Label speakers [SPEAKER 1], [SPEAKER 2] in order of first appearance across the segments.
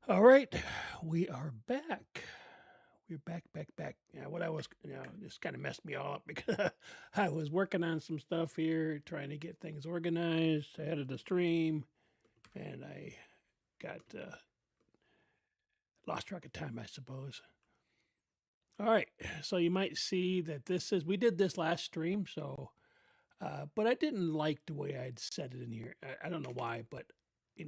[SPEAKER 1] All right, we are back. We're back. Yeah, what I was, this kind of messed me all up because I was working on some stuff here, trying to get things organized ahead of the stream, and I got lost track of time, I suppose. All right, so you might see that we did this last stream, so, but I didn't like the way I'd set it in here. I don't know why, but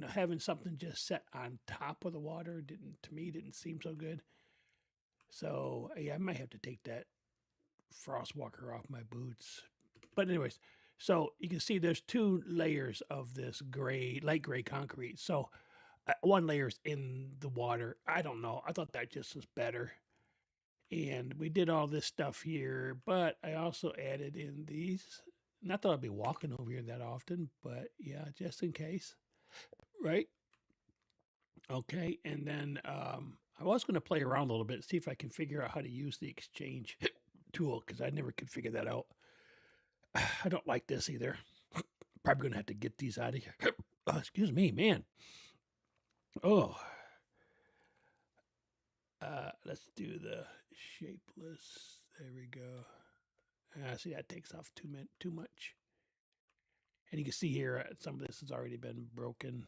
[SPEAKER 1] having something just set on top of the water to me, didn't seem so good. So yeah, I might have to take that frost walker off my boots. But anyways, so you can see there's two layers of this light gray concrete. So one layer's in the water. I don't know. I thought that just was better. And we did all this stuff here, but I also added in these. Not that I'll be walking over here that often, but yeah, just in case. Right? Okay. And then I was going to play around a little bit, see if I can figure out how to use the exchange tool because I never could figure that out. I don't like this either. Probably going to have to get these out of here. Oh, excuse me, man. Oh, let's do the shapeless. There we go. See, that takes off too much. And you can see here, some of this has already been broken.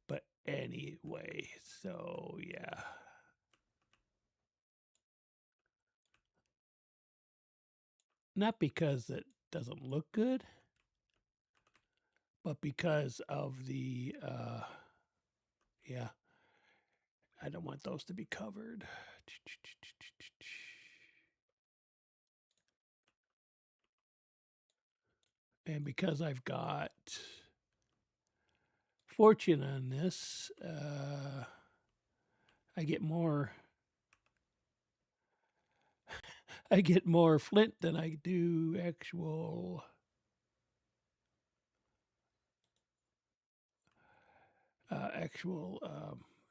[SPEAKER 1] But anyway, so yeah. Not because it doesn't look good, but because of the, yeah, I don't want those to be covered. And because I've got fortune on this, I get more. I get more flint than I do actual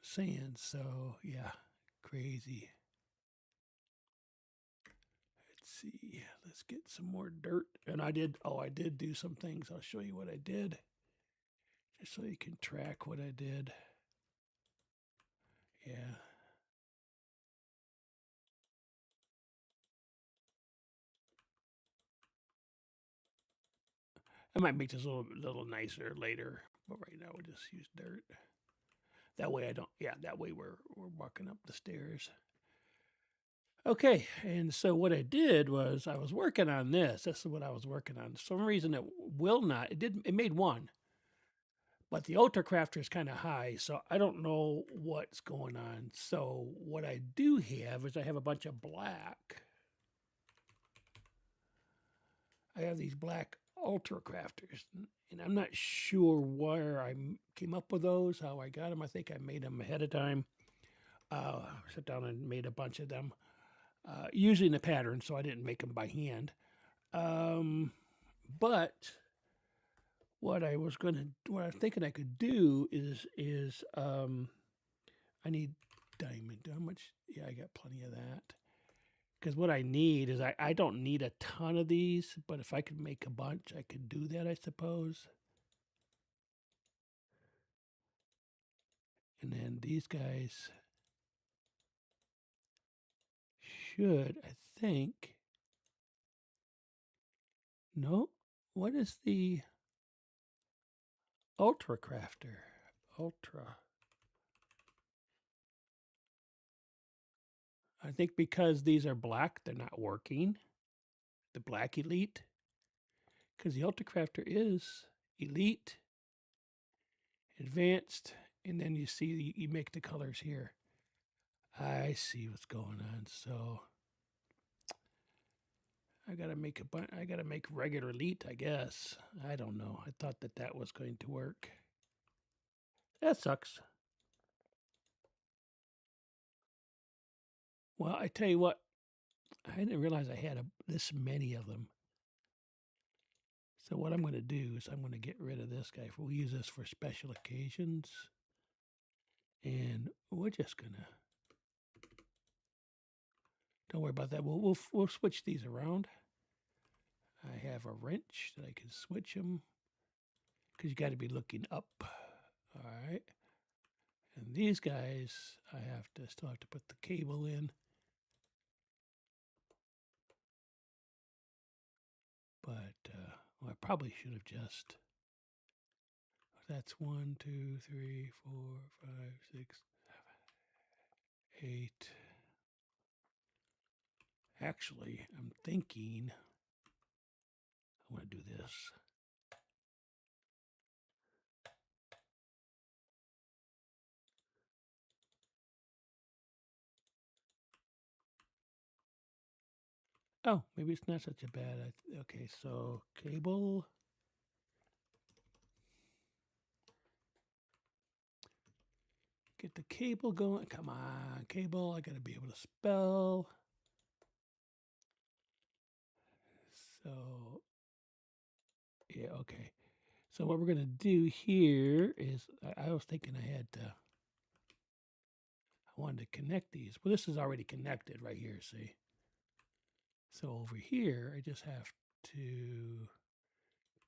[SPEAKER 1] sand. So yeah, crazy. Let's see. Let's get some more dirt. And I did. Oh, I did do some things. I'll show you what I did, just so you can track what I did. Yeah. I might make this a little nicer later, but right now we'll just use dirt. That way I don't. Yeah, that way we're walking up the stairs. Okay, and so what I did was I was working on this. This is what I was working on. For some reason it will not. It did. It made one, but the ultra crafter is kind of high, so I don't know what's going on. So what I do have is I have a bunch of black. I have these black ultra crafters, and I'm not sure where I came up with those, how I got them. I think I made them ahead of time. Sat down and made a bunch of them using the pattern, so I didn't make them by hand. But what I'm thinking I could do is I need diamond. How much? Yeah, I got plenty of that. Because what I need is I don't need a ton of these, but if I could make a bunch, I could do that, I suppose. And then these guys should, I think. No, what is the Ultra Crafter? Ultra. I think because these are black, they're not working. The Black Elite. Because the Ultra Crafter is Elite, Advanced, and then you see you make the colors here. I see what's going on. So I gotta make regular Elite, I guess. I don't know. I thought that was going to work. That sucks. Well, I tell you what, I didn't realize I had this many of them. So what I'm going to do is I'm going to get rid of this guy. We'll use this for special occasions. And we're just going to, don't worry about that. We'll switch these around. I have a wrench that I can switch them because you got to be looking up. All right. And these guys, I still have to put the cable in. But well, I probably should have just. That's 1, 2, 3, 4, 5, 6, 7, 8. Actually, I'm thinking I want to do this. Oh, maybe it's not such a bad. Okay, so cable. Get the cable going. Come on, cable. I got to be able to spell. So, yeah, okay. So what we're going to do here is, I was thinking I wanted to connect these. Well, this is already connected right here, see? So over here, I just have to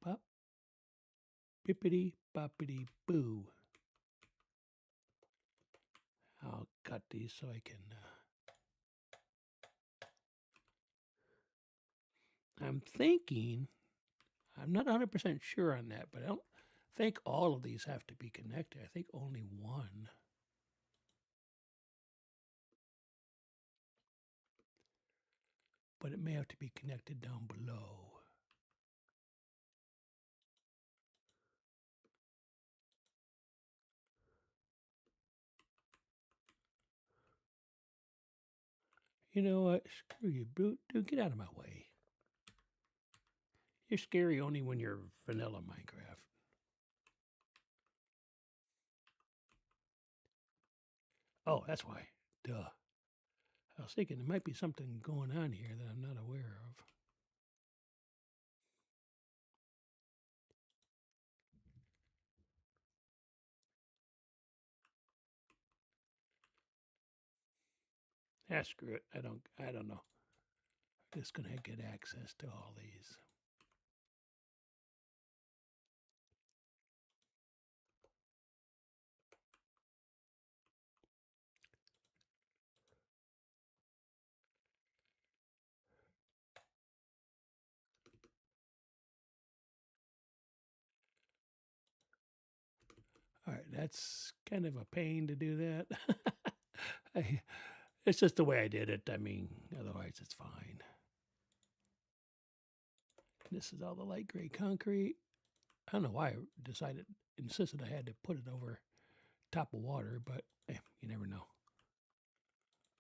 [SPEAKER 1] pop, bippity, boppity, boo. I'll cut these so I can. I'm thinking, I'm not 100% sure on that, but I don't think all of these have to be connected. I think only one. But it may have to be connected down below. You know what? Screw you, brute. Dude, get out of my way. You're scary only when you're vanilla Minecraft. Oh, that's why. Duh. I was thinking there might be something going on here that I'm not aware of. Ah, screw it. I don't know. I'm just gonna get access to all these. All right, that's kind of a pain to do that. It's just the way I did it. I mean, otherwise it's fine. This is all the light gray concrete. I don't know why I insisted I had to put it over top of water, but you never know.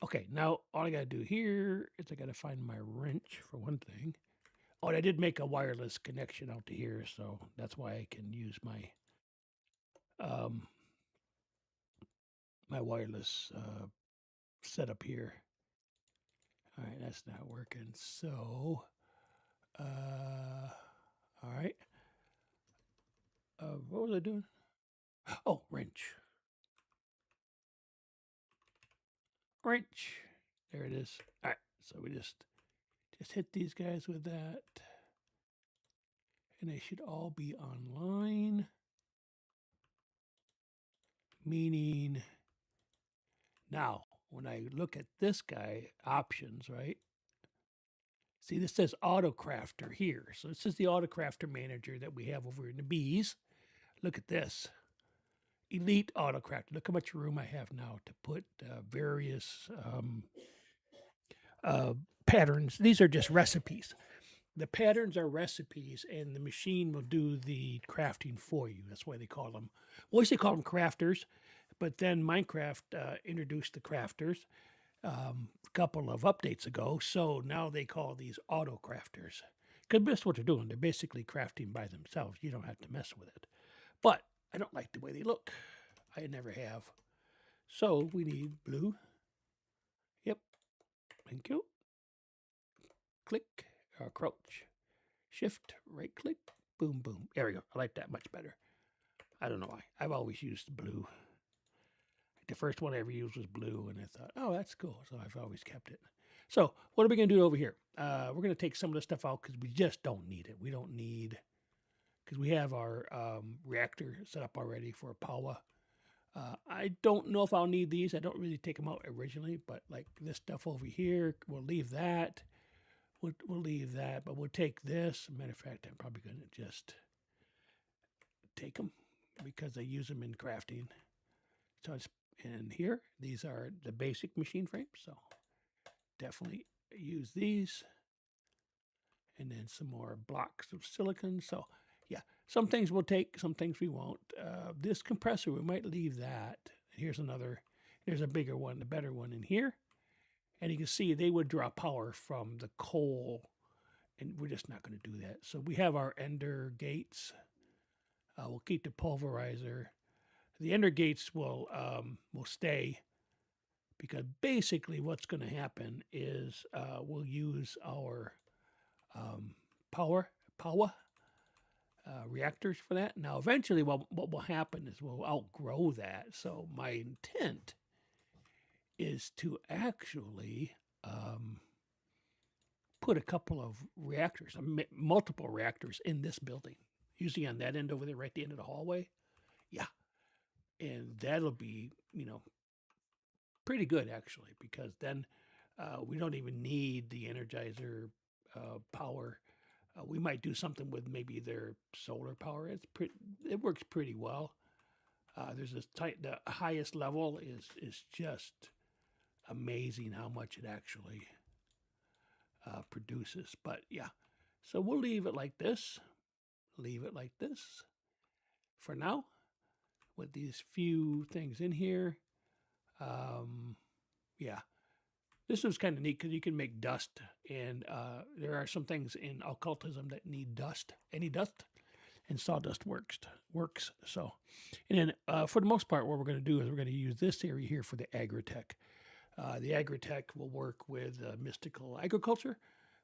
[SPEAKER 1] Okay, now all I got to do here is I got to find my wrench for one thing. Oh, and I did make a wireless connection out to here, so that's why I can use my um, my wireless setup here. All right, that's not working. So, all right. What was I doing? Oh, wrench. Wrench. There it is. All right. So we just hit these guys with that. And they should all be online. Meaning, now, when I look at this guy, options, right? See, this says AutoCrafter here. So this is the AutoCrafter manager that we have over in the bees. Look at this. Elite AutoCrafter. Look how much room I have now to put various patterns. These are just recipes. The patterns are recipes, and the machine will do the crafting for you. That's why they call them. Always they call them crafters, but then Minecraft introduced the crafters a couple of updates ago. So now they call these auto crafters. Because that's what they're doing. They're basically crafting by themselves. You don't have to mess with it. But I don't like the way they look. I never have. So we need blue. Yep. Thank you. Click or crouch. Shift, right click, boom, boom. There we go. I like that much better. I don't know why. I've always used blue. The first one I ever used was blue, and I thought, oh, that's cool. So I've always kept it. So what are we going to do over here? We're going to take some of the stuff out because we just don't need it. We don't need, because we have our reactor set up already for power. I don't know if I'll need these. I don't really take them out originally, but like this stuff over here, we'll leave that. We'll leave that, but we'll take this. Matter of fact, I'm probably going to just take them because I use them in crafting. So it's in here. These are the basic machine frames. So definitely use these. And then some more blocks of silicon. So yeah, some things we'll take, some things we won't. This compressor, we might leave that. Here's another, there's a bigger one, a better one in here. And you can see they would draw power from the coal, and we're just not going to do that. So we have our ender gates. We'll keep the pulverizer. The ender gates will stay, because basically what's going to happen is we'll use our power reactors for that. Now, eventually, what will happen is we'll outgrow that. So my intent is to actually put a couple of reactors, multiple reactors in this building, usually on that end over there, right at the end of the hallway. Yeah. And that'll be, pretty good actually, because then we don't even need the Energizer power. We might do something with maybe their solar power. It works pretty well. There's the highest level is just amazing how much it actually produces. But yeah, so we'll leave it like this. Leave it like this for now, with these few things in here. Yeah, this was kind of neat because you can make dust, and there are some things in occultism that need dust. Any dust, and sawdust works. So, and then for the most part, what we're going to do is we're going to use this area here for the agritech. The agritech will work with mystical agriculture,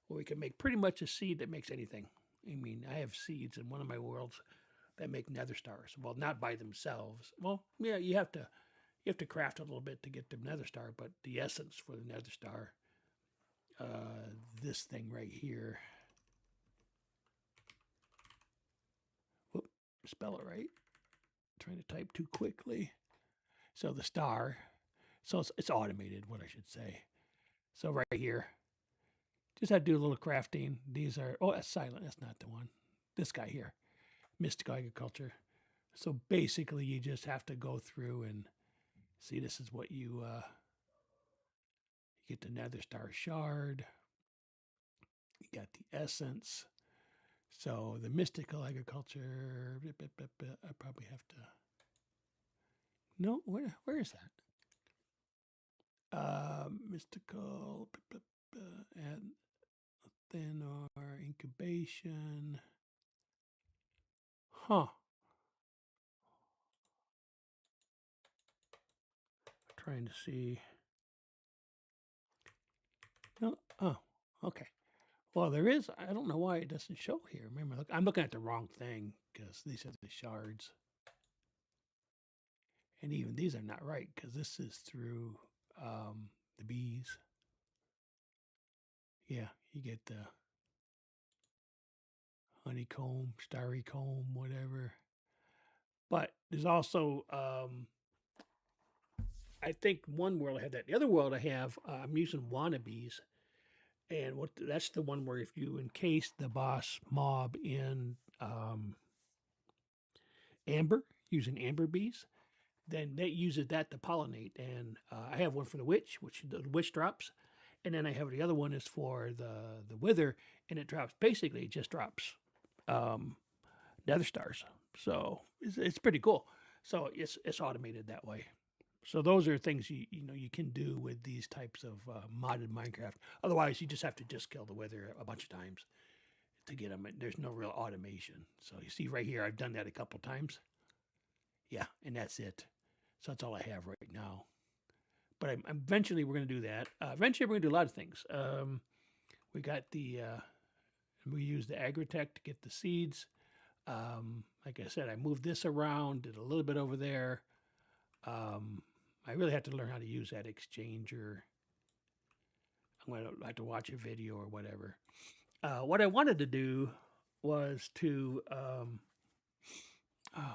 [SPEAKER 1] where we can make pretty much a seed that makes anything. I mean, I have seeds in one of my worlds that make nether stars. Well, not by themselves. Well, yeah, you have to craft a little bit to get the nether star, but the essence for the nether star, this thing right here. Whoop, spell it right. Trying to type too quickly. So the star, so it's automated, what I should say. So right here, just had to do a little crafting. These are, oh, that's silent. That's not the one. This guy here, mystical agriculture. So basically, you just have to go through and see. This is what you get the nether star shard. You got the essence. So the mystical agriculture. I probably have to. No, where is that? Mystical and then our incubation. Huh. Trying to see. No. Oh, okay. Well, there is. I don't know why it doesn't show here. Remember, look, I'm looking at the wrong thing because these are the shards, and even these are not right because this is through the bees. Yeah, you get the honeycomb, starry comb, whatever. But there's also, I think one world I had that. The other world I have, I'm using wannabes, and that's the one where if you encase the boss mob in amber, using amber bees, then that uses that to pollinate. And I have one for the witch, which the witch drops, and then I have the other one is for the wither, and it drops. Basically, it just drops nether stars. So it's pretty cool. So it's automated that way. So those are things you can do with these types of modded Minecraft. Otherwise, you just have to just kill the wither a bunch of times to get them. There's no real automation. So you see right here, I've done that a couple times. Yeah, and that's it. So that's all I have right now. But eventually we're going to do that. Eventually we're going to do a lot of things. We got we use the agritech to get the seeds. Like I said, I moved this around, did a little bit over there. I really have to learn how to use that exchanger. I'm going to have to watch a video or whatever. What I wanted to do was to,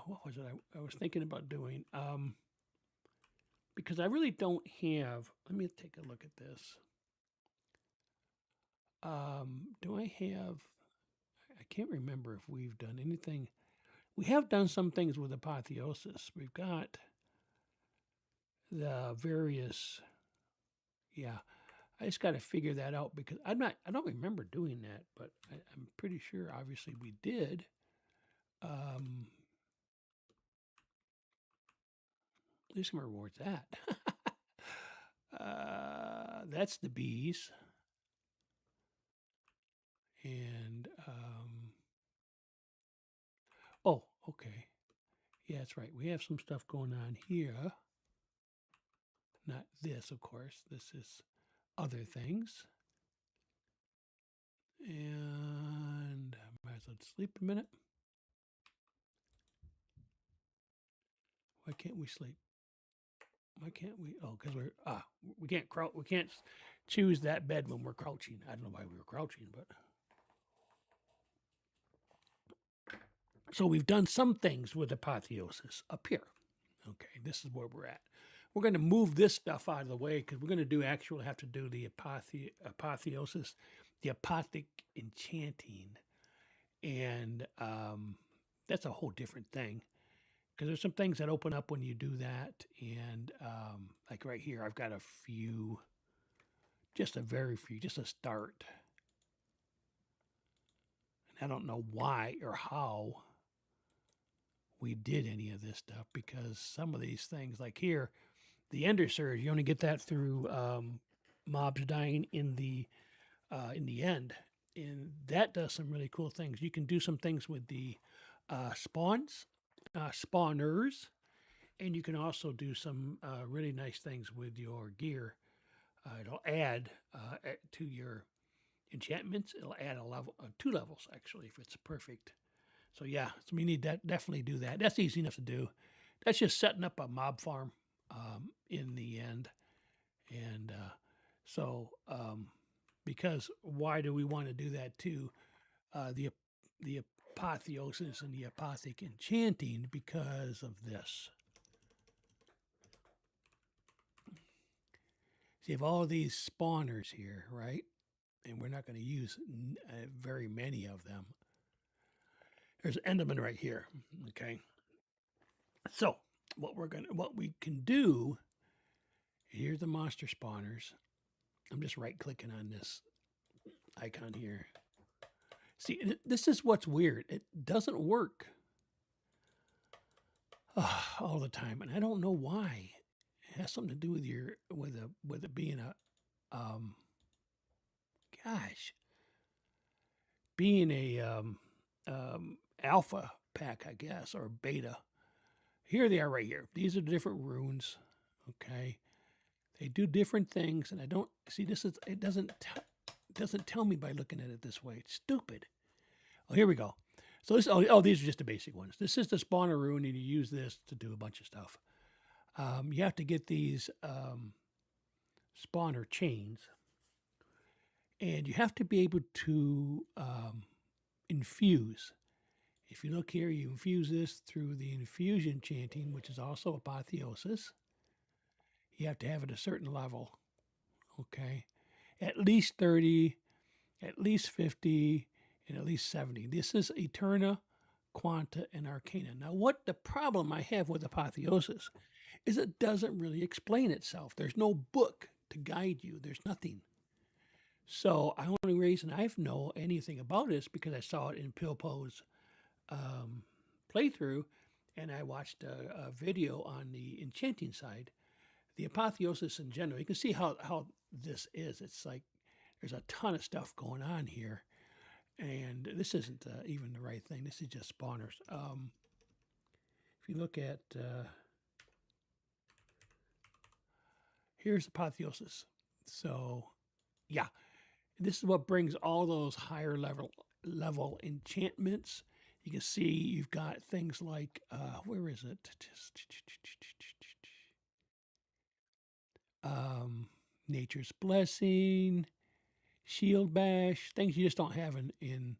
[SPEAKER 1] what was it I was thinking about doing? because I really don't have. Let me take a look at this. Do I have? I can't remember if we've done anything. We have done some things with apotheosis. We've got the various. Yeah, I just got to figure that out because I don't remember doing that, but I'm pretty sure. Obviously, we did. At least I remember where it's at. That's the bees. And, oh, okay. Yeah, that's right. We have some stuff going on here. Not this, of course. This is other things. And I might as well sleep a minute. Why can't we sleep? Why can't we? Oh, because we can't crouch. We can't choose that bed when we're crouching. I don't know why we were crouching, but so we've done some things with apotheosis up here. Okay, this is where we're at. We're going to move this stuff out of the way because we're going to have to do the apotheosis, the apothic enchanting, and that's a whole different thing. Because there's some things that open up when you do that, and like right here, I've got a few, just a very few, just a start. And I don't know why or how we did any of this stuff because some of these things, like here, the ender surge, you only get that through mobs dying in the end, and that does some really cool things. You can do some things with the spawners, and you can also do some really nice things with your gear. It'll add to your enchantments. It'll add a level, 2 levels actually, if it's perfect. So yeah, so we need that. Definitely do that. That's easy enough to do. That's just setting up a mob farm in the end, and because why do we want to do that too? The apotheosis and the apothic enchanting because of this. So you have all these spawners here, right? And we're not going to use very many of them. There's Enderman right here. Okay. So what we can do, here's the monster spawners. I'm just right clicking on this icon here. See, this is what's weird. It doesn't work all the time, and I don't know why. It has something to do with it being being a alpha pack, I guess, or beta. Here they are right here. These are the different runes. Okay, they do different things, and I don't see this is it doesn't tell me by looking at it this way. It's stupid. Oh, here we go. So this these are just the basic ones. This is the spawner rune, and you use this to do a bunch of stuff. You have to get these spawner chains, and you have to be able to infuse. If you look here, you infuse this through the infusion chanting, which is also apotheosis. You have to have it a certain level, okay? At least 30, at least 50, and at least 70. This is Eterna, Quanta, and Arcana. Now, what the problem I have with apotheosis is it doesn't really explain itself. There's no book to guide you. There's nothing. So the only reason I know anything about it is because I saw it in Pilpo's playthrough, and I watched a video on the enchanting side. The apotheosis in general, you can see how this is. It's like there's a ton of stuff going on here, and this isn't even the right thing. This is just spawners. If you look at here's apotheosis. So yeah, this is what brings all those higher level enchantments. You can see you've got things like where is it? Nature's Blessing, Shield Bash, things you just don't have in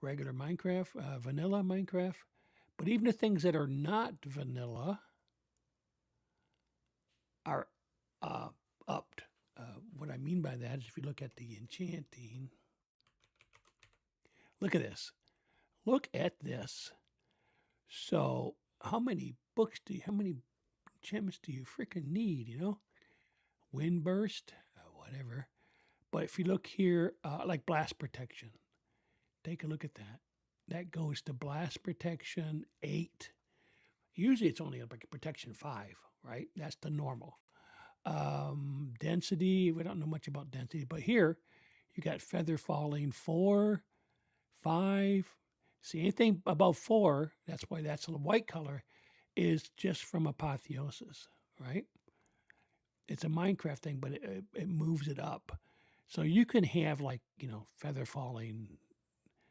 [SPEAKER 1] regular Minecraft, vanilla Minecraft. But even the things that are not vanilla, are upped. What I mean by that is if you look at the enchanting, look at this. Look at this. So how many how many enchantments do you freaking need, you know? Windburst, whatever. But if you look here, like blast protection, take a look at that. That goes to blast protection 8. Usually it's only like protection 5, right? That's the normal. Density, we don't know much about density, but here you got feather falling 4, 5. See, anything above 4, that's why that's the white color, is just from apotheosis, right? It's a Minecraft thing, but it moves it up. So you can have like, you know, feather falling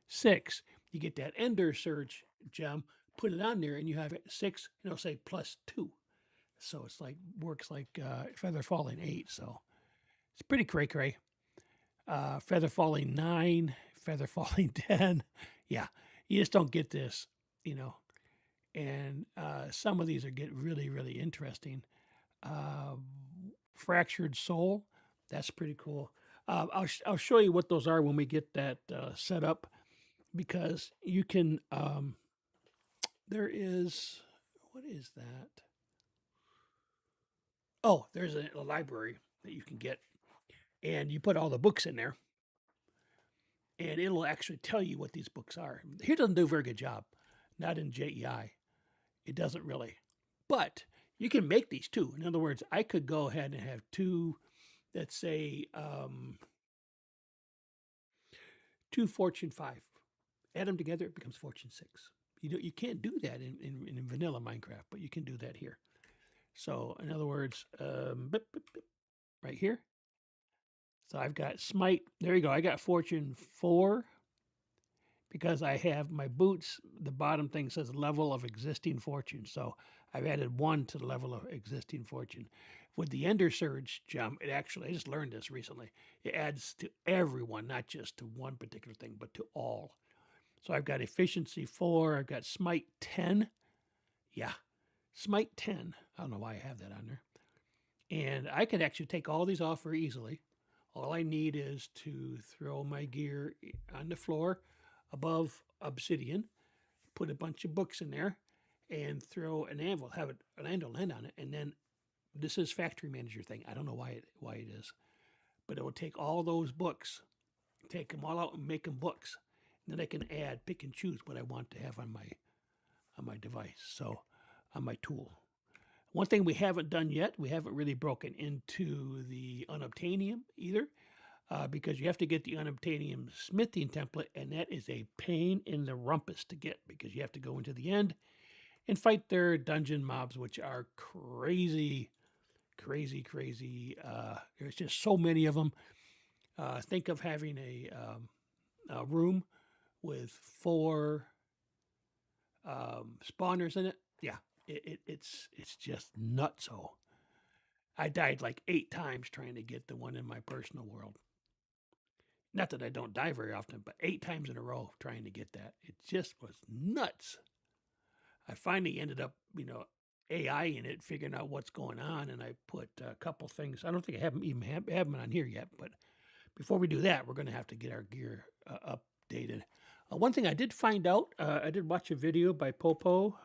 [SPEAKER 1] 6. You get that ender surge gem, put it on there, and you have it 6, and it'll say +2. So it's like, works like feather falling 8. So it's pretty cray cray. Feather falling 9, feather falling 10. Yeah, you just don't get this, you know. And some of these are get really, really interesting. Fractured soul, that's pretty cool. I'll show you what those are when we get that set up, because you can. There is, what is that? Oh, there's a library that you can get, and you put all the books in there, and it'll actually tell you what these books are. Here doesn't do a very good job, not in JEI. It doesn't really, but you can make these too. In other words, I could go ahead and have 2, let's say, 2 Fortune 5. Add them together, it becomes Fortune 6. You can't do that in vanilla Minecraft, but you can do that here. So in other words, right here. So I've got Smite. There you go. I got Fortune 4 because I have my boots. The bottom thing says level of existing fortune. So I've added 1 to the level of existing fortune. With the Ender Surge gem, it actually, I just learned this recently, it adds to everyone, not just to one particular thing, but to all. So I've got efficiency 4. I've got smite 10. Yeah, smite 10. I don't know why I have that on there. And I can actually take all these off very easily. All I need is to throw my gear on the floor above obsidian, put a bunch of books in there, and throw an anvil, have an anvil land on it. And then this is factory manager thing. I don't know why it is, but it will take all those books, take them all out and make them books. And then I can add, pick and choose what I want to have on my device. So on my tool. One thing we haven't done yet, we haven't really broken into the unobtainium either, because you have to get the unobtainium smithing template, and that is a pain in the rumpus to get because you have to go into the end and fight their dungeon mobs, which are crazy, crazy, crazy. There's just so many of them. Think of having a room with 4 spawners in it. Yeah, it's just nutso. I died like 8 times trying to get the one in my personal world. Not that I don't die very often, but 8 times in a row trying to get that. It just was nuts. I finally ended up, you know, AI in it, figuring out what's going on, and I put a couple things. I don't think I haven't even have them on here yet, but before we do that, we're going to have to get our gear updated. One thing I did find out, I did watch a video by Popo,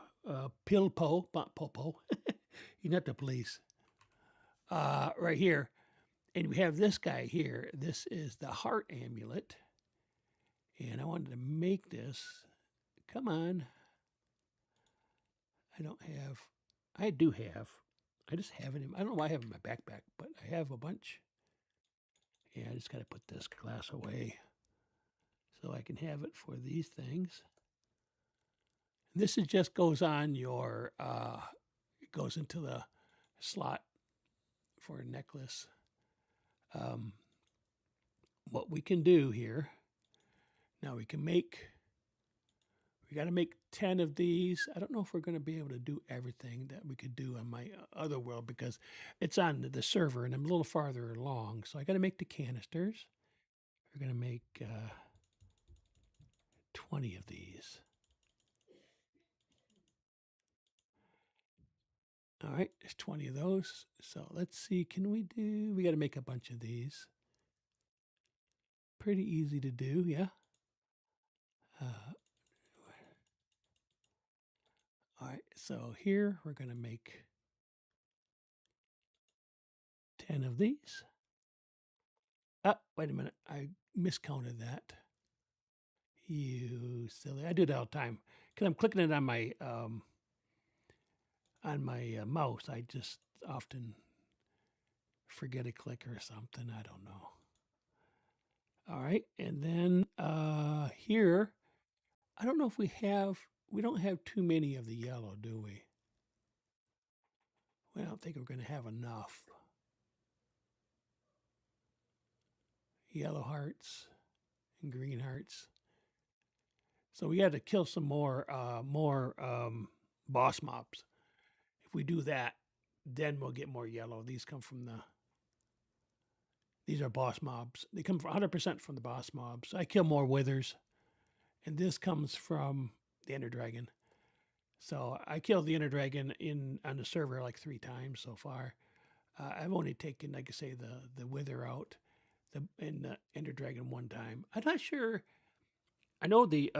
[SPEAKER 1] Pilpo, not Popo. He's not the police. Right here. And we have this guy here. This is the heart amulet. And I wanted to make this. Come on. I do have. I just have it in, I don't know why I have it in my backpack, but I have a bunch. Yeah, I just got to put this glass away so I can have it for these things. This is just goes on your, it goes into the slot for a necklace. What we can do here, now we can make, we got to make 10 of these. I don't know if we're going to be able to do everything that we could do on my other world because it's on the server and I'm a little farther along. So I got to make the canisters. We're going to make 20 of these. All right, there's 20 of those. So let's see, we got to make a bunch of these. Pretty easy to do, yeah. Uh, all right, so here we're going to make 10 of these. Wait a minute, I miscounted that. You silly. I do that all the time because I'm clicking it on my mouse. I just often forget a click or something. I don't know. All right, and then here, I don't know if we don't have too many of the yellow, do we? I don't think we're going to have enough. Yellow hearts and green hearts. So we got to kill some more boss mobs. If we do that, then we'll get more yellow. These come from these are boss mobs. They come 100% from the boss mobs. I kill more withers, and this comes from the Ender Dragon. So I killed the Ender Dragon on the server like 3 times so far. I've only taken, like I say, the wither out, and the Ender Dragon 1 time. I'm not sure. I know the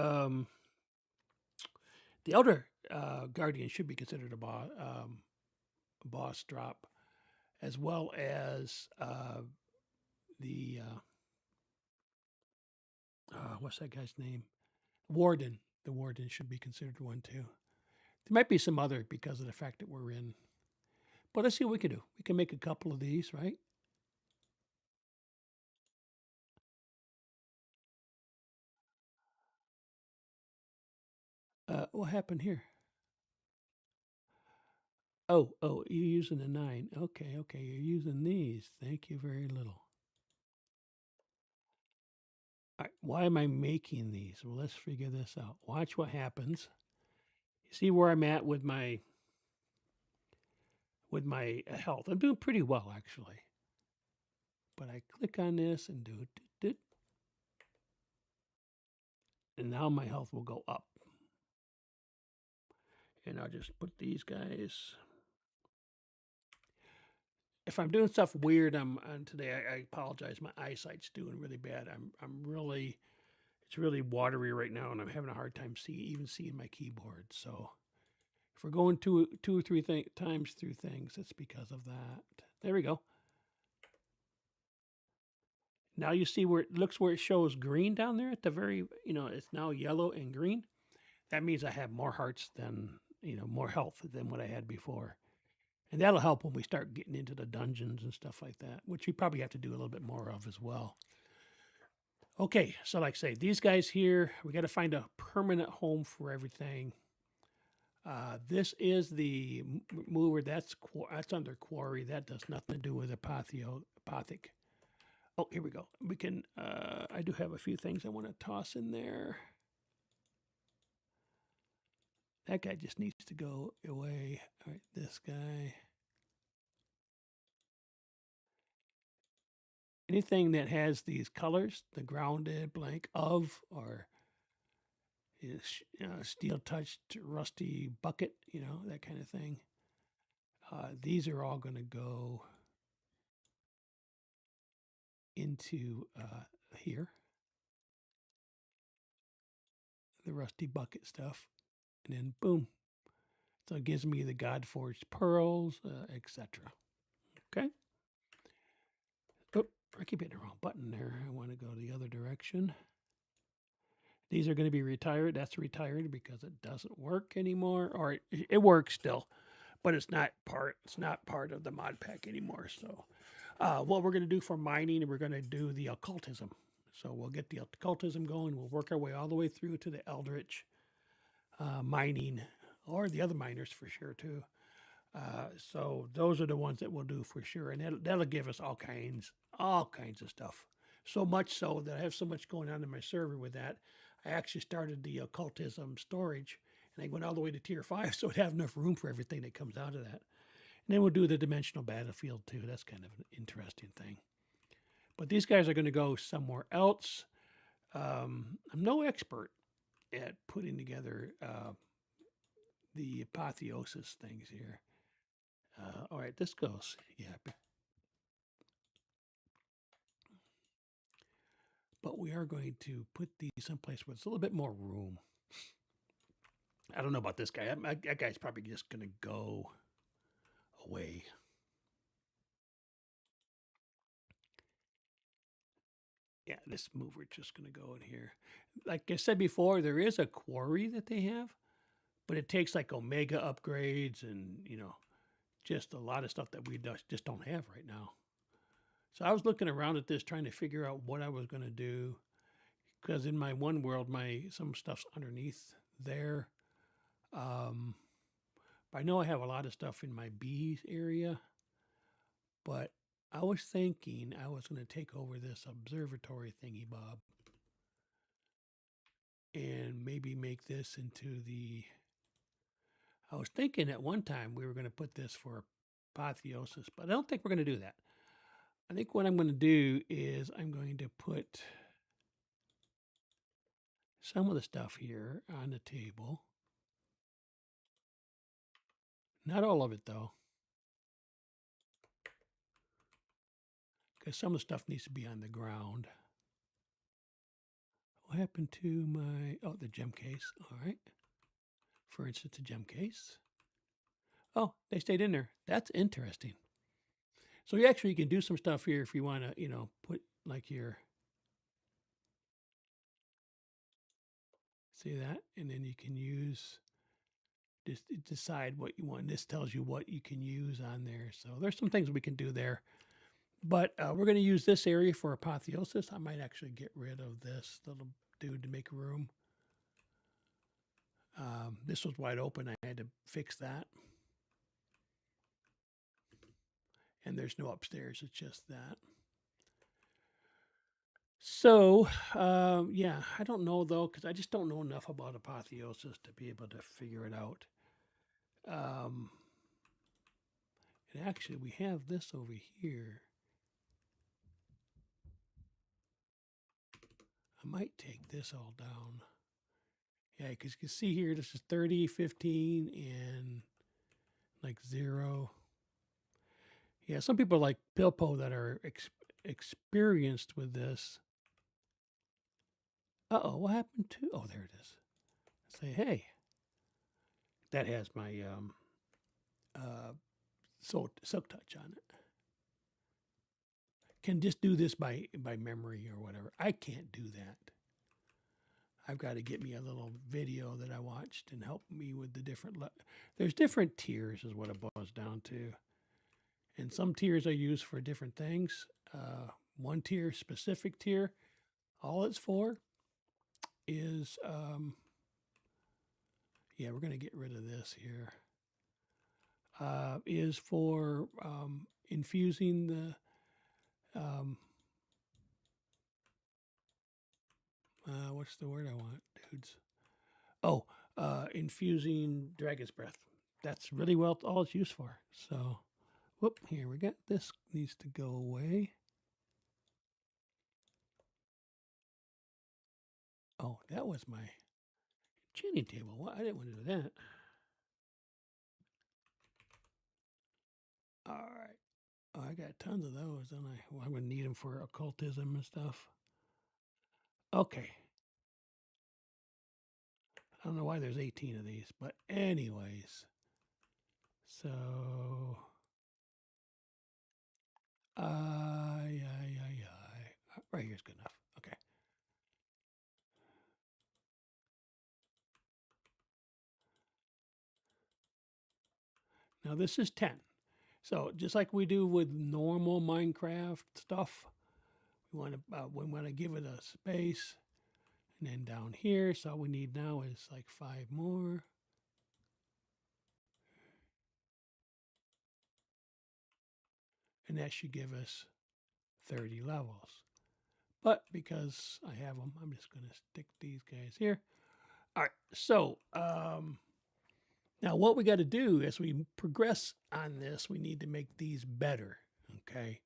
[SPEAKER 1] Elder Guardian should be considered a boss drop, as well as the what's that guy's name? Warden. The Warden should be considered one too. There might be some other because of the fact that we're in. But let's see what we can do. We can make a couple of these, right? What happened here? Oh, you're using a 9. Okay, you're using these. Thank you very little. All right, why am I making these? Well, let's figure this out. Watch what happens. You see where I'm at with my health. I'm doing pretty well actually. But I click on this and do it, and now my health will go up. And I'll just put these guys. If I'm doing stuff weird, today. I apologize. My eyesight's doing really bad. It's really watery right now, and I'm having a hard time even seeing my keyboard. So if we're going two or three times through things, it's because of that. There we go. Now you see where it shows green down there at the very, it's now yellow and green. That means I have more hearts than, more health than what I had before. And that'll help when we start getting into the dungeons and stuff like that, which we probably have to do a little bit more of as well. Okay, so like I say, these guys here, we got to find a permanent home for everything. This is the mover. That's under quarry. That does nothing to do with apothic. Oh, here we go. We can. I do have a few things I want to toss in there. That guy just needs to go away. All right, this guy. Anything that has these colors, the grounded, blank of, or steel touched, rusty bucket, that kind of thing. These are all going to go into here, the rusty bucket stuff, and then boom. So it gives me the God-forged pearls, etc. Okay. Oh, I keep hitting the wrong button there. I want to go the other direction. These are going to be retired. That's retired because it doesn't work anymore, or it works still, but it's not part of the mod pack anymore. So, what we're going to do for mining, we're going to do the occultism. So we'll get the occultism going. We'll work our way all the way through to the eldritch mining, or the other miners for sure too. So those are the ones that we'll do for sure, and that'll give us all kinds of stuff. So much so that I have so much going on in my server with that. I actually started the occultism storage, and I went all the way to tier 5, so I'd have enough room for everything that comes out of that. And then we'll do the dimensional battlefield too. That's kind of an interesting thing. But these guys are going to go somewhere else. I'm no expert at putting together the apotheosis things here. All right, this goes. Yeah. But we are going to put these someplace where it's a little bit more room. I don't know about this guy. That guy's probably just going to go away. Yeah, this mover just going to go in here. Like I said before, there is a quarry that they have, but it takes like Omega upgrades and, just a lot of stuff that we just don't have right now. So I was looking around at this, trying to figure out what I was going to do. Because in my one world, some stuff's underneath there. I know I have a lot of stuff in my B area, but I was thinking I was going to take over this observatory thingy bob and maybe make this into the. I was thinking at one time we were going to put this for apotheosis, but I don't think we're going to do that. I think what I'm going to do is I'm going to put some of the stuff here on the table. Not all of it, though, because some of the stuff needs to be on the ground. What happened to the gem case? All right. For instance, the gem case. Oh, they stayed in there. That's interesting. So you actually can do some stuff here if you want to, put like your, see that? And then you can just decide what you want. This tells you what you can use on there. So there's some things we can do there. But we're going to use this area for apotheosis. I might actually get rid of this little dude to make room. This was wide open. I had to fix that. And there's no upstairs. It's just that. So, yeah, I don't know though, because I just don't know enough about apotheosis to be able to figure it out. And actually, we have this over here. I might take this all down. Yeah, because you can see here, this is 30, 15, and like 0. Yeah, some people like Pilpo that are experienced with this. Uh-oh, what happened to? Oh, there it is. Say, hey, that has my silk touch on it. Can just do this by memory or whatever. I can't do that. I've got to get me a little video that I watched and help me with the different. There's different tiers, is what it boils down to. And some tiers I use for different things. One tier, specific tier, all it's for is, yeah, we're going to get rid of this here. Is for infusing the. What's the word I want, dudes? Oh, infusing dragon's breath. That's really well all it's used for. So, whoop, here we got this needs to go away. Oh, that was my tuning table. Well, I didn't want to do that. All right. Oh, I got tons of those, don't I? Well, I'm going to need them for occultism and stuff. Okay. I don't know why there's 18 of these, but anyways. So, right here's good enough. Okay. Now this is 10. So just like we do with normal Minecraft stuff, we want to give it a space, and then down here, so all we need now is like 5 more. And that should give us 30 levels. But because I have them, I'm just going to stick these guys here. All right, so now what we got to do as we progress on this, we need to make these better, okay?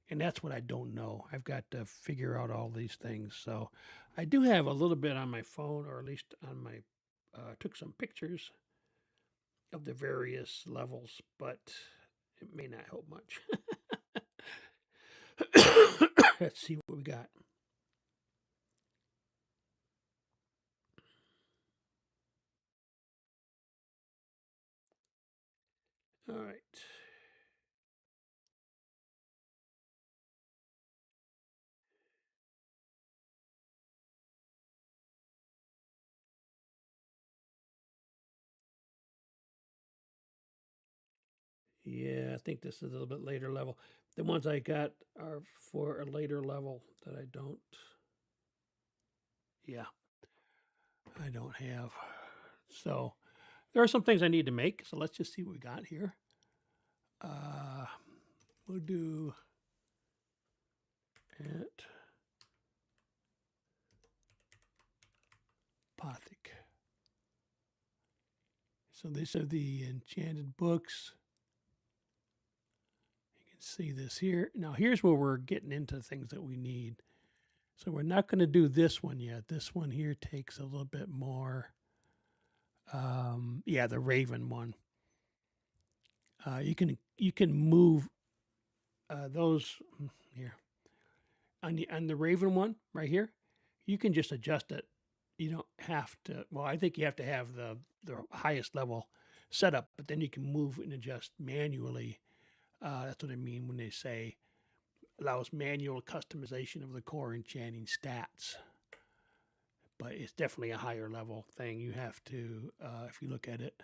[SPEAKER 1] And that's what I don't know. I've got to figure out all these things. So I do have a little bit on my phone, or at least on my, took some pictures of the various levels, but it may not help much. Let's see what we got. All right. Yeah, I think this is a little bit later level. The ones I got are for a later level that I don't. Yeah, I don't have. So there are some things I need to make. So let's just see what we got here. We'll do it. Pothic. So these are the enchanted books. You can see this here. Now here's where we're getting into things that we need. So we're not going to do this one yet. This one here takes a little bit more. Yeah, the Raven one. You can move those here on the Raven one right here. You can just adjust it. You don't have to. Well, I think you have to have the highest level setup, but then you can move and adjust manually. That's what I mean when they say allows manual customization of the core enchanting stats. But it's definitely a higher level thing. You have to, if you look at it,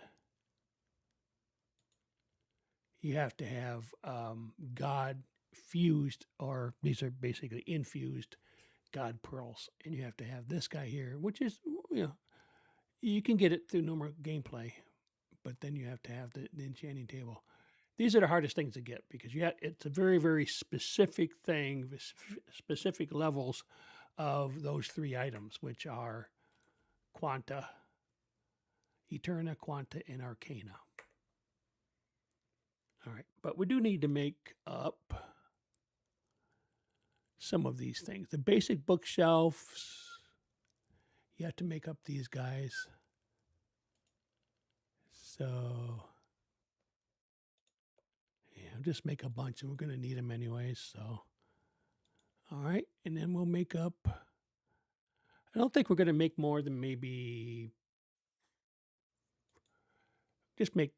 [SPEAKER 1] you have to have God fused, or these are basically infused God pearls, and you have to have this guy here, which is, you can get it through normal gameplay, but then you have to have the enchanting table. These are the hardest things to get because it's a very, very specific thing, specific levels of those three items, which are Quanta, Eterna, Quanta, and Arcana. All right, but we do need to make up some of these things. The basic bookshelves, you have to make up these guys. So, yeah, just make a bunch and we're going to need them anyways. So, all right, and then we'll make up. I don't think we're going to make more than maybe just make,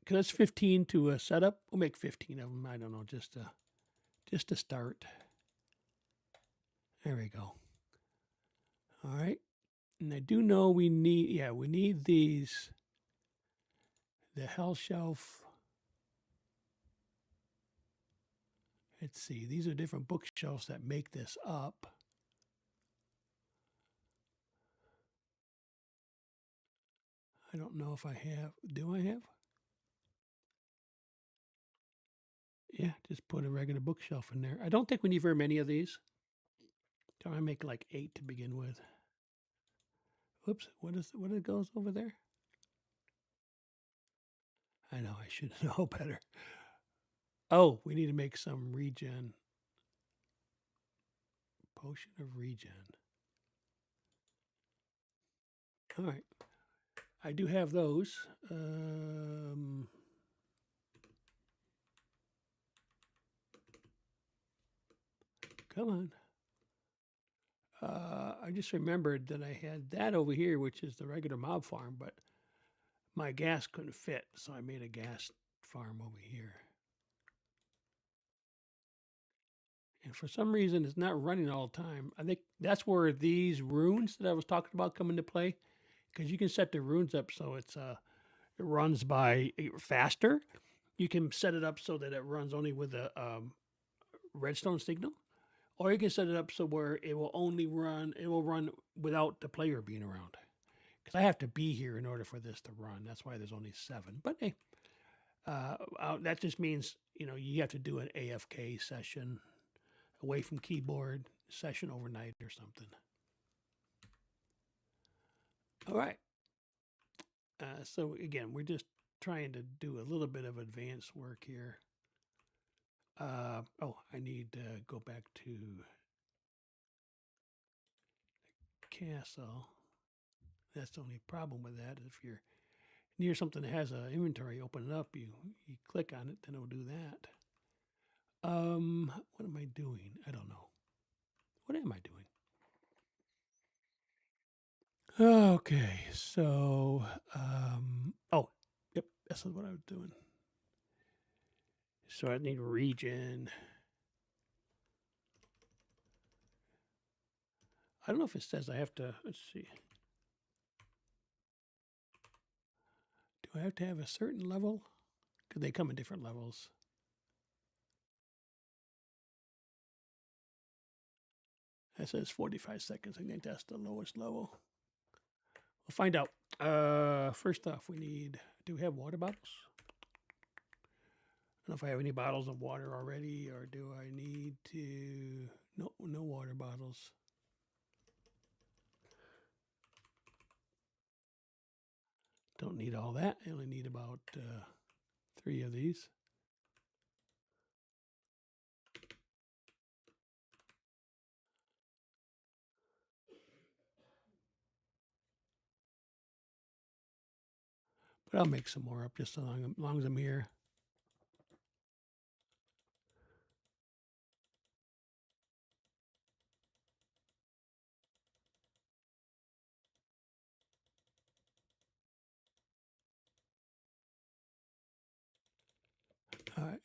[SPEAKER 1] because it's 15 to a setup. We'll make 15 of them. I don't know, just to start. There we go. All right. And I do know we need these, the Hell Shelf. Let's see, these are different bookshelves that make this up. I don't know if I have, do I have? Yeah, just put a regular bookshelf in there. I don't think we need very many of these. So I make like 8 to begin with. Whoops, what it goes over there? I know, I should know better. Oh, we need to make some regen. Potion of regen. All right. I do have those. Come on. I just remembered that I had that over here, which is the regular mob farm, but my gas couldn't fit, so I made a gas farm over here. And for some reason, it's not running all the time. I think that's where these runes that I was talking about come into play, because you can set the runes up so it runs by faster. You can set it up so that it runs only with a redstone signal, or you can set it up so where it will run without the player being around. Because I have to be here in order for this to run. That's why there's only 7. But hey, that just means you have to do an AFK session, away from keyboard session overnight or something. All right. So again, we're just trying to do a little bit of advanced work here. I need to go back to castle. That's the only problem with that. If you're near something that has an inventory, open it up, you click on it, then it'll do that. What am I doing? I don't know. What am I doing? Okay, so, oh, yep, this is what I was doing. So I need region. I don't know if it says I have to, let's see. Do I have to have a certain level? Because they come in different levels. That says 45 seconds. I think that's the lowest level. We'll find out. First off, we need, do we have water bottles? I don't know if I have any bottles of water already, or do I need to, no water bottles. Don't need all that. I only need about 3 of these. But I'll make some more up just as long as I'm here. All right.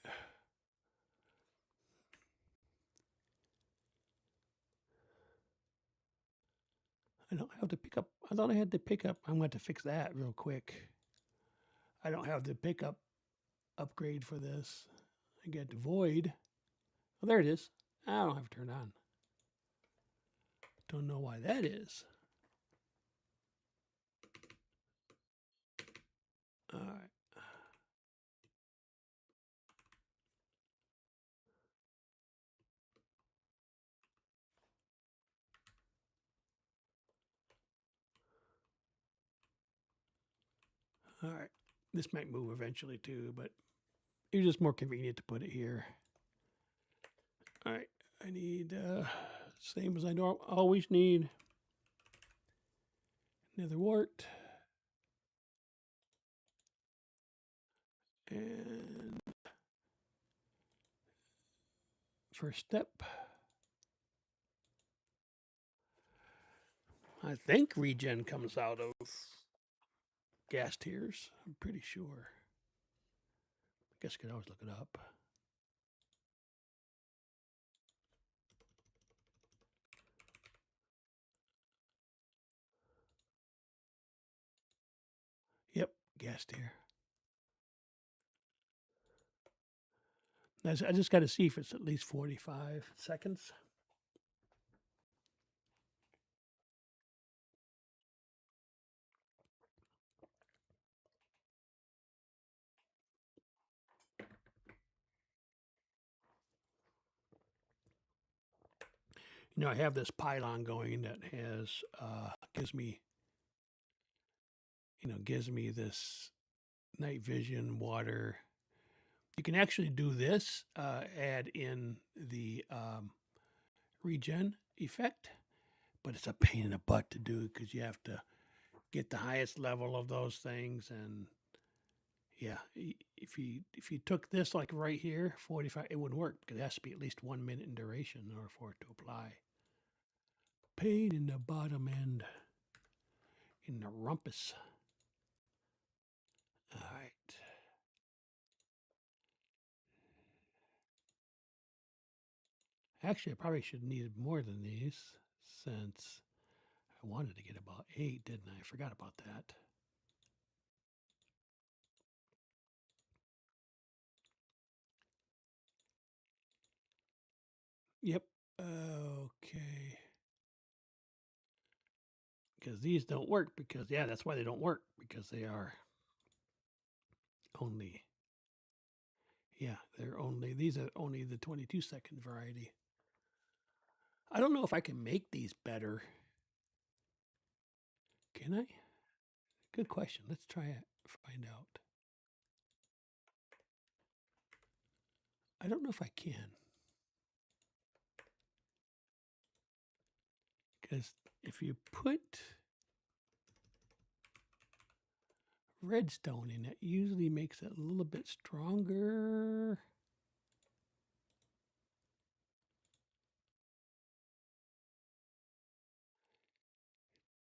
[SPEAKER 1] I don't have the pickup. I thought I had the pickup. I'm going to fix that real quick. I don't have the pickup upgrade for this. I get the void. Oh, there it is. I don't have it turned on. Don't know why that is. All right. All right. This might move eventually too, but it's just more convenient to put it here. All right. I need, same as I always need, nether wart. And first step. I think regen comes out of gas tiers. I'm pretty sure. I guess I could always look it up. Yep, gas tier. I just got to see if it's at least 45 seconds. You know, I have this pylon going that has gives me this night vision, water. You can actually do this, add in the regen effect, but it's a pain in the butt to do because you have to get the highest level of those things. And yeah, if you took this like right here, 45, it wouldn't work because it has to be at least 1 minute in duration in order for it to apply. Pain in the bottom end, in the rumpus. All right. Actually, I probably should need more than these since I wanted to get about 8, didn't I? I forgot about that. Yep. Okay. Because these don't work because, yeah, that's why they don't work because they are only, yeah, these are only the 22-second variety. I don't know if I can make these better. Can I? Good question. Let's try it. Find out. I don't know if I can. Because if you put redstone in it. Usually makes it a little bit stronger.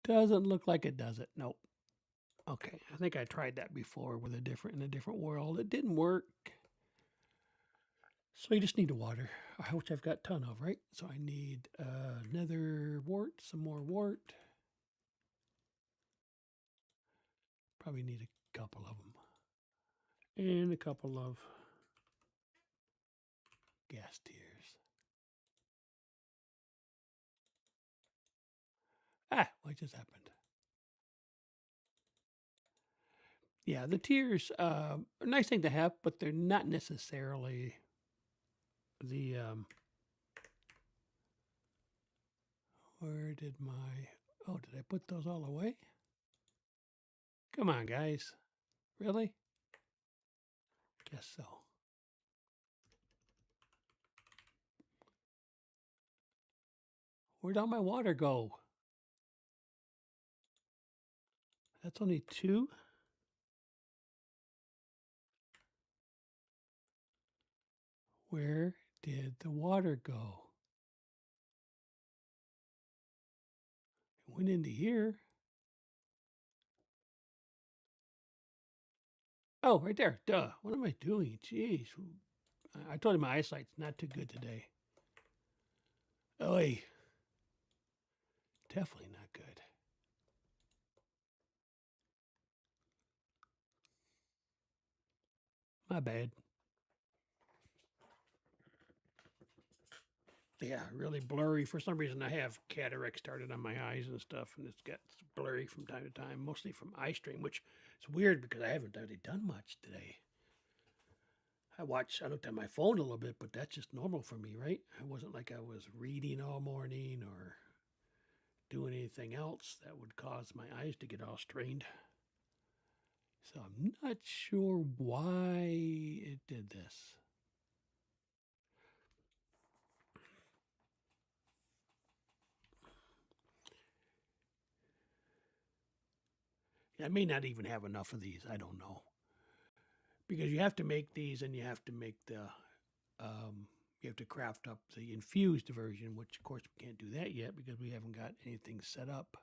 [SPEAKER 1] Doesn't look like it does it. Nope. Okay, I think I tried that before with in a different world. It didn't work. So you just need the water, which I've got a ton of, right? So I need another wart, some more wart. Probably need a couple of them. And a couple of gas tiers. What just happened? Yeah, the tiers are a nice thing to have, but they're not necessarily the where did my did I put those all away? Come on, guys. Really? Guess so. Where'd all my water go? That's only 2. Where did the water go? It went into here. Oh, right there. Duh. What am I doing? Jeez. I told you my eyesight's not too good today. Oy. Definitely not good. My bad. Yeah, really blurry. For some reason, I have cataract started on my eyes and stuff, and it's got blurry from time to time, mostly from eye strain, which is weird because I haven't really done much today. I looked at my phone a little bit, but that's just normal for me, right? It wasn't like I was reading all morning or doing anything else that would cause my eyes to get all strained. So I'm not sure why it did this. I may not even have enough of these. I don't know. Because you have to make these and you have to make you have to craft up the infused version, which of course we can't do that yet because we haven't got anything set up.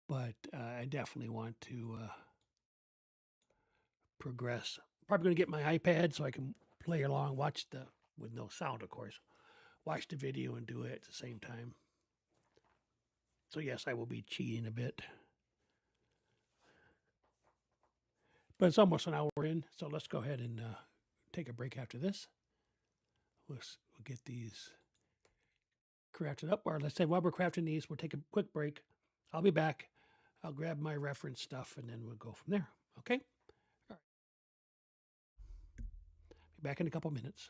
[SPEAKER 1] But I definitely want to progress. Probably going to get my iPad so I can play along, with no sound, of course, watch the video and do it at the same time. So yes, I will be cheating a bit. But it's almost an hour in, so let's go ahead and take a break after this. We'll get these crafted up. Or let's say while we're crafting these, we'll take a quick break. I'll be back. I'll grab my reference stuff and then we'll go from there. Okay? All right. Be back in a couple minutes.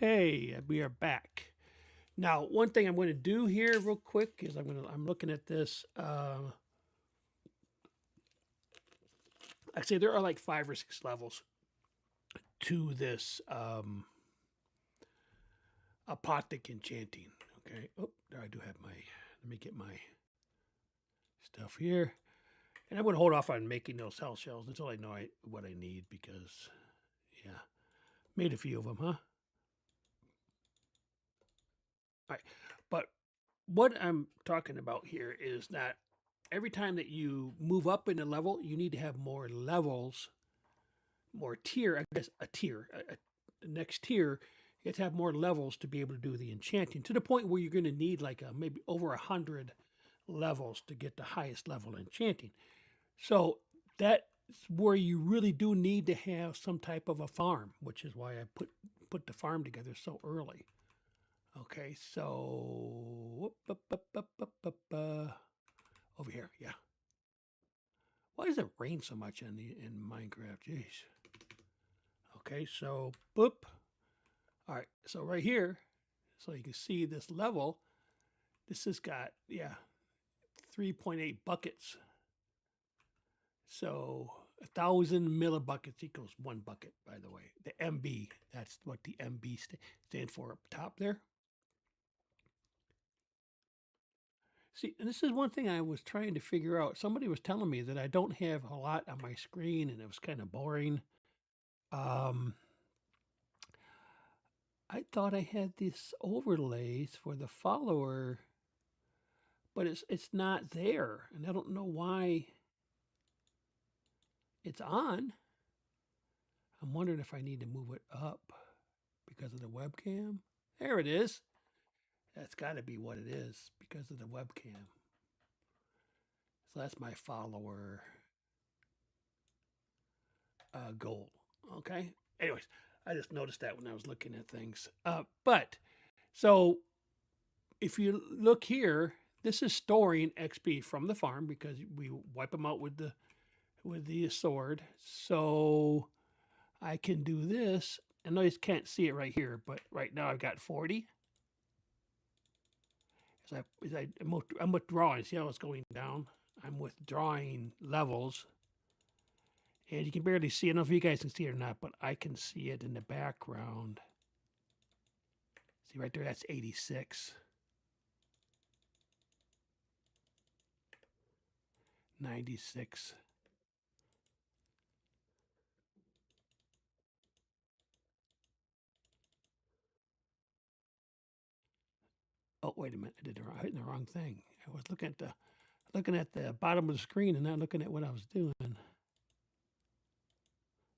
[SPEAKER 1] Hey, we are back. Now, one thing I'm going to do here real quick is I'm looking at this. Actually, there are like 5 or 6 levels to this apothic enchanting. Okay. Oh, there I do have my. Let me get my stuff here, and I'm going to hold off on making those hell shells until I know what I need because, yeah, made a few of them, huh? All right, but what I'm talking about here is that every time that you move up in a level, you need to have more levels, more tier, I guess a tier, the next tier, you have to have more levels to be able to do the enchanting to the point where you're going to need like maybe over 100 levels to get the highest level enchanting. So that's where you really do need to have some type of a farm, which is why I put the farm together so early. Okay, so over here, yeah. Why does it rain so much in Minecraft? Jeez. Okay, so boop. All right, so right here, so you can see this level. This has got 3.8 buckets. So 1,000 millibuckets equals 1 bucket. By the way, the MB. That's what the MB stand for up top there. See, and this is one thing I was trying to figure out. Somebody was telling me that I don't have a lot on my screen, and it was kind of boring. I thought I had these overlays for the follower, but it's not there, and I don't know why it's on. I'm wondering if I need to move it up because of the webcam. There it is. That's got to be what it is because of the webcam. So that's my follower goal. Okay. Anyways, I just noticed that when I was looking at things. But so if you look here, this is storing XP from the farm because we wipe them out with the sword. So I can do this. I know you can't see it right here, but right now I've got 40. I'm withdrawing. See how it's going down? I'm withdrawing levels. And you can barely see. I don't know if you guys can see it or not, but I can see it in the background. See right there, that's 86. 96. Oh, wait a minute. I hit the wrong thing. I was looking at the bottom of the screen and not looking at what I was doing.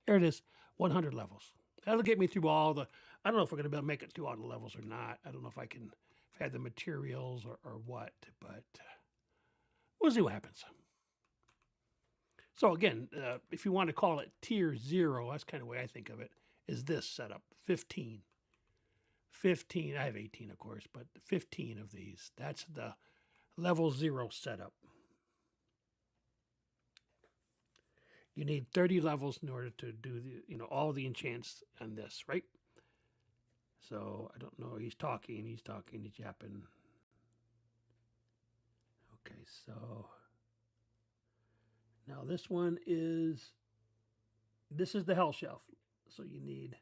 [SPEAKER 1] There it is, 100 levels. That'll get me through all the. I don't know if we're going to be able to make it through all the levels or not. I don't know if I have the materials or what, but we'll see what happens. So again, if you want to call it tier 0, that's kind of the way I think of it, is this setup, 15. 15, I have 18, of course, but 15 of these. That's the level 0 setup. You need 30 levels in order to do all the enchants on this, right? So I don't know. He's talking, he's yapping. Okay, so now this is the hell shelf. So you need,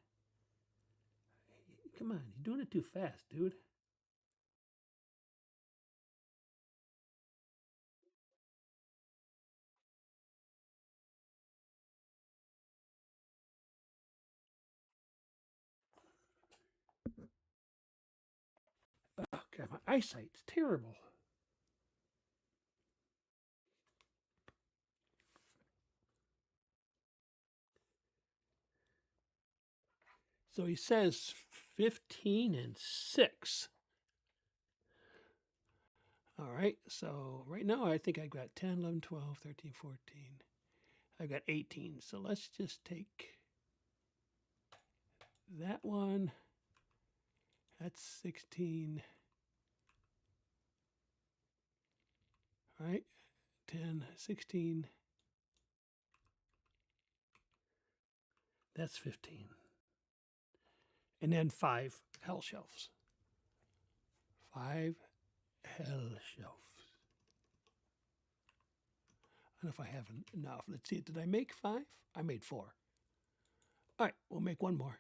[SPEAKER 1] come on, you're doing it too fast, dude. Oh, God, my eyesight's terrible. So he says 15 and 6. All right. So right now I think I've got 10, 11, 12, 13, 14. I've got 18. So let's just take that one. That's 16. All right. 10, 16. That's 15. and then 5 hell shelves. 5 hell shelves. I don't know if I have enough. Let's see. Did I make 5? I made 4. All right, we'll make one more.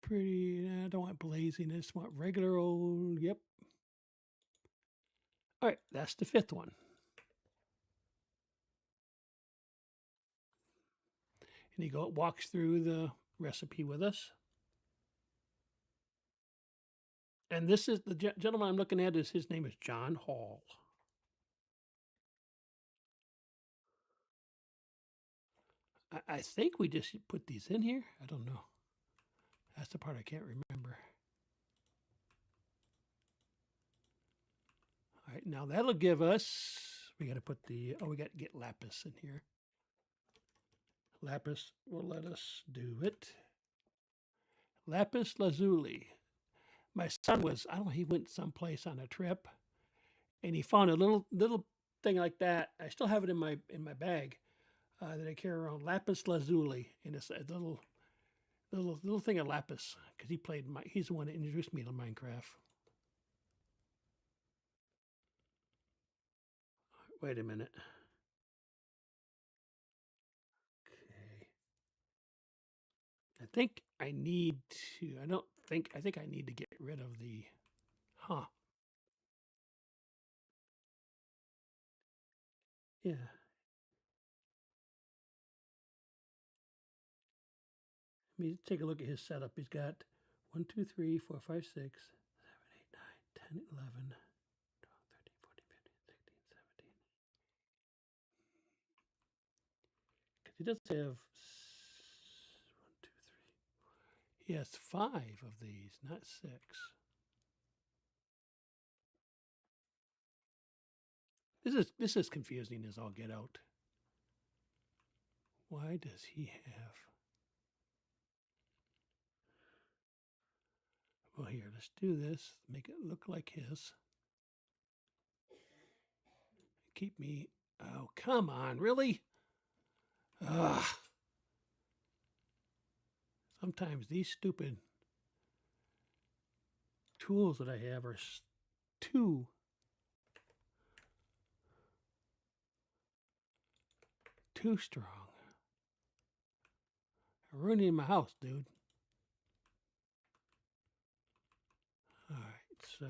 [SPEAKER 1] Pretty. I don't want blaziness. I want regular old. Yep. All right, that's the 5th one. And he walks through the recipe with us. And this is the gentleman I'm looking at. His name is John Hall. I think we just put these in here. I don't know. That's the part I can't remember. All right, now that'll give us, we got to put we got to get lapis in here. Lapis will let us do it. Lapis lazuli. My son was, I don't know, he went someplace on a trip and he found a little thing like that. I still have it in my bag that I carry around. Lapis lazuli, and it's a little thing of lapis because he's the one that introduced me to Minecraft. Wait a minute. Okay. I think I need to. I think I need to get rid of the. Huh. Yeah. Let me take a look at his setup. He's got 1, 2, 3, 4, 5, 6, 7, 8, 9, 10, 11, 12, 13, 14, 15, 16, 17. Because he does have 1, 2, 3. He has 5 of these, not 6. This is confusing as all get out. Why does he have? Well, here, let's do this. Make it look like his. Keep me. Oh, come on, really? Ugh. Sometimes these stupid tools that I have are too strong. I'm ruining my house, dude. All right, so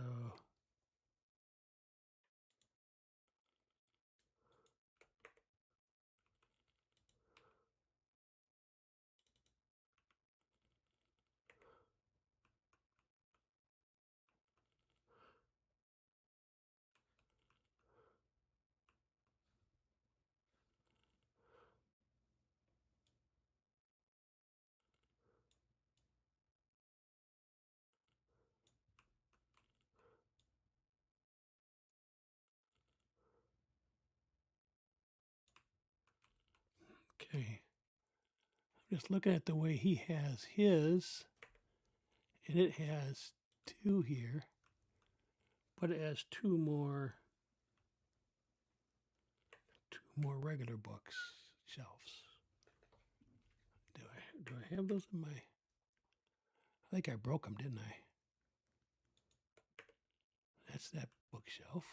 [SPEAKER 1] okay. I'm just looking at the way he has his, and it has 2 here, but it has 2 more regular books shelves. Do I have those in my? I think I broke them, didn't I? That's that bookshelf.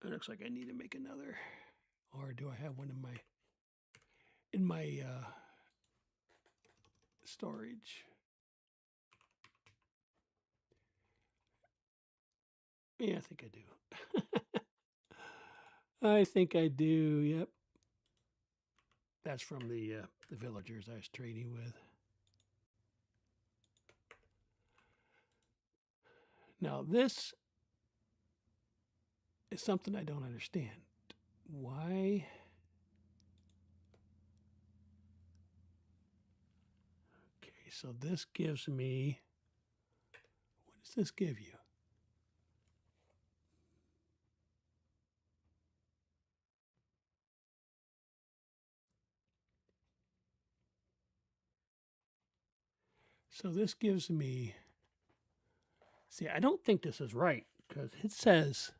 [SPEAKER 1] It looks like I need to make another, or do I have one in my storage? Yeah, I think I do. I think I do. Yep. That's from the villagers I was trading with. Now this is something I don't understand. Why? Okay, so this gives me. What does this give you? So this gives me. See, I don't think this is right because it says.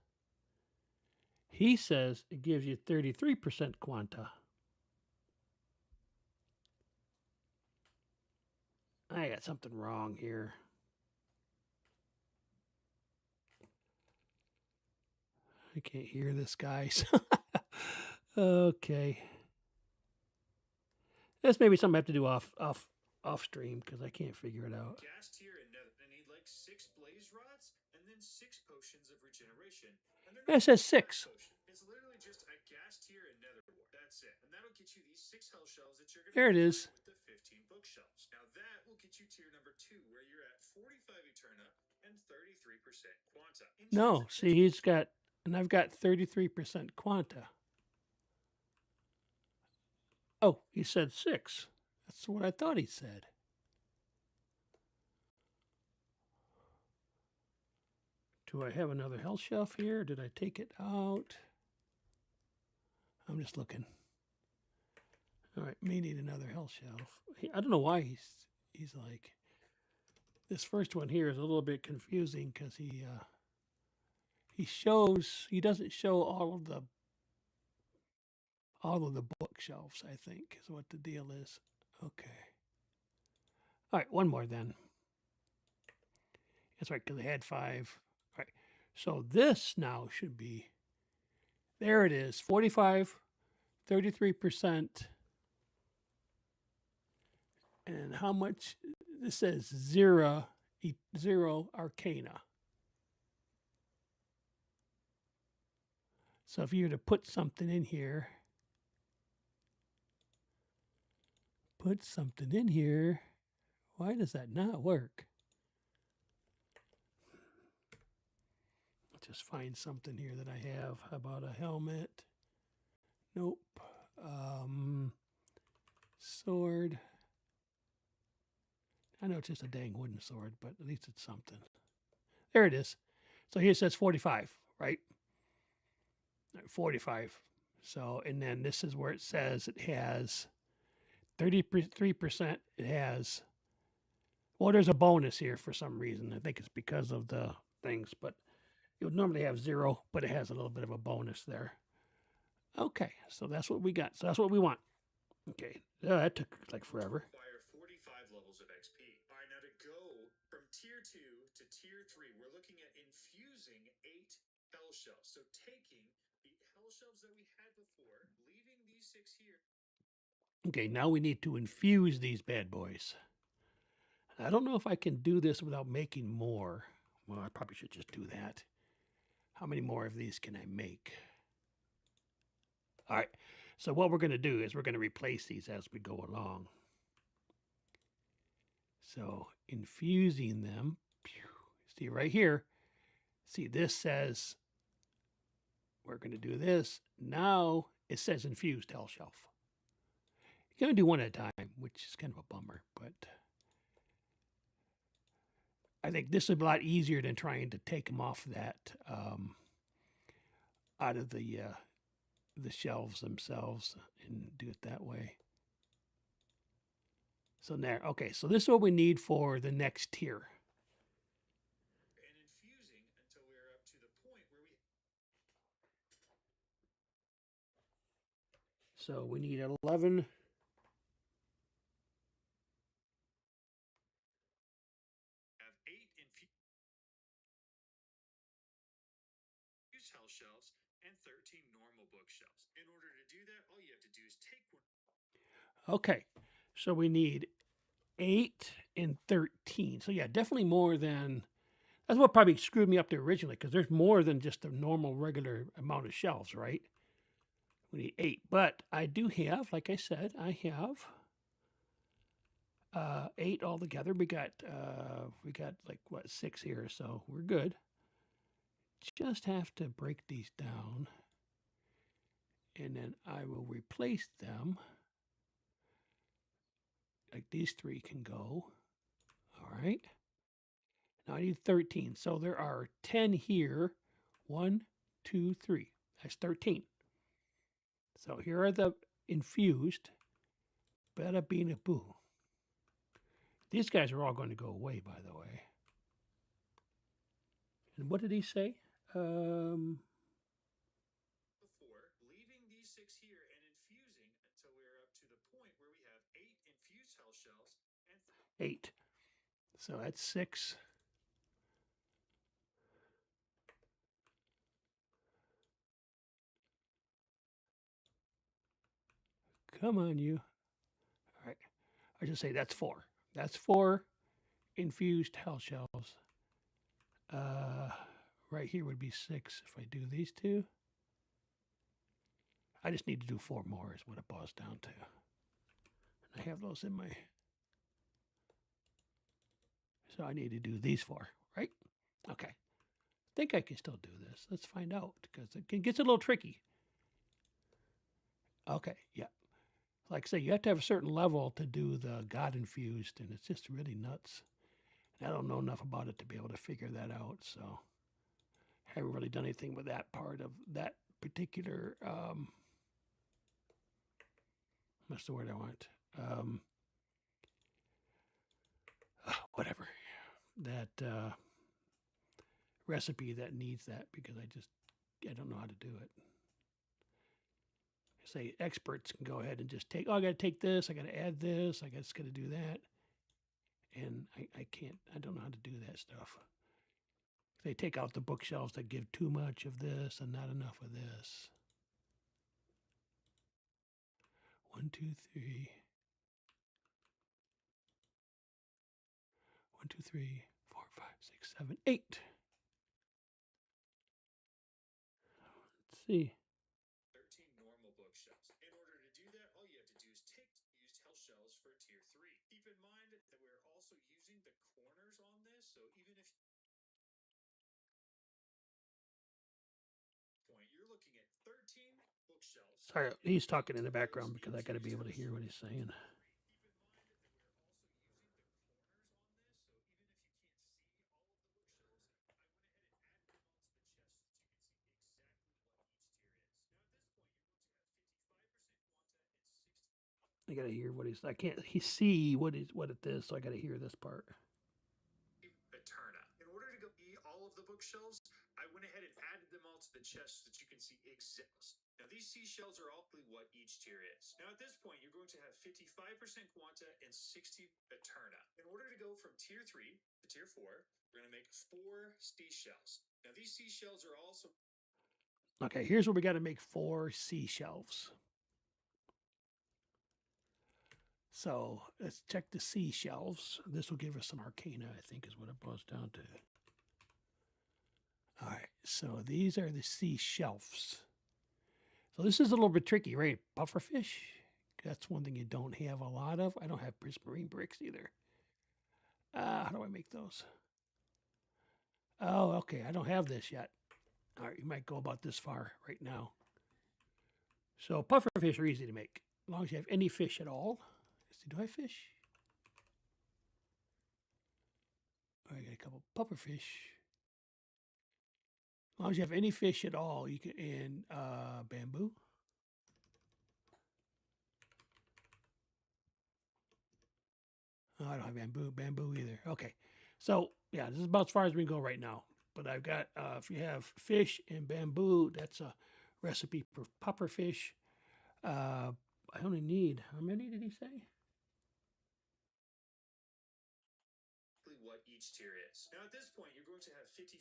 [SPEAKER 1] He says it gives you 33% quanta. I got something wrong here. I can't hear this, guys. Okay. That's maybe something I have to do off stream because I can't figure it out.
[SPEAKER 2] Gas tier and nether. I need like 6 blaze rods and then 6 potions of regeneration. And they're not
[SPEAKER 1] It says 6.
[SPEAKER 2] potion. It's literally just a gas tier and nether wart. That's it. And that'll get you these 6 hell shelves that you're going to
[SPEAKER 1] There it is.
[SPEAKER 2] with the 15 bookshelves. Now that will get you tier number 2 where you're at 45 Eterna and 33% Quanta.
[SPEAKER 1] No, see, he's got, and I've got 33% Quanta. Oh, he said 6. That's what I thought he said. Do I have another health shelf here? Did I take it out? I'm just looking. All right, may need another health shelf. I don't know why he's like, this first one here is a little bit confusing because he doesn't show all of the bookshelves, I think, is what the deal is. Okay. All right, one more then. That's right, because I had 5. All right. So this now should be, there it is, 45, 33%. And how much? This says 0 Arcana. So if you were to put something in here, why does that not work? Just find something here that I have. How about a helmet? Nope. Sword. I know it's just a dang wooden sword, but at least it's something. There it is. So here it says 45, right? 45. So, and then this is where it says it has 33%. It has, well, there's a bonus here for some reason. I think it's because of the things, but it would normally have 0, but it has a little bit of a bonus there. Okay, so that's what we got. So that's what we want. Okay, that took like forever.
[SPEAKER 2] Require 45 levels of XP. All right, now to go from tier 2 to tier 3, we're looking at infusing 8 hell shells. So taking the hell shelves that we had before, leaving these 6 here.
[SPEAKER 1] Okay, now we need to infuse these bad boys. I don't know if I can do this without making more. Well, I probably should just do that. How many more of these can I make? All right, so what we're going to do is we're going to replace these as we go along. So infusing them, see right here, see this says we're going to do this. Now it says infused hell shelf. You're going to do one at a time, which is kind of a bummer, but I think this is a lot easier than trying to take them off that, out of the shelves themselves and do it that way. So there, okay, so this is what we need for the next tier.
[SPEAKER 2] And infusing until we're up to the point where we
[SPEAKER 1] So we need 11.
[SPEAKER 2] have 8 infused hell shelves and 13 normal bookshelves. In order to do that, all you have to do is take one.
[SPEAKER 1] Okay, so we need 8 and 13. So yeah, definitely more than, that's what probably screwed me up there originally, because there's more than just a normal regular amount of shelves, right? We need 8, but I do have, like I said, I have 8 altogether. We got like what, 6 here, so we're good. Just have to break these down, and then I will replace them. Like these 3 can go. All right. Now I need 13. So there are 10 here. 1, 2, 3. That's 13. So here are the infused. Bada bing a boo. These guys are all going to go away, by the way. And what did he say?
[SPEAKER 2] Before, leaving these 6 here and infusing until we're up to the point where we have 8 infused hell shells and
[SPEAKER 1] 8. So that's 6. Come on, you. All right. I should say that's 4. That's 4 infused hell shells. Right here would be 6 if I do these two. I just need to do 4 more is what it boils down to. And I have those in my... So I need to do these 4, right? Okay. I think I can still do this. Let's find out because it gets a little tricky. Okay, yeah. Like I say, you have to have a certain level to do the God infused, and it's just really nuts. I don't know enough about it to be able to figure that out, so I haven't really done anything with that part of that particular. What's the word I want? Whatever that recipe that needs that because I don't know how to do it. Say experts can go ahead and just take. Oh, I got to take this. I got to add this. I just got to do that, and I can't. I don't know how to do that stuff. They take out the bookshelves that give too much of this and not enough of this. 1, 2, 3. 1, 2, 3, 4, 5, 6, 7, 8. Let's see.
[SPEAKER 2] 13 normal bookshelves. In order to do that, all you have to do is take used hell shells for tier 3. Keep in mind that we're also using the corners on this, so even if point, you're looking at 13 bookshelves.
[SPEAKER 1] Sorry, he's talking in the background because I got to be able to hear what he's saying.
[SPEAKER 2] Keep in mind that we're also using the corners on this, so even if you can't see all of the bookshelves, I went ahead and added them all to the chest so that you can see exactly what each tier is. Now at this point, you're going to have 55% quanta and 60.
[SPEAKER 1] I got to hear what he's. I can't. He see what it is, so I got to hear this part.
[SPEAKER 2] Eterna. In order to go see all of the bookshelves, I went ahead and added them all to the chest so that you can see exactly. Now these seashells are all what each tier is. Now at this point, you're going to have 55% quanta and 60 Eterna. In order to go from tier 3 to tier 4, we're going to make 4 seashells. Now these seashells are also...
[SPEAKER 1] Okay, here's where we got to make 4 seashells. So let's check the seashells. This will give us some arcana, I think, is what it boils down to. All right, so these are the seashelves. So this is a little bit tricky, right? Pufferfish. That's one thing you don't have a lot of. I don't have prismarine bricks either. How do I make those? Oh, okay. I don't have this yet. All right, you might go about this far right now. So pufferfish are easy to make, as long as you have any fish at all. Let's see, do I have fish? I got a couple pufferfish. As long as you have any fish at all, you can, and bamboo. Oh, I don't have bamboo either. Okay. So, yeah, this is about as far as we can go right now. But I've got, if you have fish and bamboo, that's a recipe for pufferfish. I only need, how many did he say?
[SPEAKER 2] what each tier is. Now at this point, you're going to have 55%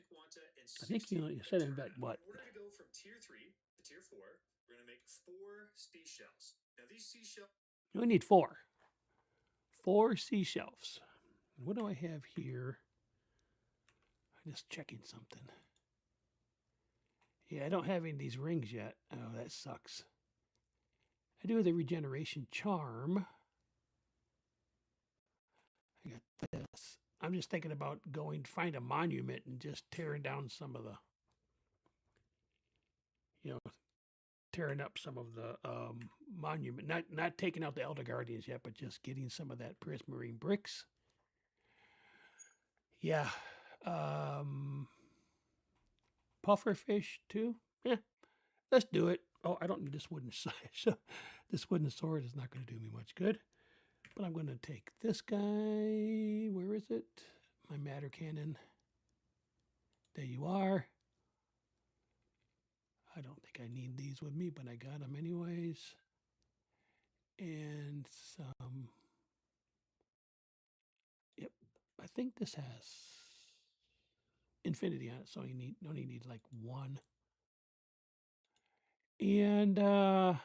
[SPEAKER 2] quanta and 60.
[SPEAKER 1] I think you said in fact what?
[SPEAKER 2] In order to go from tier 3 to tier 4, we're going to make 4 seashells. Now these seashells...
[SPEAKER 1] You only need 4. 4 seashells. What do I have here? I'm just checking something. Yeah, I don't have any of these rings yet. Oh, that sucks. I do the regeneration charm. I got this. I'm just thinking about going to find a monument and just tearing down some of the, tearing up some of the monument. Not taking out the Elder Guardians yet, but just getting some of that prismarine bricks. Yeah. Pufferfish too. Yeah. Let's do it. Oh, I don't need this wooden sword. So this wooden sword is not going to do me much good. But I'm going to take this guy. Where is it? My matter cannon. There you are. I don't think I need these with me, but I got them anyways. And some. Yep. I think this has infinity on it, so you only need like one. And let's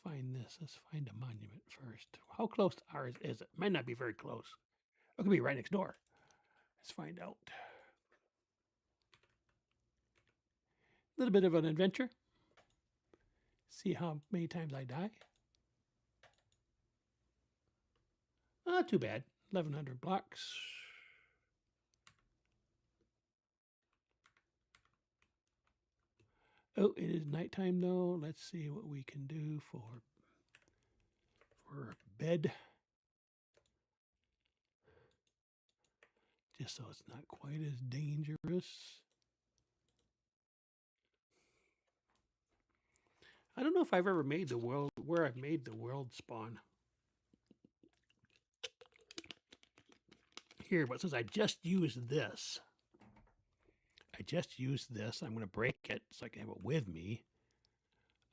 [SPEAKER 1] find this. Let's find a monument first. How close to ours is it? Might not be very close. It could be right next door. Let's find out. A little bit of an adventure. See how many times I die. Not too bad. 1,100 blocks. Oh, it is nighttime though. Let's see what we can do for bed. Just so it's not quite as dangerous. I don't know if I've ever made the world, where I've made the world spawn here, but since I just used this, I'm going to break it so I can have it with me.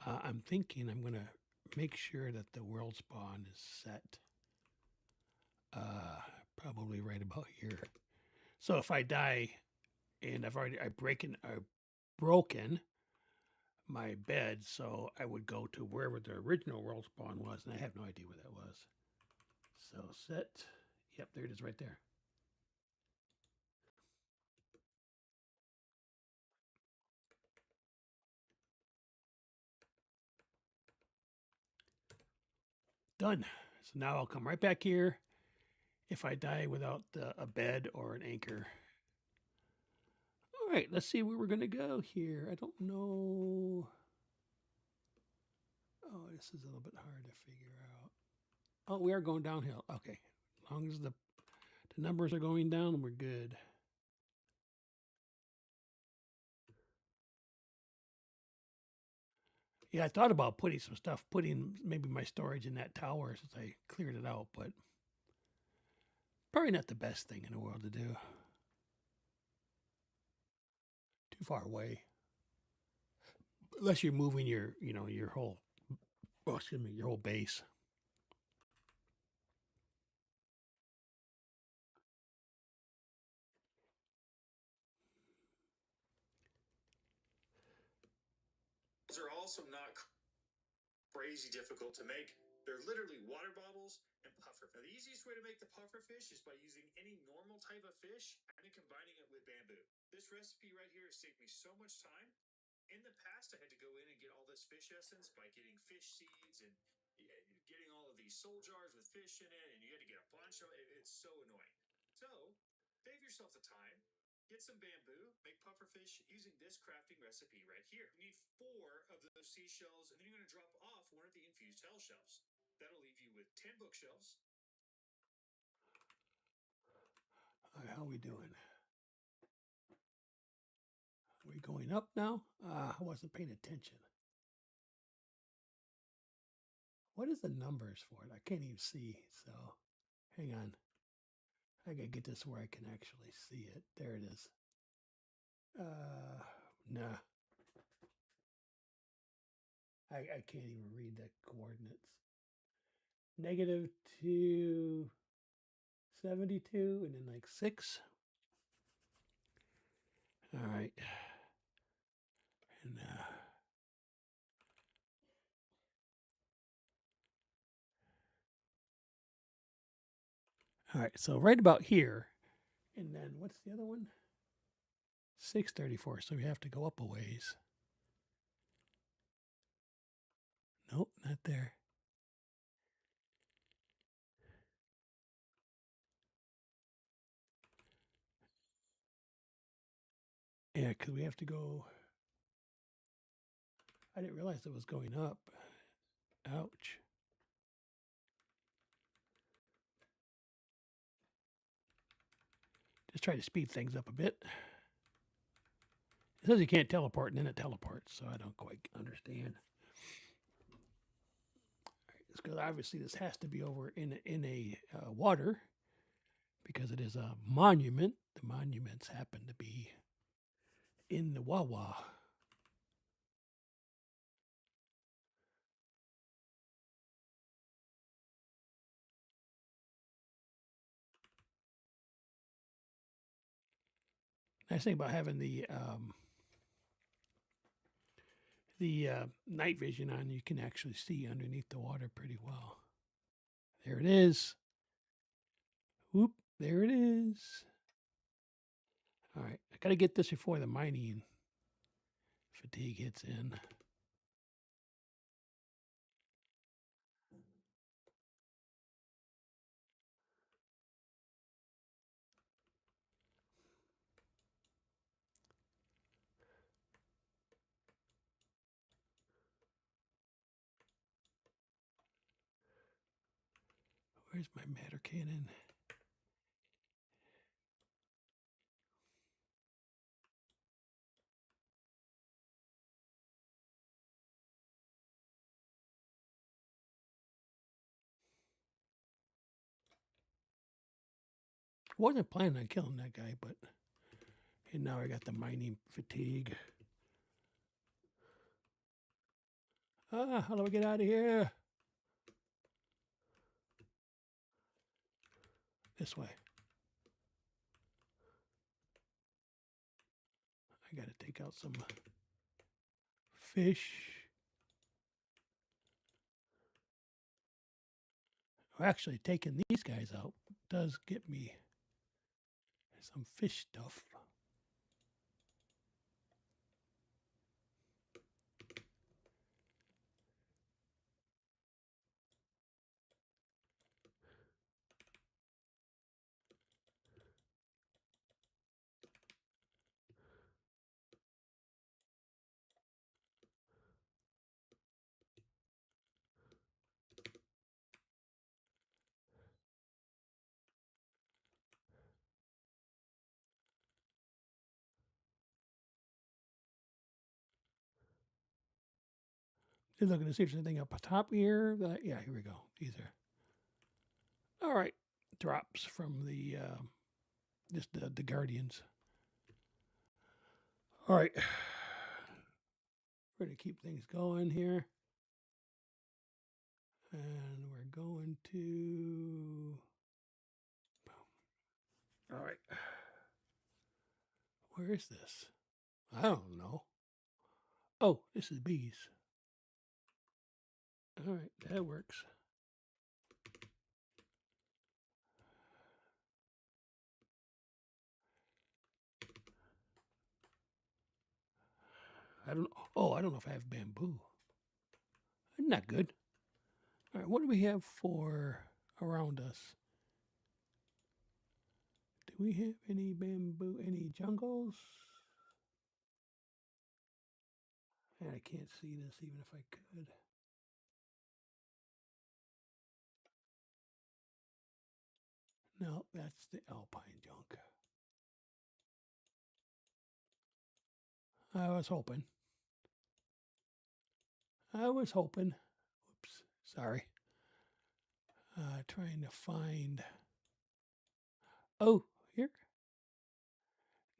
[SPEAKER 1] I'm thinking I'm going to make sure that the world spawn is set probably right about here. So if I die and I've broken my bed, so I would go to wherever the original world spawn was, and I have no idea where that was. So set, yep, there it is right there. Done. So now I'll come right back here if I die without a bed or an anchor. All right, let's see where we're going to go here. I don't know. Oh, this is a little bit hard to figure out. Oh, we are going downhill. Okay. As long as the numbers are going down, we're good. Yeah, I thought about putting some stuff, putting maybe my storage in that tower since I cleared it out, but probably not the best thing in the world to do. Too far away. Unless you're moving your whole, your whole base.
[SPEAKER 2] Those are also not crazy difficult to make. They're literally water bottles and puffer. Now, the easiest way to make the puffer fish is by using any normal type of fish and then combining it with bamboo. This recipe right here has saved me so much time. In the past, I had to go in and get all this fish essence by getting fish seeds and getting all of these soul jars with fish in it, and you had to get a bunch of it. It's so annoying. So, save yourself the time. Get some bamboo, make puffer fish using this crafting recipe right here. You need 4 of those seashells, and then you're going to drop off one of the infused hell shells. That'll leave you with 10 bookshelves.
[SPEAKER 1] How are we doing? Are we going up now? I wasn't paying attention. What is the numbers for it? I can't even see. So hang on. I gotta get this where I can actually see it. There it is. Nah. I can't even read the coordinates. -272 and then like 6. All right. And all right, so right about here. And then what's the other one? 634. So we have to go up a ways. Nope, not there. Yeah, because we have to go. I didn't realize it was going up. Ouch. Just try to speed things up a bit. It says you can't teleport, and then it teleports, so I don't quite understand. Because obviously this has to be over in a water, because it is a monument. The monuments happen to be in the Wawa. Nice thing about having the night vision on, you can actually see underneath the water pretty well. There it is. Whoop, there it is. All right, I got to get this before the mining fatigue hits in. Where's my matter cannon? Wasn't planning on killing that guy, but and now I got the mining fatigue. Ah, how do I get out of here? This way. I got to take out some fish. Actually, taking these guys out does get me some fish stuff. Just looking to see if there's anything up top here. Yeah, here we go. These are all right. Drops from the just the guardians. All right, we're gonna keep things going here, and we're going to. All right, where is this? I don't know. Oh, this is bees. All right, that works. I don't. Oh, I don't know if I have bamboo. Not good. All right, what do we have for around us? Do we have any bamboo? Any jungles? And I can't see this even if I could. No, that's the alpine junk. I was hoping. Oops, sorry. Trying to find. Oh, here.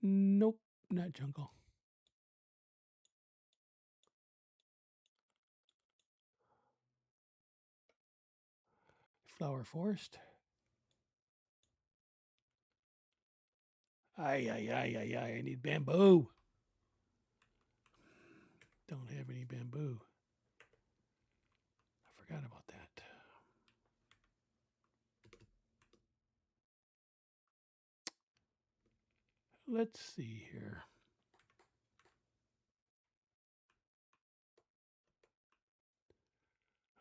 [SPEAKER 1] Nope, not jungle. Flower forest. Ay, ay, ay, ay, ay. I need bamboo. Don't have any bamboo. I forgot about that. Let's see here.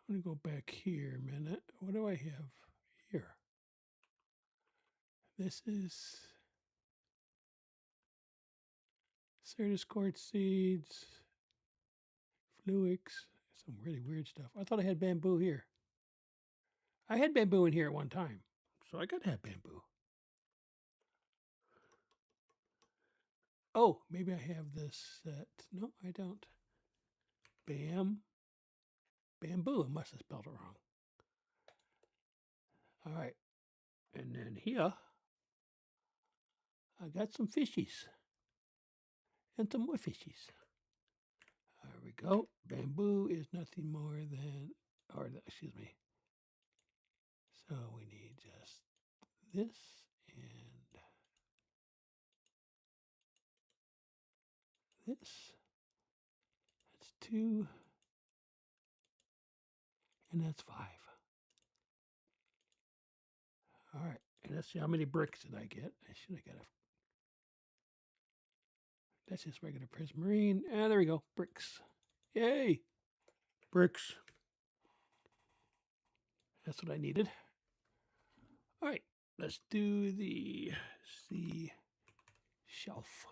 [SPEAKER 1] I'm going to go back here a minute. What do I have here? This is Certus quartz seeds, fluix, some really weird stuff. I thought I had bamboo here. I had bamboo in here at one time, so I got to have bamboo. Oh, maybe I have this set. No, I don't. Bamboo. I must have spelled it wrong. All right. And then here, I got some fishies and some more fishies. There we go. Bamboo is nothing more than, excuse me. So we need just this and this. That's 2. And that's 5. All right. And let's see how many bricks did I get. I should have got a. That's just regular prismarine. Ah, there we go. Bricks. Yay. Bricks. That's what I needed. All right. Let's do the sea shelf.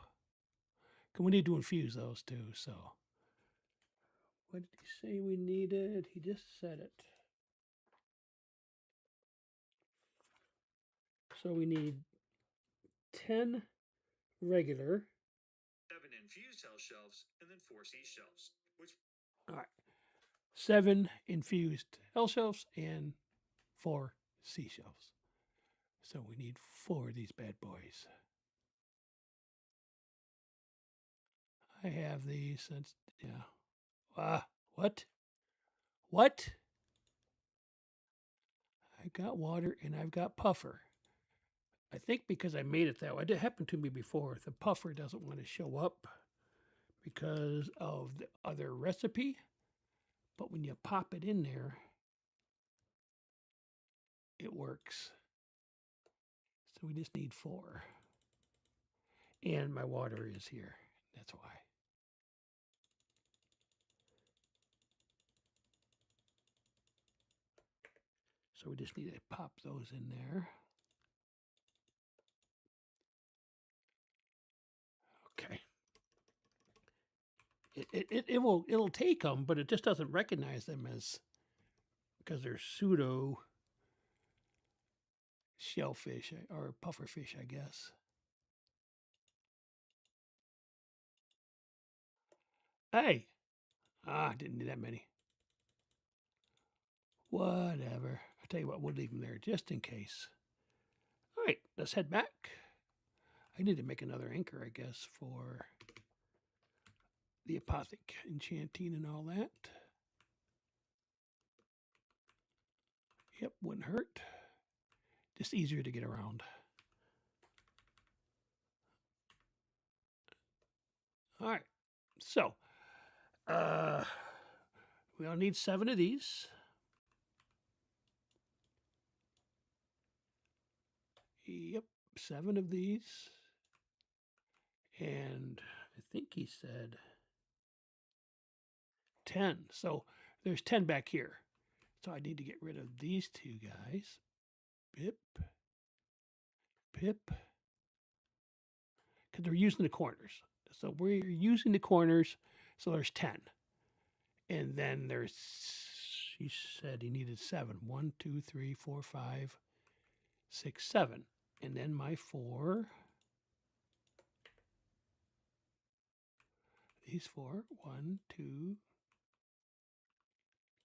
[SPEAKER 1] We need to infuse those too. So, what did he say we needed? He just said it. So we need 10 regular.
[SPEAKER 2] 7 infused hell shelves, and then 4 sea shelves. Which
[SPEAKER 1] All right. 7 infused hell shelves and 4 seashells. So we need 4 of these bad boys. I have these since, yeah. What? What? I got water and I've got puffer. I think because I made it that way. It happened to me before. The puffer doesn't want to show up because of the other recipe. But when you pop it in there, it works. So we just need 4. And my water is here. That's why. So we just need to pop those in there. Okay. It'll take them, but it just doesn't recognize them as, because they're pseudo shellfish or pufferfish, I guess. Hey, didn't need that many. Whatever. I'll tell you what, we'll leave them there just in case. All right, let's head back. I need to make another anchor, I guess, for the apothic enchanting and all that. Yep, wouldn't hurt. Just easier to get around. All right, so we'll need 7 of these. Yep, 7 of these. And I think he said 10. So there's 10 back here. So I need to get rid of these 2 guys. Pip. Pip. Because they're using the corners. So we're using the corners. So there's 10. And then there's, he said he needed 7. 1, 2, 3, 4, 5, 6, 7. And then my 4. These 4. 1, 2,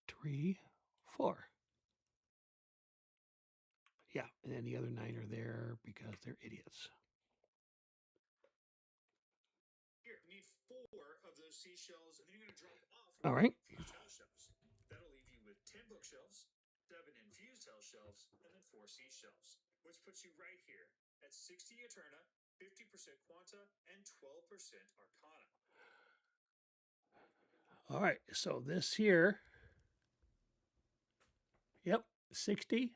[SPEAKER 1] 3, 4. Yeah, and then the other 9 are there because they're idiots.
[SPEAKER 2] here, you need 4 of those seashells, and then you're going to drop off.
[SPEAKER 1] All right.
[SPEAKER 2] Infused hell shelves. That'll leave you with 10 bookshelves, 7 infused hell shelves, and then 4 seashells, which puts you right here at 60 Eterna, 50% Quanta, and 12% Arcana.
[SPEAKER 1] All right, so this here, yep, 60%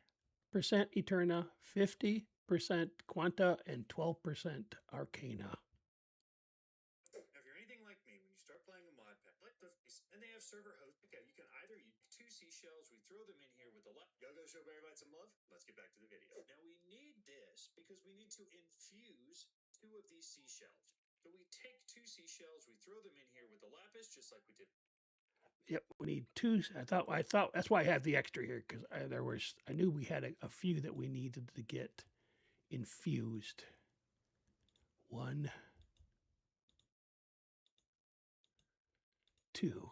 [SPEAKER 1] Eterna, 50% Quanta, and 12% Arcana.
[SPEAKER 2] Now, if you're anything like me, when you start playing a mod pack, like the and they have server hosts, okay, you can either use 2 seashells, we throw them in here with the y'all go show everybody some love. Let's get back to the video. Now we need this because we need to infuse 2 of these seashells. So we take 2 seashells, we throw them in here with the lapis, just like we did.
[SPEAKER 1] Yep, we need 2. I thought that's why I have the extra here because I knew we had a few that we needed to get infused. 1, 2.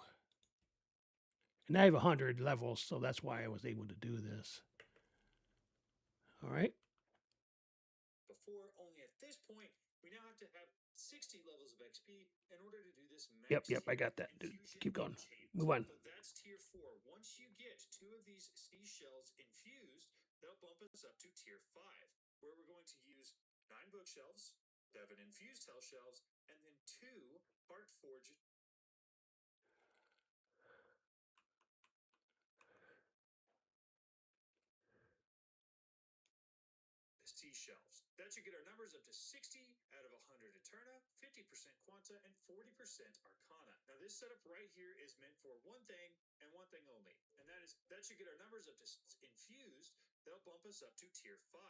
[SPEAKER 1] And I have 100 levels, so that's why I was able to do this. All right.
[SPEAKER 2] Before, only at this point, we now have to have 60 levels of XP in order to do this max.
[SPEAKER 1] Yep, I got that. Dude. Keep going. Move on.
[SPEAKER 2] So that's tier 4. Once you get 2 of these seashells infused, that'll bump us up to tier 5, where we're going to use 9 bookshelves, 7 infused hell shelves, and then 2 Bart Forge seashells. That should get our numbers up to 60 out of 100 Eterna, 50% Quanta, and 40% Arcana. Now this setup right here is meant for one thing and one thing only, and that should get our numbers up to infused. They'll bump us up to tier 5,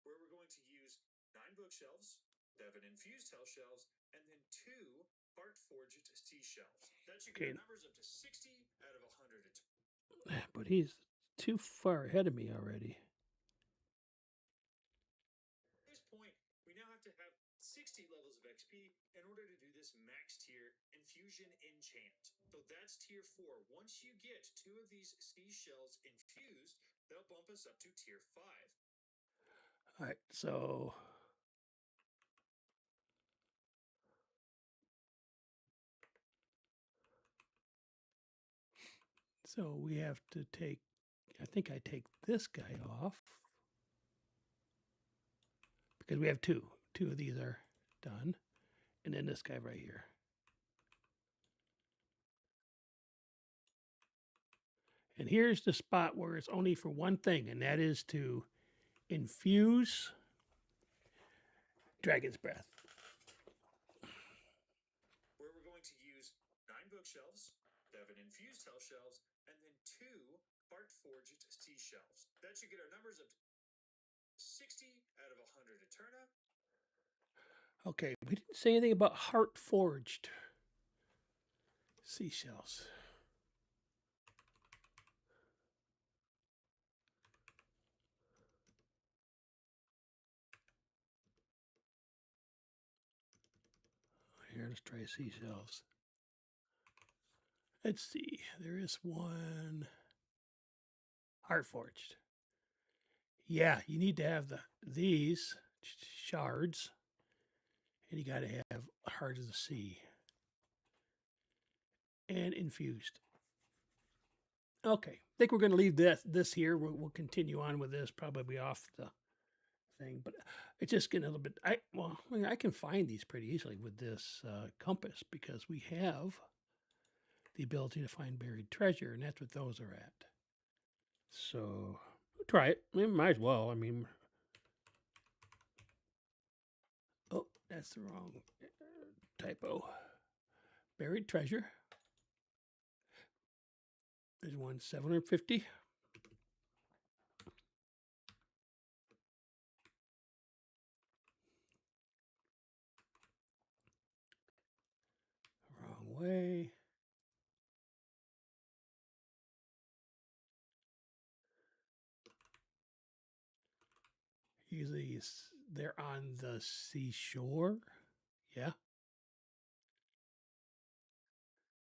[SPEAKER 2] where we're going to use 9 bookshelves, 7 infused hell shelves, and then 2 Bart Forged seashells. That should get our numbers up to 60 out of 100.
[SPEAKER 1] But he's too far ahead of me already.
[SPEAKER 2] At this point, we now have to have 60 levels of XP in order to do this max tier infusion enchant. So that's tier 4. Once you get 2 of these seashells infused, they'll bump us up to tier 5.
[SPEAKER 1] All right, so we have to take, I think I take this guy off because we have two of these are done, and then this guy right here. And here's the spot where it's only for one thing, and that is to infuse Dragon's Breath.
[SPEAKER 2] Where we're going to use 9 bookshelves, 7 infused hell shelves, and then 2 Bart Forged seashells. That should get our numbers up to 60 out of 100 Eterna.
[SPEAKER 1] Okay, we didn't say anything about heart forged seashells. Here, let's try seashells. Let's see. There is one heart forged. Yeah, you need to have these shards, and you got to have Heart of the Sea and infused. Okay, I think we're going to leave this here. We'll continue on with this, probably off the thing, but it's just getting a little bit. I can find these pretty easily with this compass because we have the ability to find buried treasure, and that's what those are at. So try it. I mean, might as well. I mean, oh, that's the wrong typo. Buried treasure. There's one 750. Wrong way. Usually they're on the seashore. Yeah.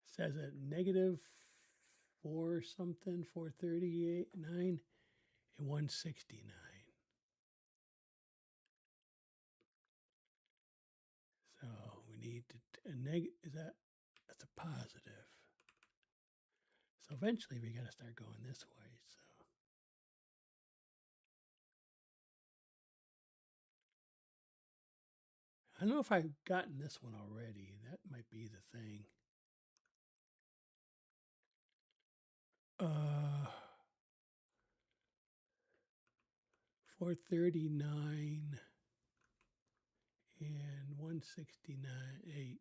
[SPEAKER 1] Says at negative 4 something, 438, 9, and 169. So we need to, a negative, that's a positive. So eventually we got to start going this way. So I don't know if I've gotten this one already. That might be the thing. 439 and 169.8.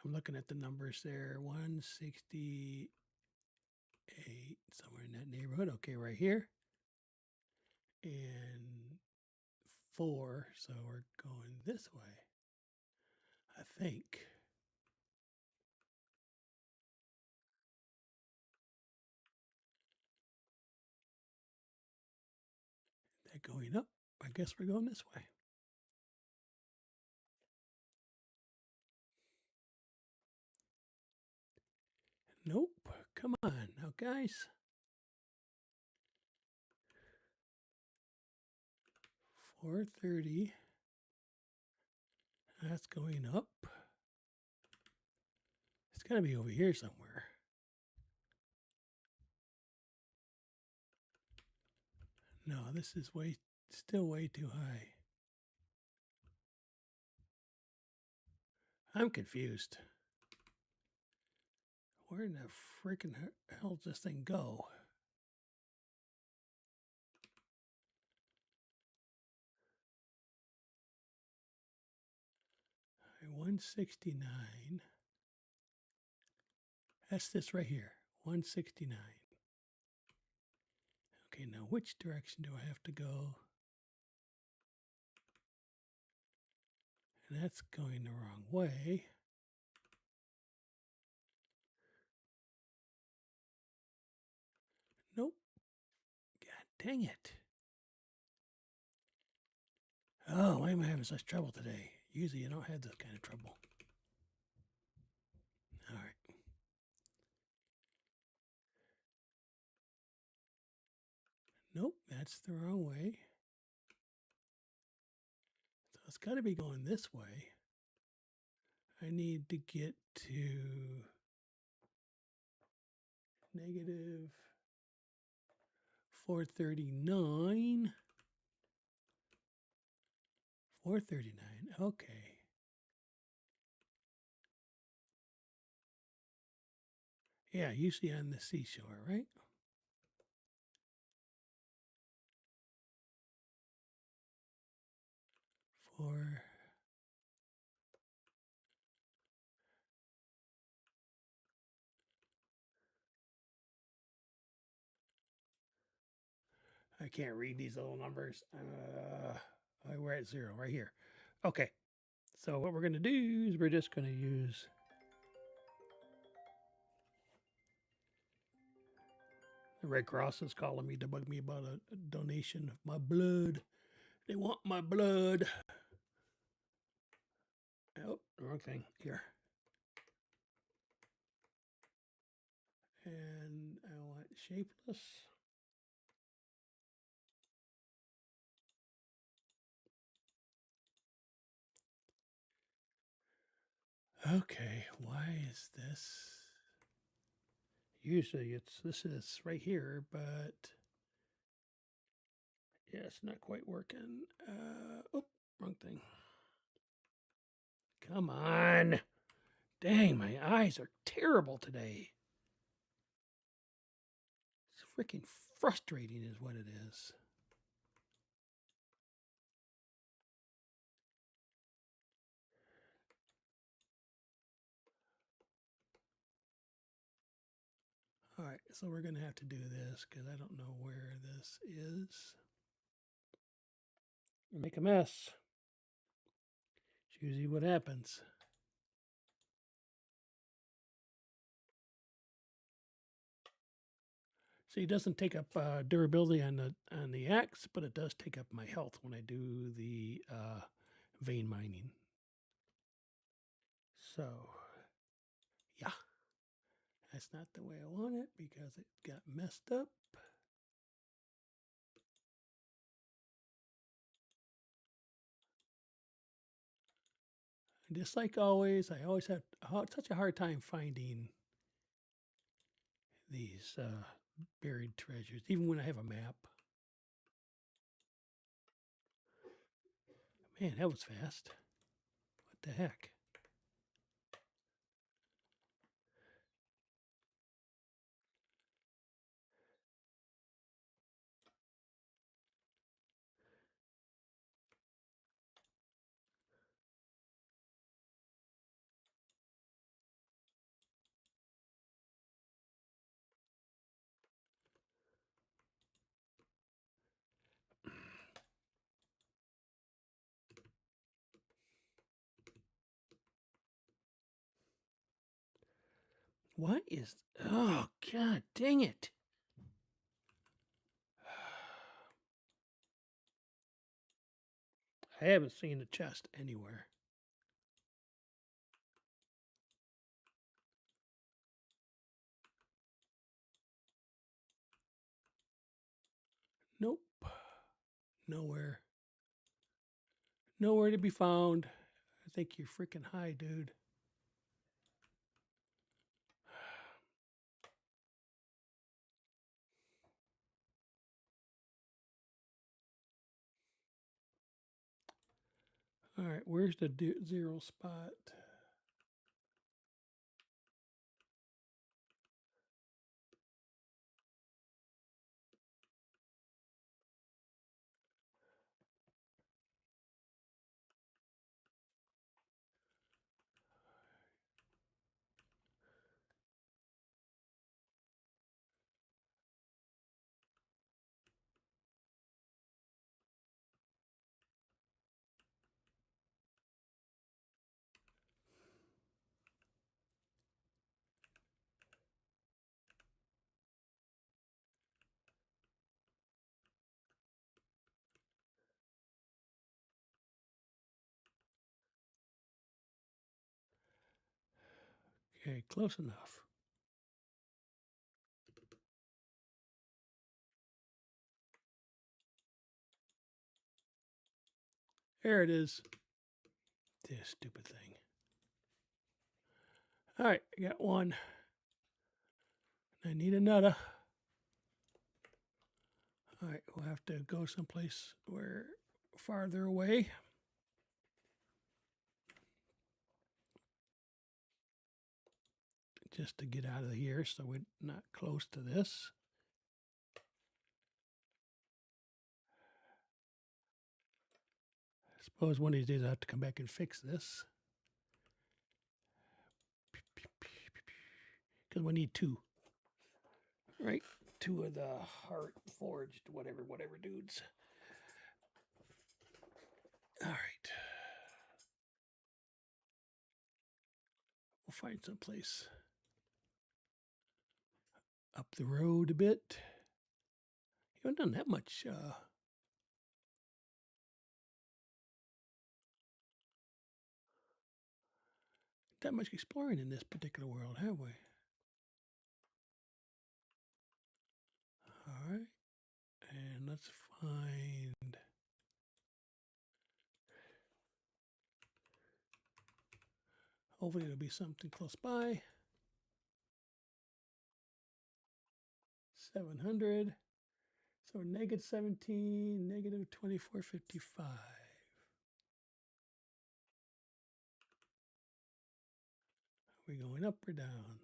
[SPEAKER 1] I'm looking at the numbers there. 168, somewhere in that neighborhood. Okay, right here. And 4, so we're going this way, I think. That going up. I guess we're going this way. Nope. Come on now, guys. 430. That's going up. It's got to be over here somewhere. No, this is still way too high. I'm confused. Where in the freaking hell does this thing go? All right, 169. That's this right here. 169. Okay, now which direction do I have to go? And that's going the wrong way. Nope. God dang it. Oh, why am I having such trouble today? Usually I don't have this kind of trouble. All right. Nope, that's the wrong way. So it's got to be going this way. I need to get to negative 439. 439. Okay. Yeah, usually on the seashore, right? For I can't read these little numbers. We're at 0 right here. Okay. So what we're going to do is we're just going to use the Red Cross is calling me to bug me about a donation of my blood. They want my blood. Oh, wrong thing. Here. And I want shapeless. Okay, why is this? Usually this is right here, but yeah, it's not quite working. Oh, wrong thing. Come on. Dang, my eyes are terrible today. It's freaking frustrating is what it is. All right, so we're going to have to do this because I don't know where this is. Make a mess. It's usually what happens. See, it doesn't take up durability on the axe, but it does take up my health when I do the vein mining. So, yeah, that's not the way I want it because it got messed up. And just like always, I always have such a hard time finding these buried treasures, even when I have a map. Man, that was fast. What the heck? What is. Oh, God dang it. I haven't seen a chest anywhere. Nope. Nowhere. Nowhere to be found. I think you're freaking high, dude. All right, where's the 0 spot? Okay, close enough. There it is. This stupid thing. All right, I got one. I need another. All right, we'll have to go someplace where farther away. Just to get out of here so we're not close to this. I suppose one of these days I have to come back and fix this. Because we need two. Right? Two of the heart forged, whatever dudes. All right. We'll find some place up the road a bit. You haven't done that much exploring in this particular world, have we? All right. And let's find. Hopefully it'll be something close by. 700. So negative 17, negative 2455. Are we going up or down?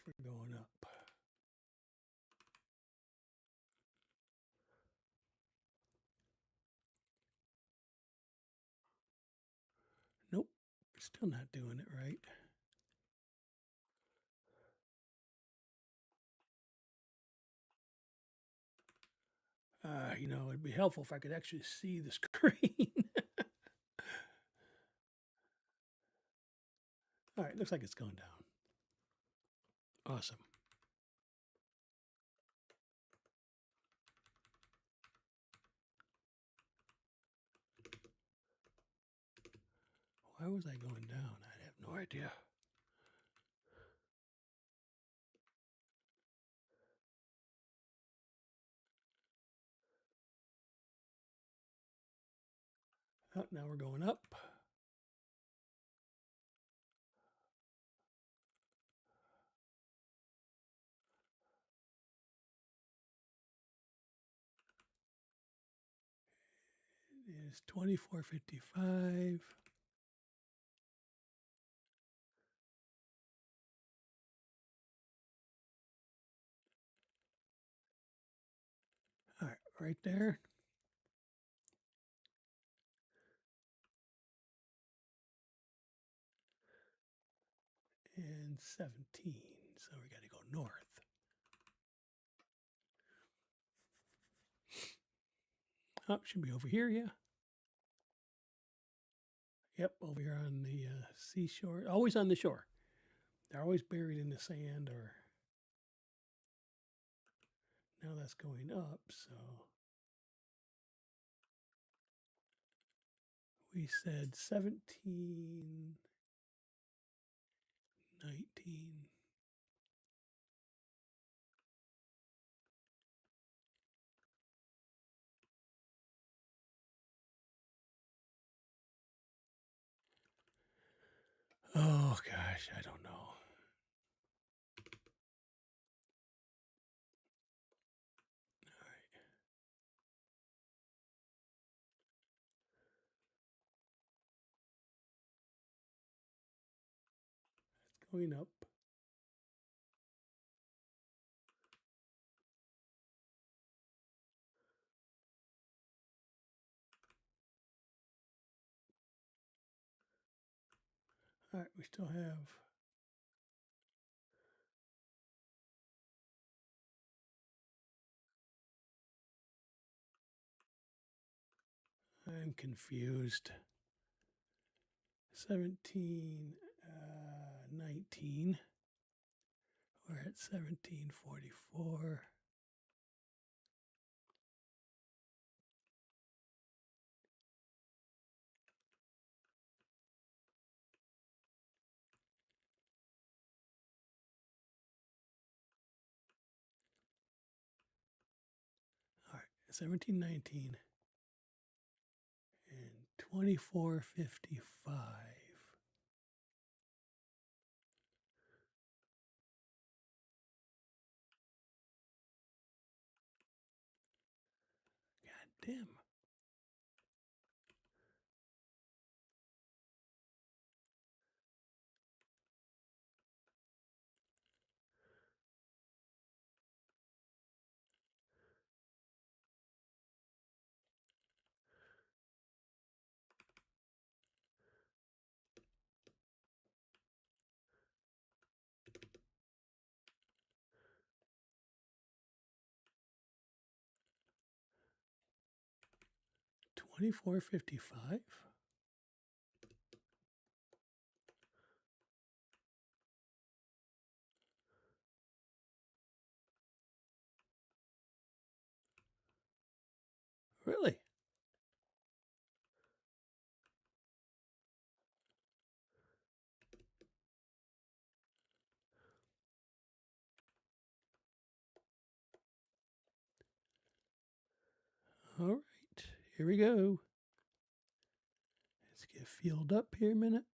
[SPEAKER 1] We're going up. Nope, still not doing it right. You know, it'd be helpful if I could actually see the screen. All right, looks like it's going down. Awesome. Why was I going down? I have no idea. Oh, now we're going up. It is 2455. All right, right there. And 17. So we got to go north. Oh, should be over here, yeah. Yep, over here on the seashore. Always on the shore. They're always buried in the sand or. Now that's going up, so. We said 17, 19. Oh gosh, I don't know. All right. It's going up. All right, we still have. I'm confused. 17, 19. We're at 1744. 1719 and 2455. God damn. $24.55. Really? All right, here we go. Let's get filled up here a minute.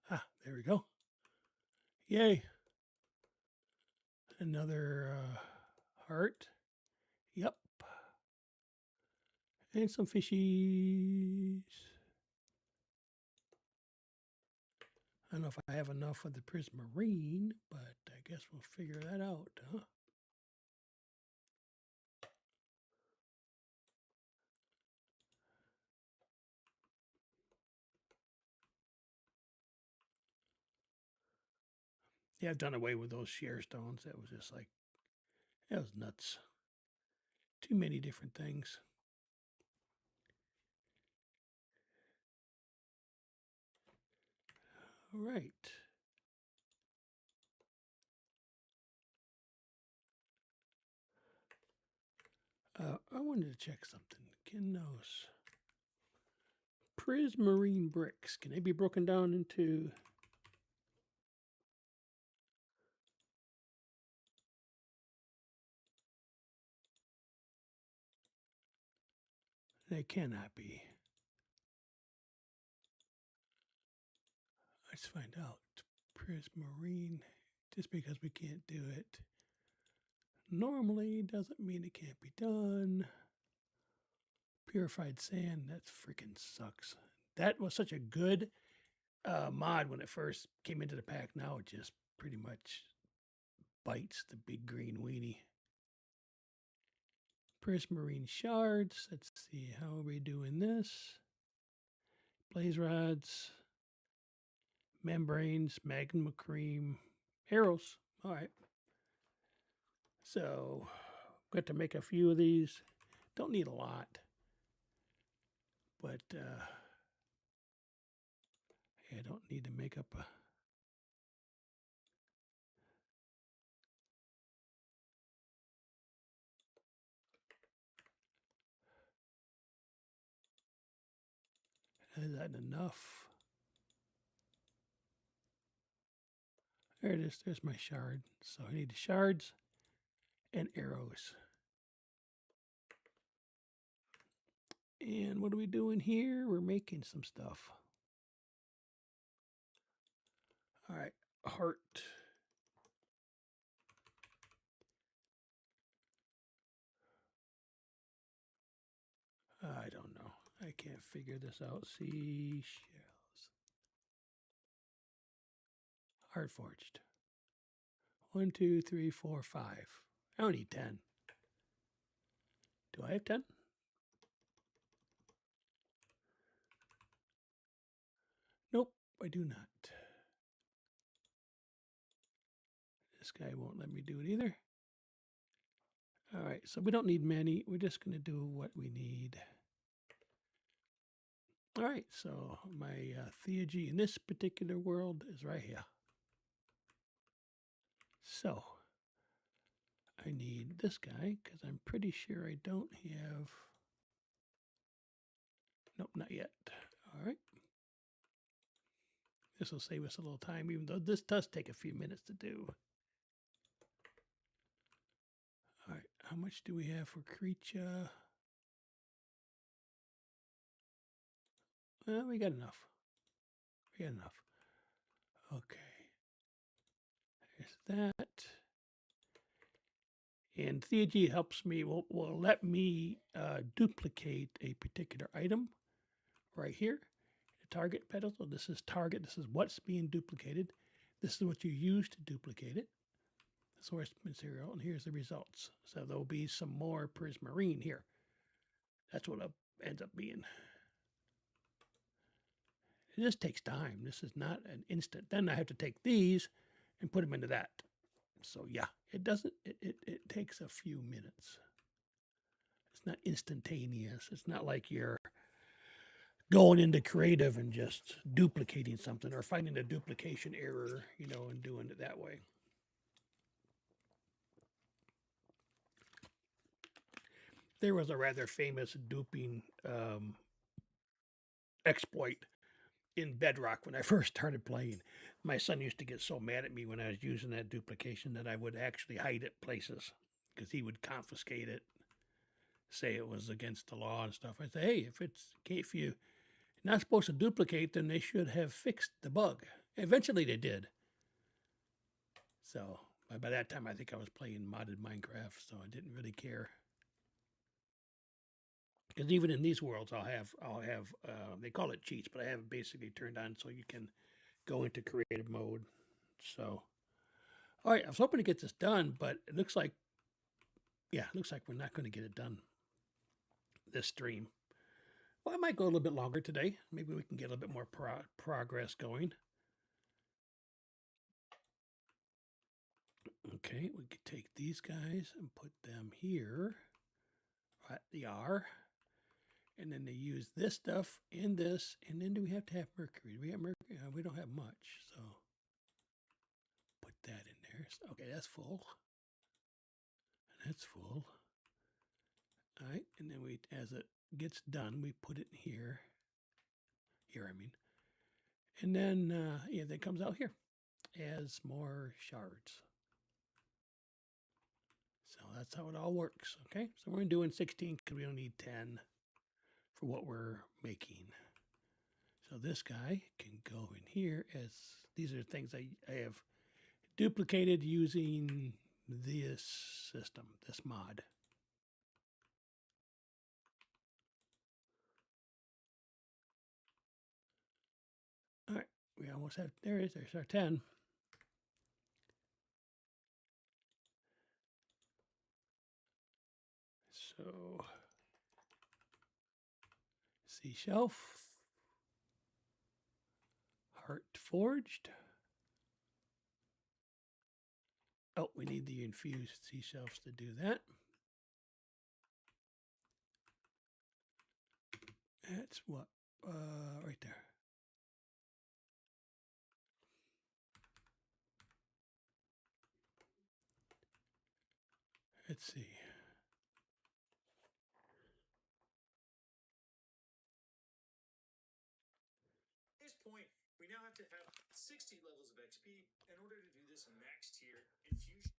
[SPEAKER 1] Ah, there we go. Yay. Another heart. Yep. And some fishies. I don't know if I have enough of the prismarine, but I guess we'll figure that out, huh? Yeah, I've done away with those shear stones. That was just like, that was nuts. Too many different things. All right. I wanted to check something. Can those prismarine bricks, can they be broken down into... They cannot be. Let's find out. Prismarine, just because we can't do it normally doesn't mean it can't be done. Purified sand, that freaking sucks. That was such a good mod when it first came into the pack. Now it just pretty much bites the big green weenie. Prismarine shards. Let's see, how are we doing this? Blaze rods, membranes, magma cream, arrows. All right. So, got to make a few of these. Don't need a lot, but I don't need to make up a... Is that enough? There it is. There's my shard. So I need the shards and arrows. And what are we doing here? We're making some stuff. All right, heart. I don't know. I can't figure this out. Seashells. Heart forged. 1, 2, 3, 4, 5. I don't need 10. Do I have 10? Nope, I do not. This guy won't let me do it either. All right, so we don't need many. We're just going to do what we need. All right, so my theurgy in this particular world is right here. So I need this guy because I'm pretty sure I don't have. Nope, not yet. All right. This will save us a little time, even though this does take a few minutes to do. All right, how much do we have for creature? Well, we got enough. We got enough. Okay. There's that. And Theurgy helps me, will let me duplicate a particular item right here. The target pedestal, this is target, this is what's being duplicated. This is what you use to duplicate it. Source material, and here's the results. So there'll be some more prismarine here. That's what it ends up being. It just takes time. This is not an instant. Then I have to take these and put them into that. So yeah, it doesn't, it takes a few minutes. It's not instantaneous. It's not like you're going into creative and just duplicating something or finding a duplication error, you know, and doing it that way. There was a rather famous duping exploit in Bedrock when I first started playing. My son used to get so mad at me when I was using that duplication that I would actually hide it places because he would confiscate it, say it was against the law and stuff. I say, hey, if you're not supposed to duplicate, then they should have fixed the bug. Eventually they did. So by that time, I think I was playing modded Minecraft, so I didn't really care. Because even in these worlds, I'll have they call it cheats, but I have it basically turned on so you can go into creative mode. So, all right, I was hoping to get this done, but it looks like, yeah, it looks like we're not going to get it done this stream. Well, I might go a little bit longer today. Maybe we can get a little bit more progress going. Okay, we could take these guys and put them here at the R. And then they use this stuff in this. And then do we have to have mercury? Do we have mercury? We don't have much. So put that in there. Okay, that's full. And that's full. All right. And then we, as it gets done, we put it in here. Here, I mean. And then, yeah, that comes out here as more shards. So that's how it all works. Okay. So we're doing 16 because we don't need 10 for what we're making. So this guy can go in here as these are things I have duplicated using this system, this mod. All right, we almost have, there's our 10. So, sea shelf, heart forged. Oh, we need the infused sea shelves to do that. That's what, right there. Let's see.
[SPEAKER 2] At this point, we now have to have 60 levels of XP in order to do this max tier infusion.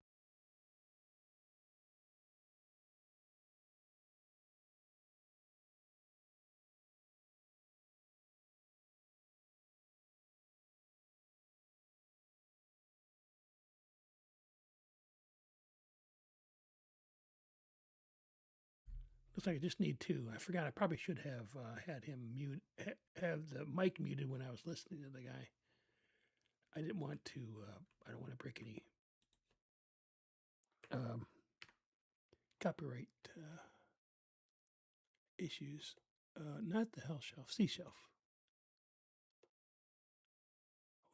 [SPEAKER 1] Looks like I just need 2. I forgot I probably should have had him mute, have the mic muted when I was listening to the guy. I didn't want to, I don't want to break any copyright issues. Not the hell shelf, sea shelf.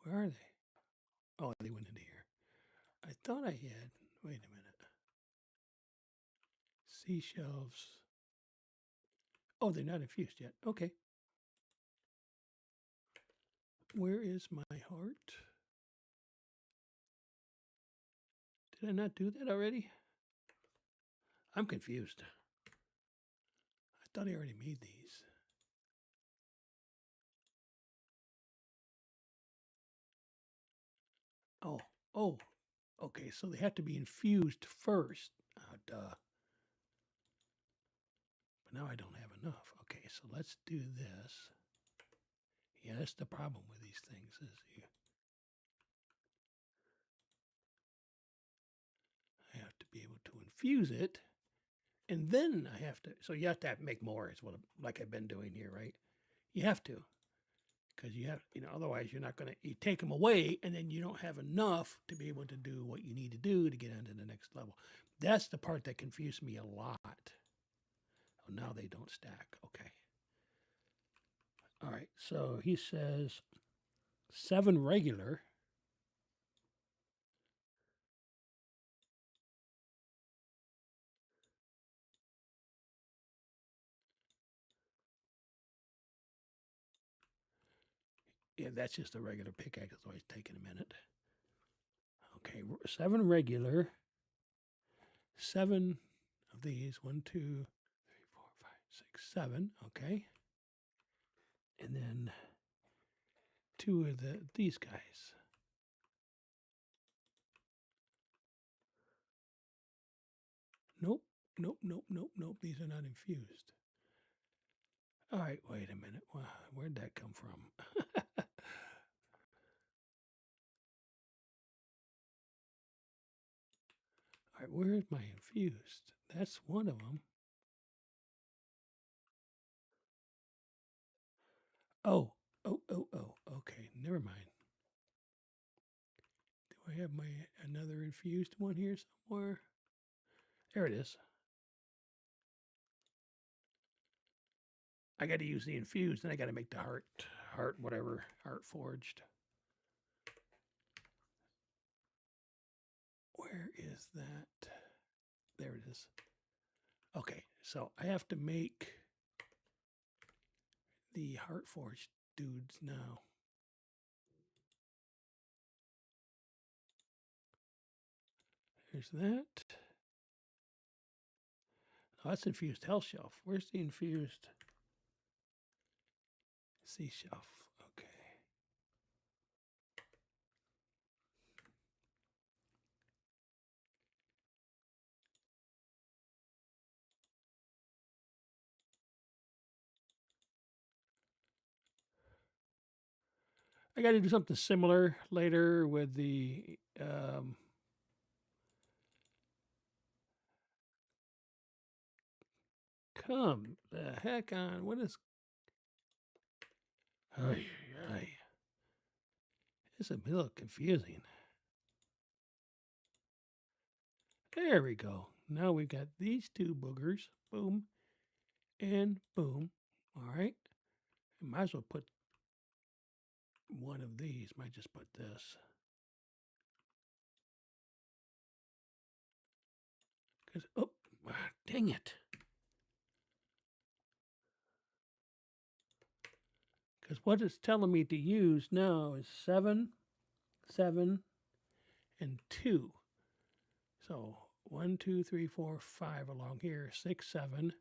[SPEAKER 1] Where are they? Oh, they went into here. I thought I had, wait a minute. Sea shelves. Oh, they're not infused yet. Okay. Where is my heart? Did I not do that already? I'm confused. I thought I already made these. Oh, okay, so they have to be infused first. Oh, duh. But now I don't have enough. Okay, so let's do this. Yeah, that's the problem with these things is I have to be able to infuse it, and then I have to. So you have to make more, is what like I've been doing here, right? You have to, because you have, otherwise you're not going to. You take them away, and then you don't have enough to be able to do what you need to do to get onto the next level. That's the part that confused me a lot. Oh, now they don't stack. Okay. All right. So he says 7 regular. Yeah, that's just a regular pickaxe. It's always taking a minute. Okay, 7 regular. 7 of these. 1, 2, 3, 4, 5, 6, 7. Okay. And then 2 of these guys. Nope. Nope, nope, nope, nope. These are not infused. All right, wait a minute. Where'd that come from? All right, where's my infused? That's one of them. Oh, okay. Never mind. Do I have another infused one here somewhere? There it is. I got to use the infused, and I got to make the heart whatever, heart forged. Where is that? There it is. Okay, so I have to make the heart forged dudes now. There's that. Oh, that's infused hell shelf. Where's the infused sea shelf? Okay. I got to do something similar later with the come the heck on. What is ay, ay. It's a little confusing. There we go. Now we've got these 2 boogers. Boom and boom. All right. I might as well put one of these. Might just put this. Because, oh, dang it. Because what it's telling me to use now is 7, 7, and 2. So 1, 2, 3, 4, 5 along here. 6, 7,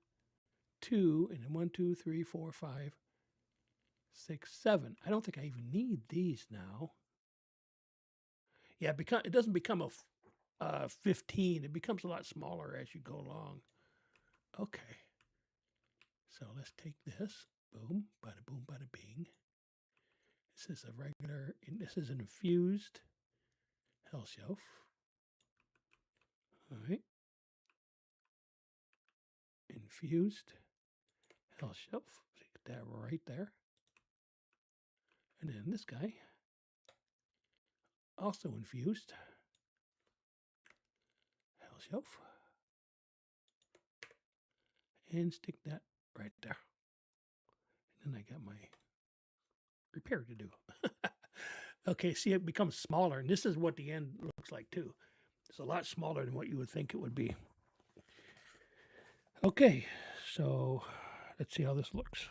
[SPEAKER 1] 2, and then 1, 2, 3, 4, 5, 6, 7. I don't think I even need these now. Yeah, it doesn't become a 15. It becomes a lot smaller as you go along. Okay. So let's take this. Boom, bada boom, bada bing. This is a regular, this is an infused hell shelf. All right. Infused hell shelf. Get that right there. And then this guy, also infused hell shelf. And stick that right there. And then I got my repair to do. Okay, see, it becomes smaller. And this is what the end looks like, too. It's a lot smaller than what you would think it would be. Okay, so let's see how this looks.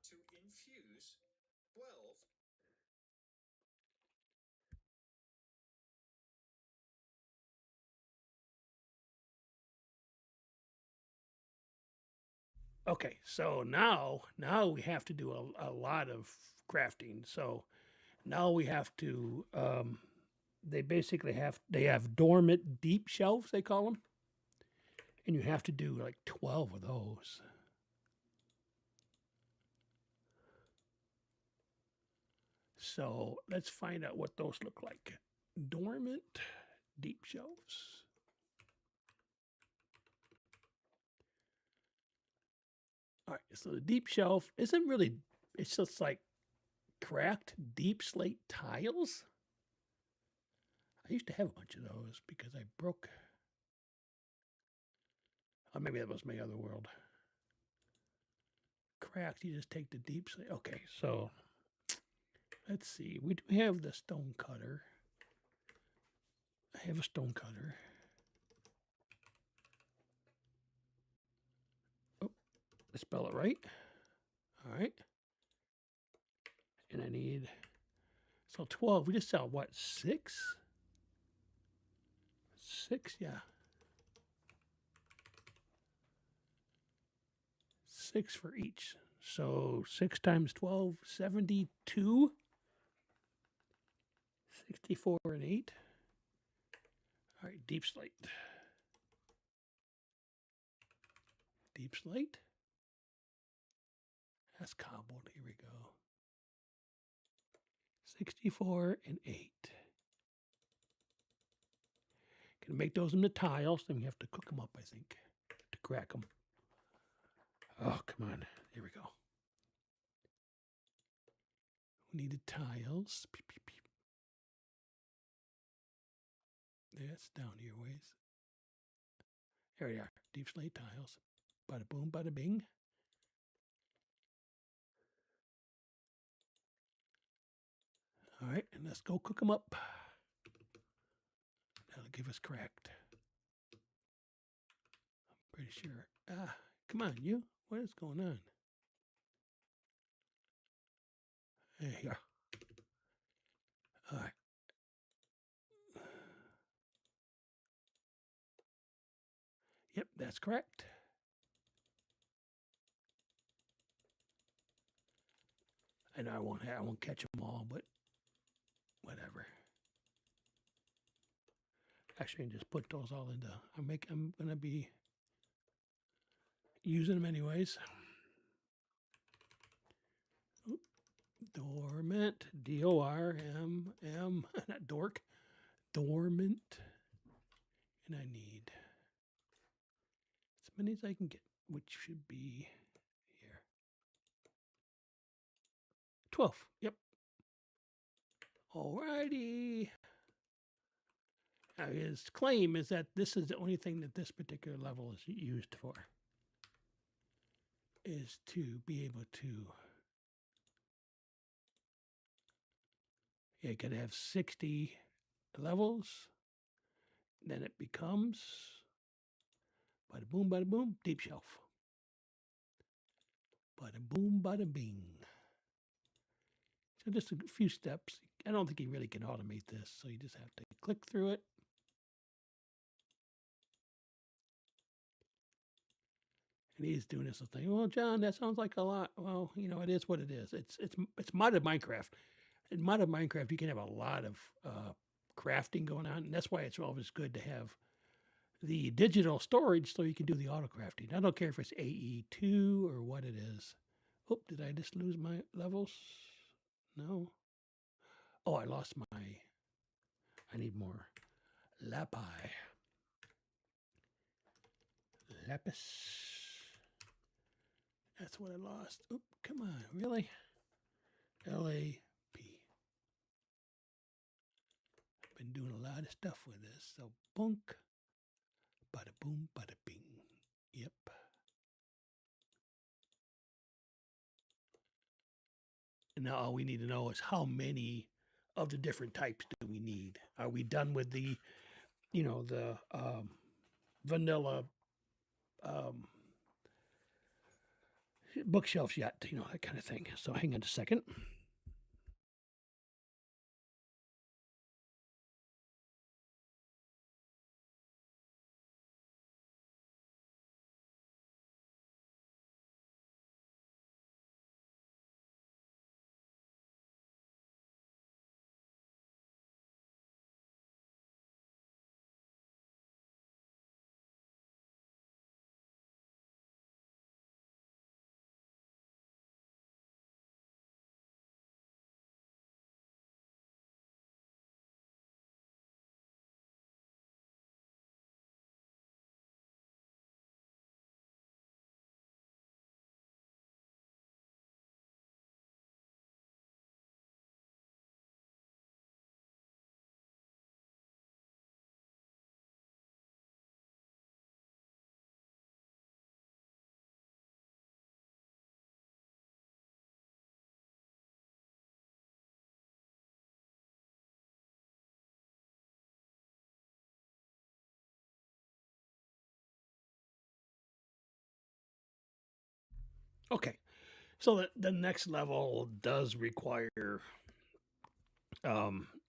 [SPEAKER 2] to infuse 12.
[SPEAKER 1] Okay, so now we have to do a lot of crafting. So now we have to they basically have dormant deep shelves, they call them, and you have to do like 12 of those. So let's find out what those look like. Dormant deep shelves. All right, so the deep shelf isn't really, it's just like cracked deep slate tiles. I used to have a bunch of those because I broke. Oh, maybe that was my other world. Cracked, you just take the deep slate. Okay, so let's see. We do have the stone cutter. I have a stone cutter. Oh, I spell it right. All right. And I need, so 12. We just sell what, 6? 6, yeah. 6 for each. So 6 times 12, 72. 64 and 8. All right, deep slate. Deep slate. That's cobbled. Here we go. 64 and 8. Gonna make those into tiles. Then we have to cook them up, I think, to crack them. Oh, come on. Here we go. We needed tiles. Beep, beep, beep. That's down here ways. There we are. Deep slate tiles. Bada boom, bada bing. All right, and let's go cook them up. That'll give us cracked. I'm pretty sure. Ah, come on, you. What is going on? There you are. All right. Yep, that's correct. I know I won't catch them all, but whatever. Actually, I just put those all into. I'm gonna be using them anyways. Oop, dormant, D-O-R-M-M, not dork, dormant, and I need as many as I can get, which should be here. 12. Yep. Alrighty. Now his claim is that this is the only thing that this particular level is used for, is to be able to, yeah, you gotta have 60 levels. Then it becomes bada boom, deep shelf. Bada boom, bada bing. So just a few steps. I don't think you really can automate this, so you just have to click through it. And he's doing this thing. Well, John, that sounds like a lot. Well, you know, it is what it is. It's modded Minecraft. In modded Minecraft, you can have a lot of crafting going on, and that's why it's always good to have the digital storage so you can do the auto crafting. I don't care if it's AE2 or what it is. Oh, did I just lose my levels? No. Oh, I lost my. I need more lapis. Lapis. That's what I lost. Oop, come on, really? LAP. I've been doing a lot of stuff with this. So, bunk. Bada boom, bada bing. Yep. And now all we need to know is how many of the different types do we need? Are we done with the, the vanilla, bookshelves yet, you know, that kind of thing. So hang on a second. Okay. So the next level does require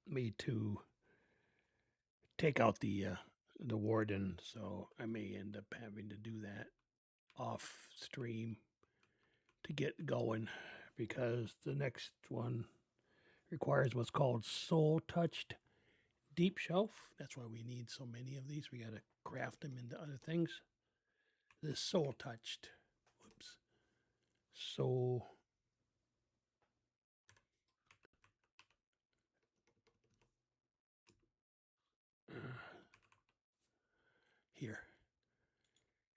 [SPEAKER 1] me to take out the warden, so I may end up having to do that off stream to get going because the next one requires what's called soul touched deep shelf. That's why we need so many of these. We got to craft them into other things. This soul touched, whoops, soul. Here,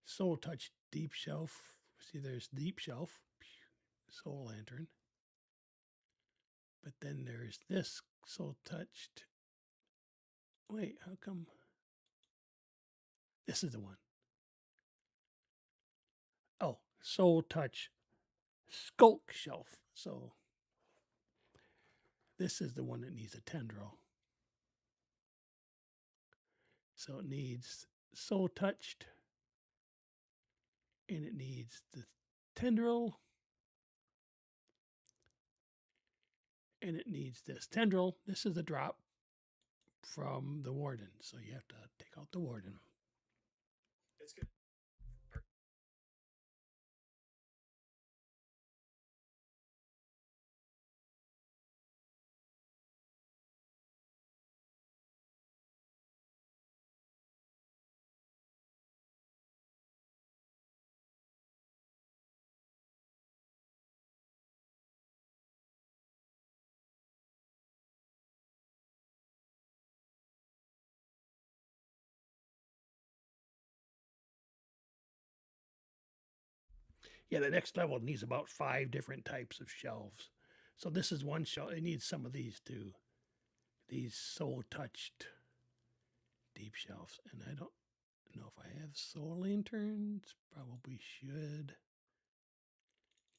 [SPEAKER 1] soul touched deep shelf. See, there's deep shelf, soul lantern. But then there's this soul touched. Wait, how come? This is the one. Oh, soul touch skulk shelf. So this is the one that needs a tendril. So it needs soul touched, and it needs the tendril, and it needs this tendril. This is a drop from the warden, so you have to take out the warden.
[SPEAKER 2] It's good.
[SPEAKER 1] Yeah, the next level needs about 5 different types of shelves. So this is one shelf. It needs some of these too. These soul touched deep shelves. And I don't know if I have soul lanterns. Probably should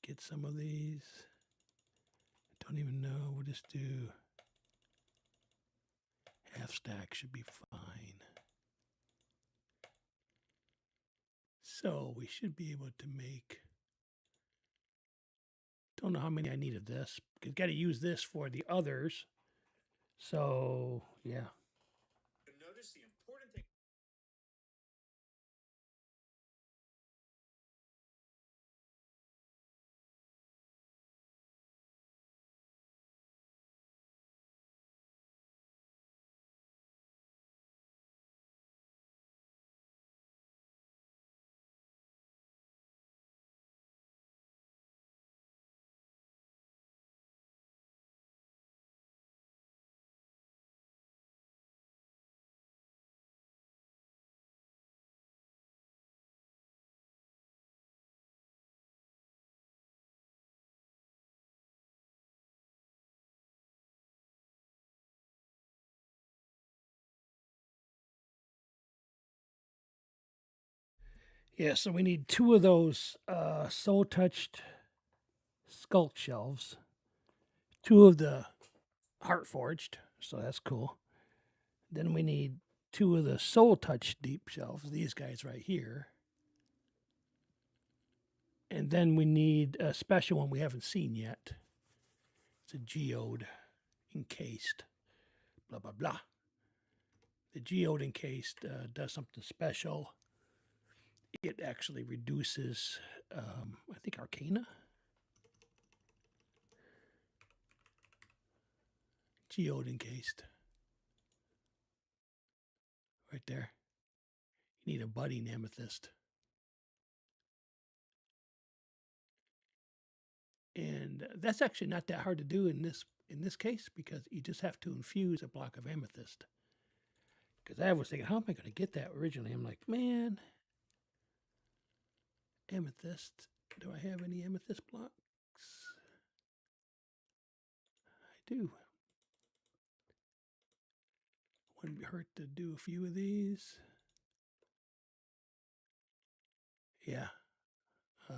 [SPEAKER 1] get some of these. Don't even know. We'll just do half stack, should be fine. So we should be able to make. Don't know how many I need of this. Got to use this for the others. So yeah.
[SPEAKER 2] Notice the important thing.
[SPEAKER 1] Yeah, so we need 2 of those soul touched sculpt shelves, 2 of the heart forged, so that's cool. Then we need 2 of the soul touched deep shelves, these guys right here. And then we need a special one we haven't seen yet. It's a geode encased, blah, blah, blah. The geode encased does something special. It actually reduces, I think, Arcana. Geode encased. Right there. You need a budding amethyst. And that's actually not that hard to do in this case, because you just have to infuse a block of amethyst. Because I was thinking, how am I going to get that originally? I'm like, man, amethyst. Do I have any amethyst blocks? I do. Wouldn't hurt to do a few of these. Yeah. Do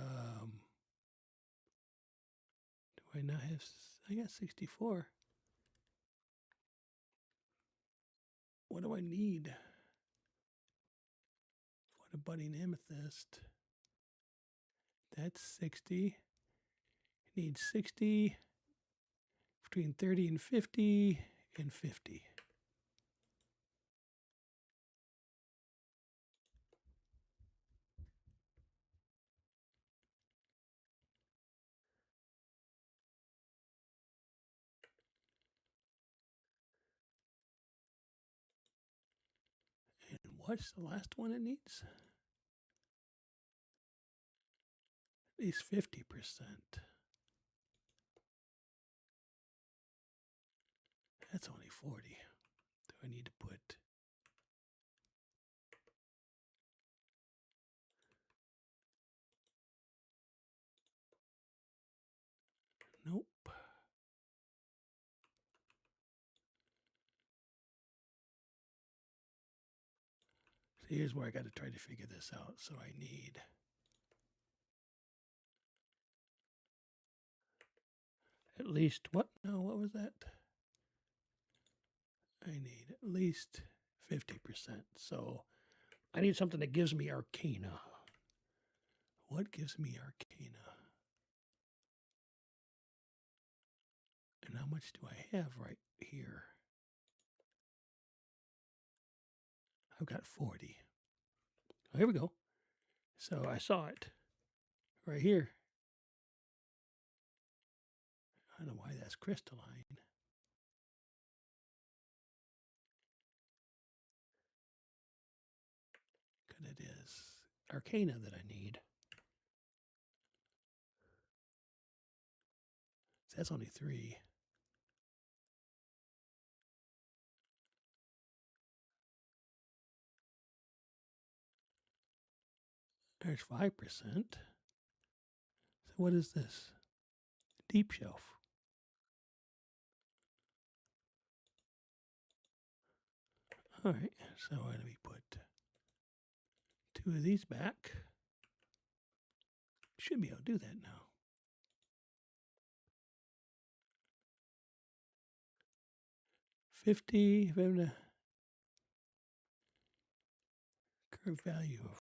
[SPEAKER 1] I not have? I got 64. What do I need for the budding amethyst? That's 60. I need 60, between 30 and 50, and 50. And what's the last one it needs? At least 50%. That's only 40. Do I need to put? Nope. So here's where I got to try to figure this out. So I need at least what? No, what was that? I need at least 50%. So I need something that gives me Arcana. What gives me Arcana? And how much do I have right here? I've got 40. Oh, here we go. So I saw it right here. I don't know why that's crystalline. Because it is Arcana that I need. So that's only 3. There's 5%. So what is this? Deep shelf. All right, so let me put 2 of these back. Should be able to do that now. $50, if I'm the current value of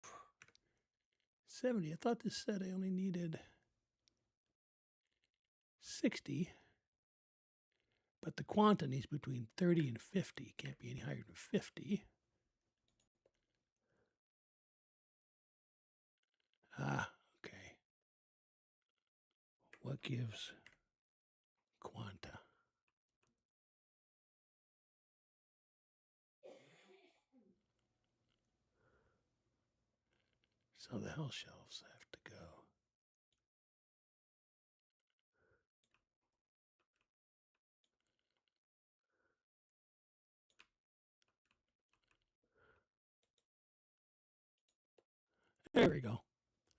[SPEAKER 1] 70. I thought this said I only needed 60, but the quantity is between 30 and 50. Can't be any higher than 50. Ah, okay. What gives quanta? So the hell shelves have to go. There we go.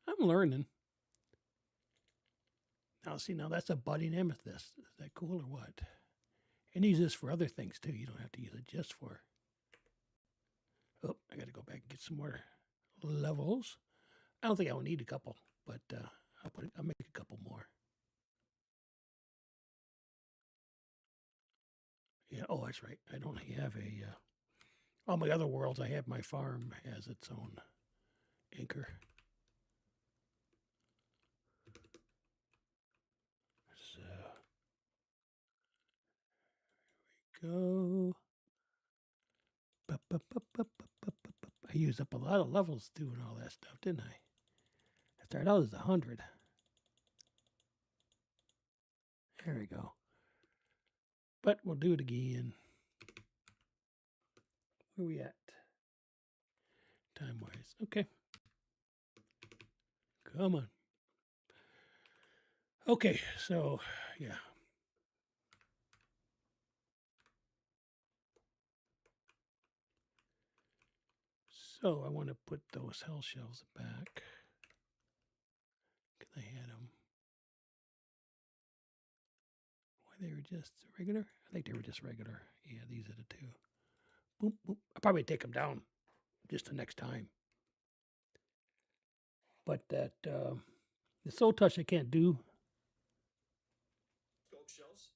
[SPEAKER 1] I'm learning. Now, see, now that's a budding amethyst. Is that cool or what? And use this for other things too. You don't have to use it just for. Oh, I got to go back and get some more levels. I don't think I will need a couple, but I'll make a couple more. Yeah. Oh, that's right. I don't have a. All my other worlds, I have my farm has its own anchor. go. I used up a lot of levels doing all that stuff, didn't I? I started out as 100. There we go. But we'll do it again. Where we at? Time-wise. Okay. Come on. Okay, so, yeah. So I want to put those hell shells back. Because I had them. Why they were just regular? I think they were just regular. Yeah, these are the two. Boop, boop. I'll probably take them down just the next time. But that, the soul touch I can't do.
[SPEAKER 2] Gold shells.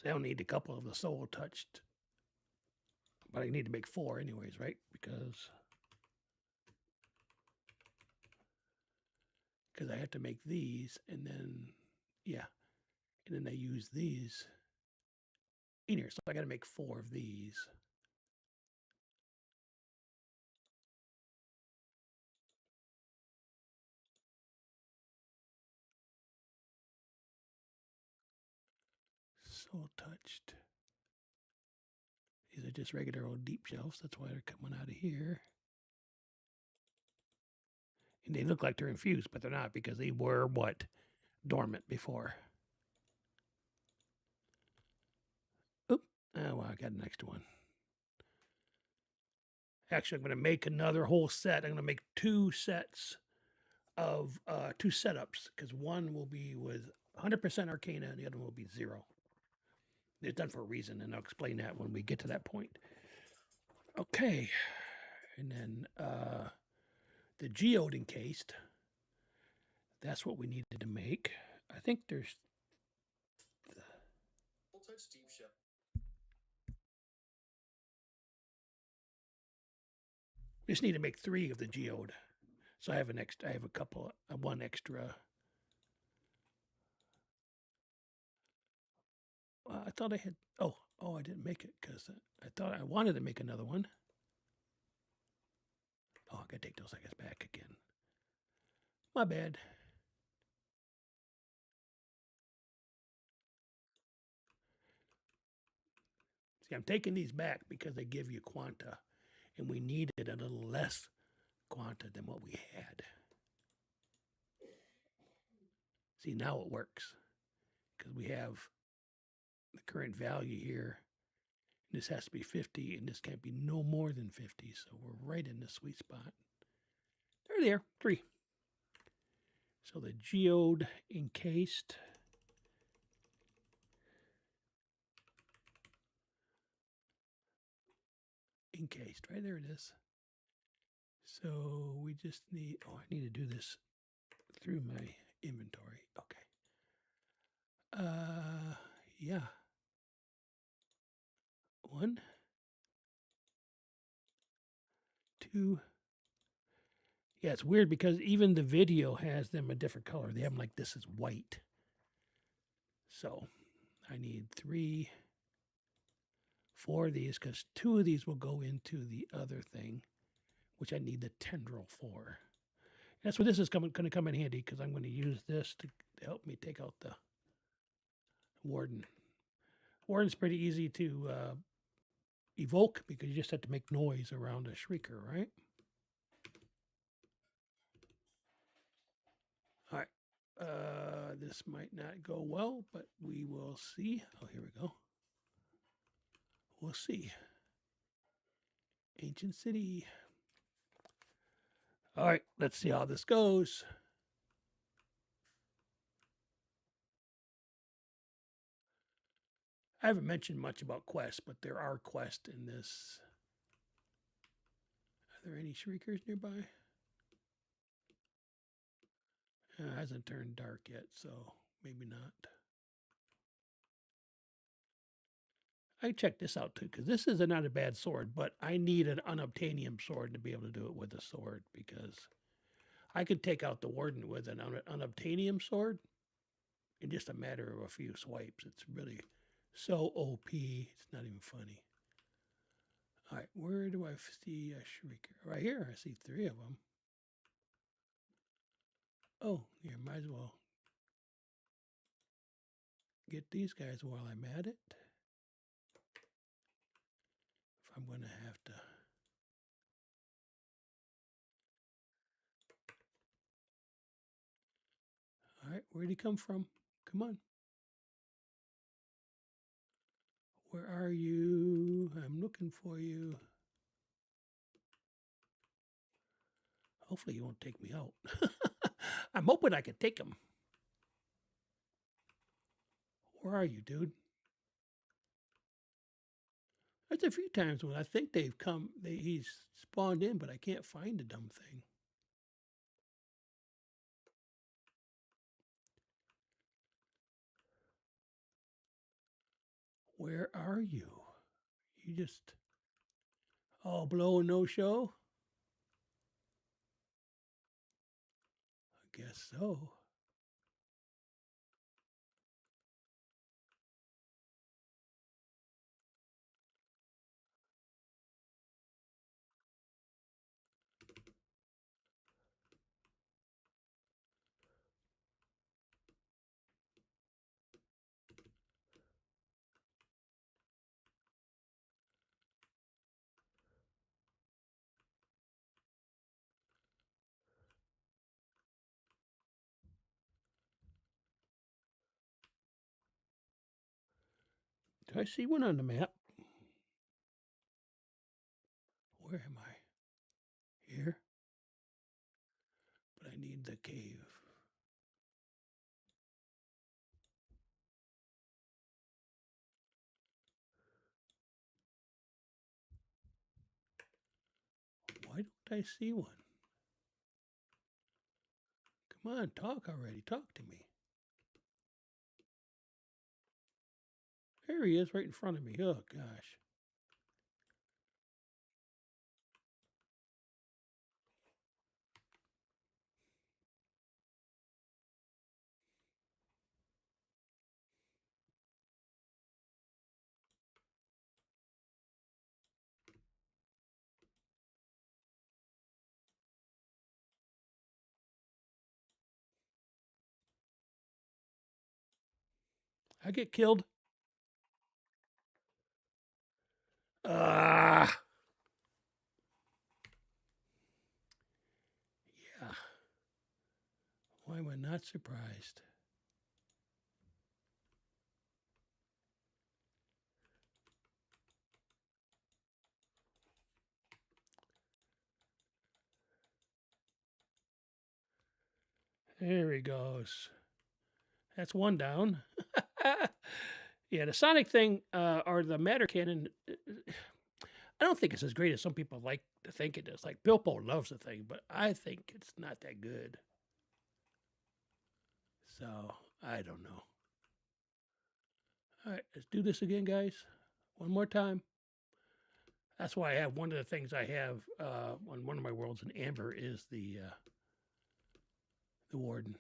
[SPEAKER 1] So I don't need a couple of the soul touched. But I need to make 4 anyways, right? Because I have to make these and then, yeah. And then I use these in here. So I got to make 4 of these. Soul touched. These are just regular old deep shelves. That's why they're coming out of here. And they look like they're infused, but they're not because they were what? Dormant before. Oop. Oh, well, I got an extra one. Actually, I'm going to make another whole set. I'm going to make 2 sets of 2 setups because one will be with 100% Arcana and the other one will be 0. It's done for a reason, and I'll explain that when we get to that point. Okay. And then the geode encased. That's what we needed to make. I think there's...
[SPEAKER 2] Full touch deep shell.
[SPEAKER 1] Just need to make 3 of the geode. So I have an extra. I have a couple. One extra. I thought I had. Oh, I didn't make it because I thought I wanted to make another one. Oh, I gotta take those, I guess, back again. My bad. See, I'm taking these back because they give you quanta, and we needed a little less quanta than what we had. See, now it works because we have the current value here. This has to be 50, and this can't be no more than 50. So we're right in the sweet spot. There, 3. So the geode encased. Encased, right there it is. So we just need, I need to do this through my inventory. Okay. Yeah. 1, 2. Yeah, it's weird because even the video has them a different color. They have them like this is white. So I need 3, 4 of these because 2 of these will go into the other thing, which I need the tendril for. That's what this is going to come in handy because I'm going to use this to help me take out the warden. Warden's pretty easy to evoke because you just have to make noise around a shrieker, right? All right. This might not go well, but we will see. Oh, here we go. We'll see. Ancient City. All right, let's see how this goes. I haven't mentioned much about quests, but there are quests in this. Are there any shriekers nearby? It hasn't turned dark yet, so maybe not. I check this out too, because this is not a bad sword, but I need an unobtainium sword to be able to do it with a sword, because I could take out the warden with an unobtainium sword in just a matter of a few swipes. It's really so OP. It's not even funny. All right, where do I see a shrieker? Right here, I see 3 of them. Oh, here, might as well get these guys while I'm at it. If I'm going to have to. All right, where'd he come from? Come on. Where are you? I'm looking for you. Hopefully you won't take me out. I'm hoping I could take him. Where are you, dude? That's a few times when I think they've come. He's spawned in, but I can't find the dumb thing. Where are you? You just all blow and no show? I guess so. Do I see one on the map? Where am I? Here? But I need the cave. Why don't I see one? Come on, talk already. Talk to me. There he is right in front of me. Oh, gosh. I get killed. Ah. Yeah. Why am I not surprised? There he goes. That's one down. Yeah, the Sonic thing or the matter cannon. I don't think it's as great as some people like to think it is. Like Bilbo loves the thing, but I think it's not that good. So I don't know. All right, let's do this again, guys. One more time. That's why I have one of the things I have on one of my worlds in Amber is the warden.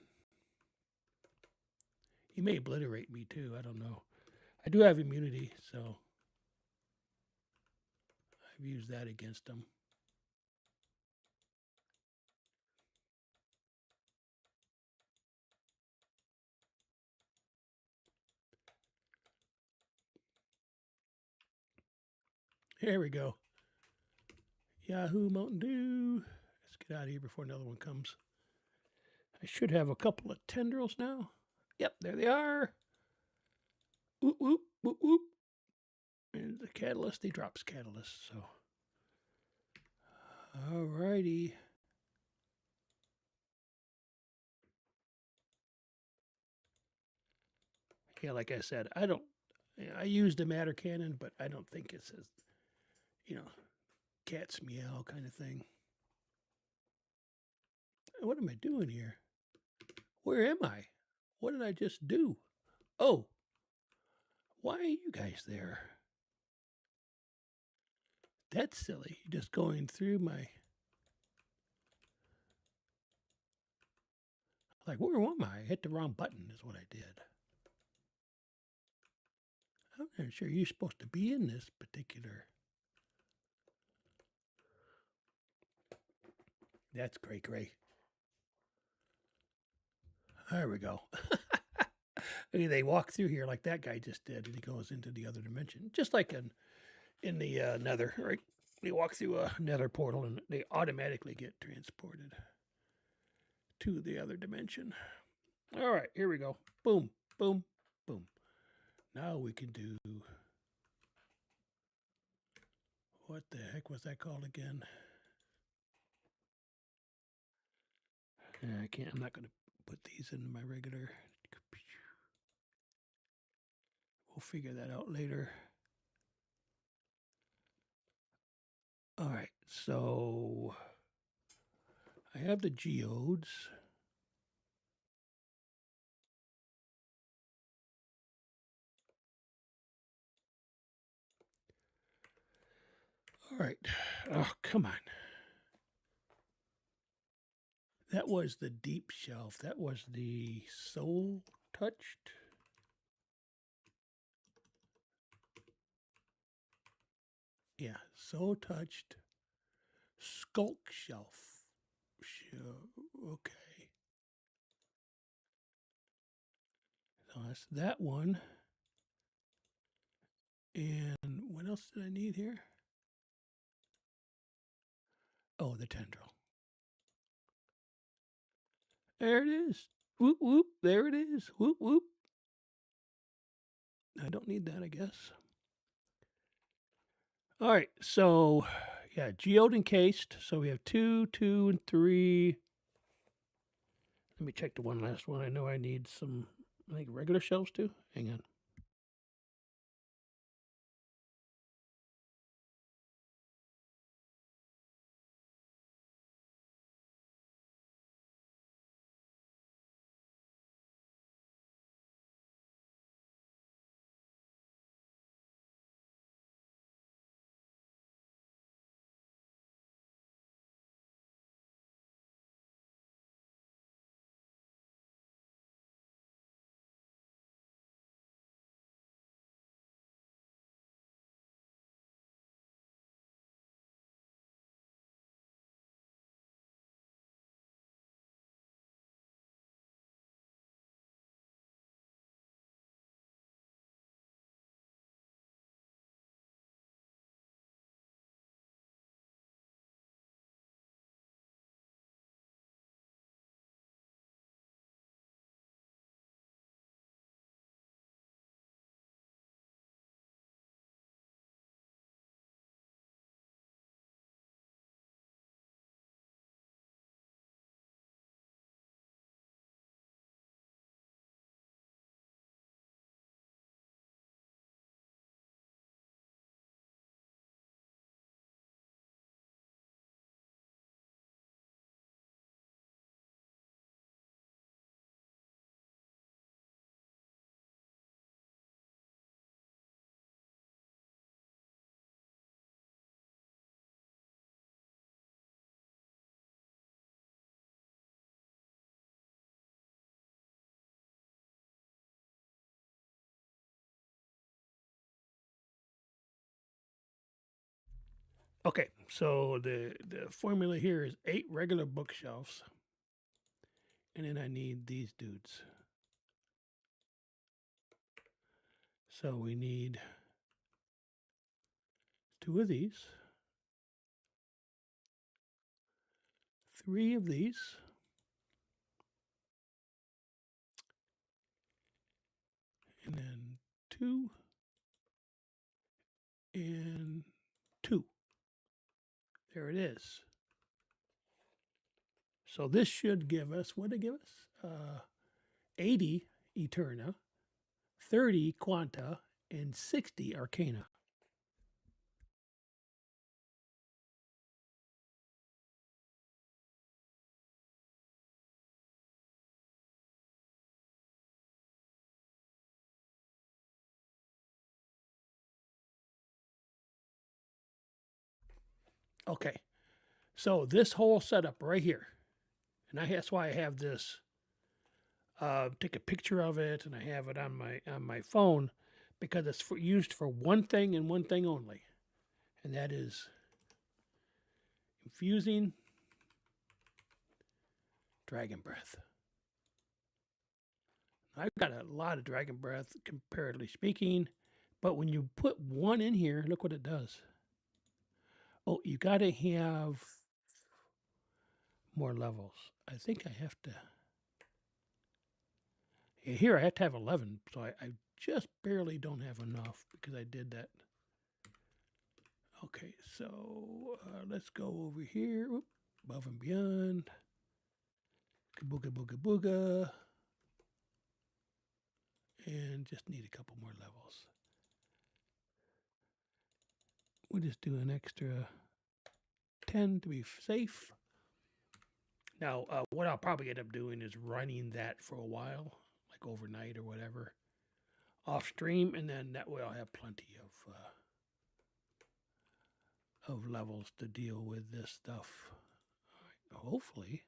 [SPEAKER 1] He may obliterate me too. I don't know. I do have immunity, so I've used that against him. Here we go. Yahoo Mountain Dew. Let's get out of here before another one comes. I should have a couple of tendrils now. Yep, there they are. Whoop, whoop, whoop, whoop. And the catalyst, he drops catalyst, so. Alrighty. Yeah, like I said, I used a matter cannon, but I don't think it's as, cat's meow kind of thing. What am I doing here? Where am I? What did I just do? Oh, why are you guys there? That's silly. Just going through my. Like, where am I? I hit the wrong button, is what I did. I'm not sure you're supposed to be in this particular. That's gray. There we go. They walk through here like that guy just did, and he goes into the other dimension, just like in the nether, right? They walk through a nether portal, and they automatically get transported to the other dimension. All right, here we go. Boom, boom, boom. Now we can do. What the heck was that called again? I can't. I'm not going to put these in my regular. We'll figure that out later. All right, so I have the geodes. All right. Oh, come on. That was the deep shelf. That was the soul touched. Yeah, soul touched skulk shelf. Okay. So that's that one. And what else did I need here? Oh, the tendril. There it is. Whoop, whoop. There it is. Whoop, whoop. I don't need that, I guess. All right. So, yeah, geode encased. So we have 2, 2, and 3. Let me check the one last one. I know I need some, I think, regular shelves too. Hang on. Okay, so the formula here is 8 regular bookshelves, and then I need these dudes. So we need 2 of these, 3 of these, and then 2 and 2. There it is. So this should give us, what did it give us? 80 Eterna, 30 Quanta, and 60 Arcana. Okay. So this whole setup right here, and that's why I have this. Take a picture of it, and I have it on my phone because it's used for one thing and one thing only, and that is infusing dragon breath. I've got a lot of dragon breath, comparatively speaking, but when you put one in here, look what it does. Oh, you got to have more levels. I think I have to. Here I have to have 11, so I just barely don't have enough because I did that. Okay, so let's go over here. Oop, above and beyond. Booga booga booga. And just need a couple more levels. We'll just do an extra 10 to be safe. Now, what I'll probably end up doing is running that for a while, like overnight or whatever, off stream, and then that way I'll have plenty of levels to deal with this stuff. All right, hopefully,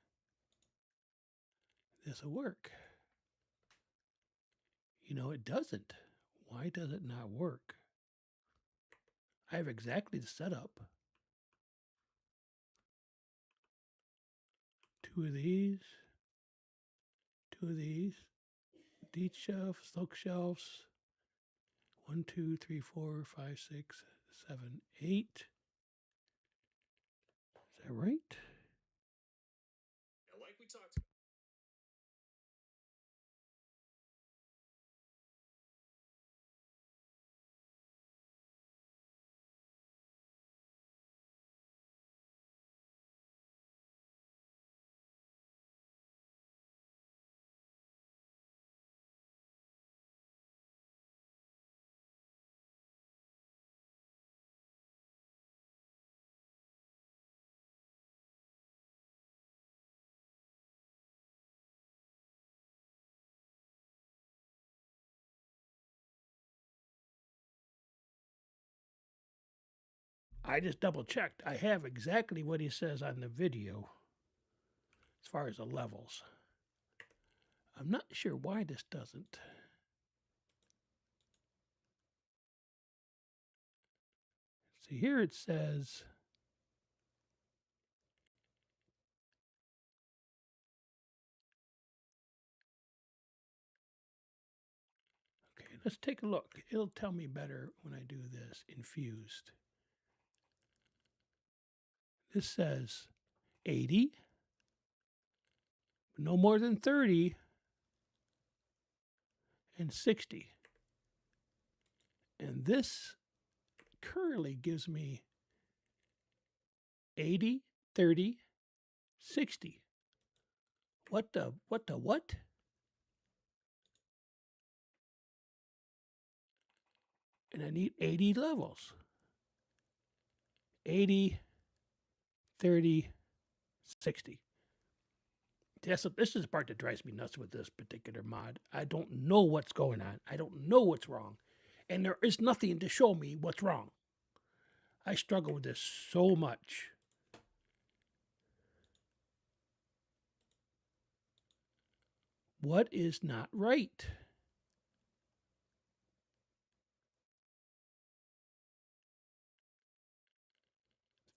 [SPEAKER 1] this will work. You know, it doesn't. Why does it not work? I have exactly the setup. 2 of these, 2 of these, deep shelf, silk shelves. 1, 2, 3, 4, 5, 6, 7, 8. Is that right?
[SPEAKER 2] Now, like we talked about.
[SPEAKER 1] I just double checked. I have exactly what he says on the video as far as the levels. I'm not sure why this doesn't. See, here it says okay, let's take a look. It'll tell me better when I do this. Infused. This says 80, no more than 30, and 60. And this currently gives me 80, 30, 60. What the what? And I need 80 levels. 80, 30, 60. This is the part that drives me nuts with this particular mod. I don't know what's going on. I don't know what's wrong. And there is nothing to show me what's wrong. I struggle with this so much. What is not right?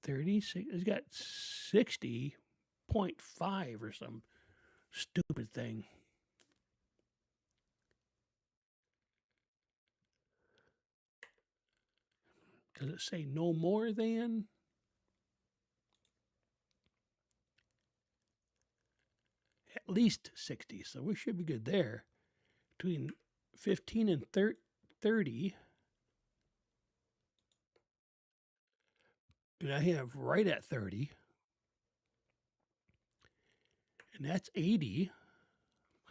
[SPEAKER 1] It's got 60.5 or some stupid thing. Does it say no more than? At least 60, so we should be good there. Between 15 and 30, and I have right at 30, and that's 80.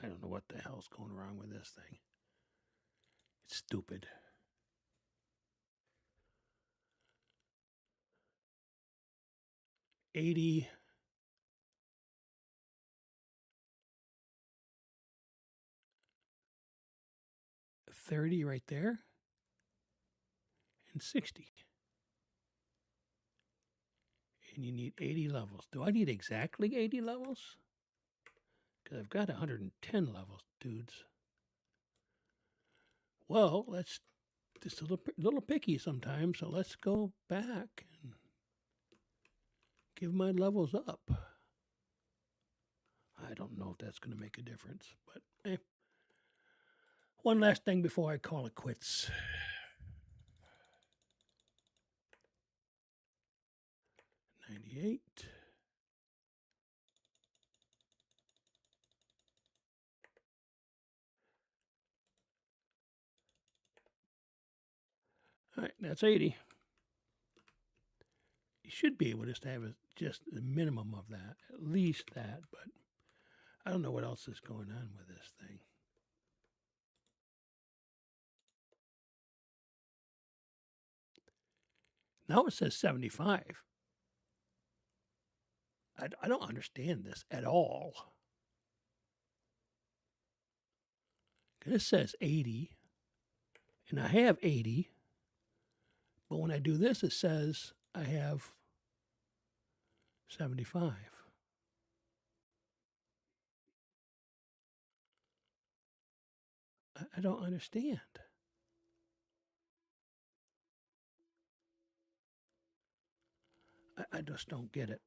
[SPEAKER 1] I don't know what the hell's going wrong with this thing. It's stupid. $80, 30 right there, and 60. And you need 80 levels. Do I need exactly 80 levels? Because I've got 110 levels, dudes. Well, let's just a little picky sometimes, so let's go back and give my levels up. I don't know if that's going to make a difference, but one last thing before I call it quits. 98. All right, that's 80. You should be able to have just the minimum of that, at least that, but I don't know what else is going on with this thing. Now it says 75. I don't understand this at all. This says 80, and I have 80, but when I do this, it says I have 75. I don't understand. I just don't get it.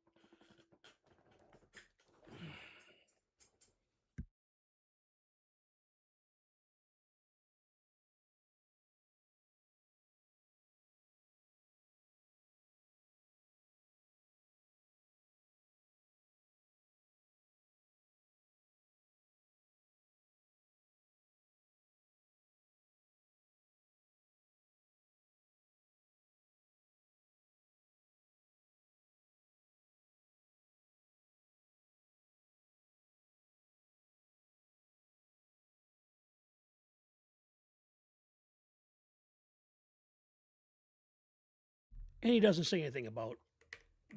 [SPEAKER 1] And he doesn't say anything about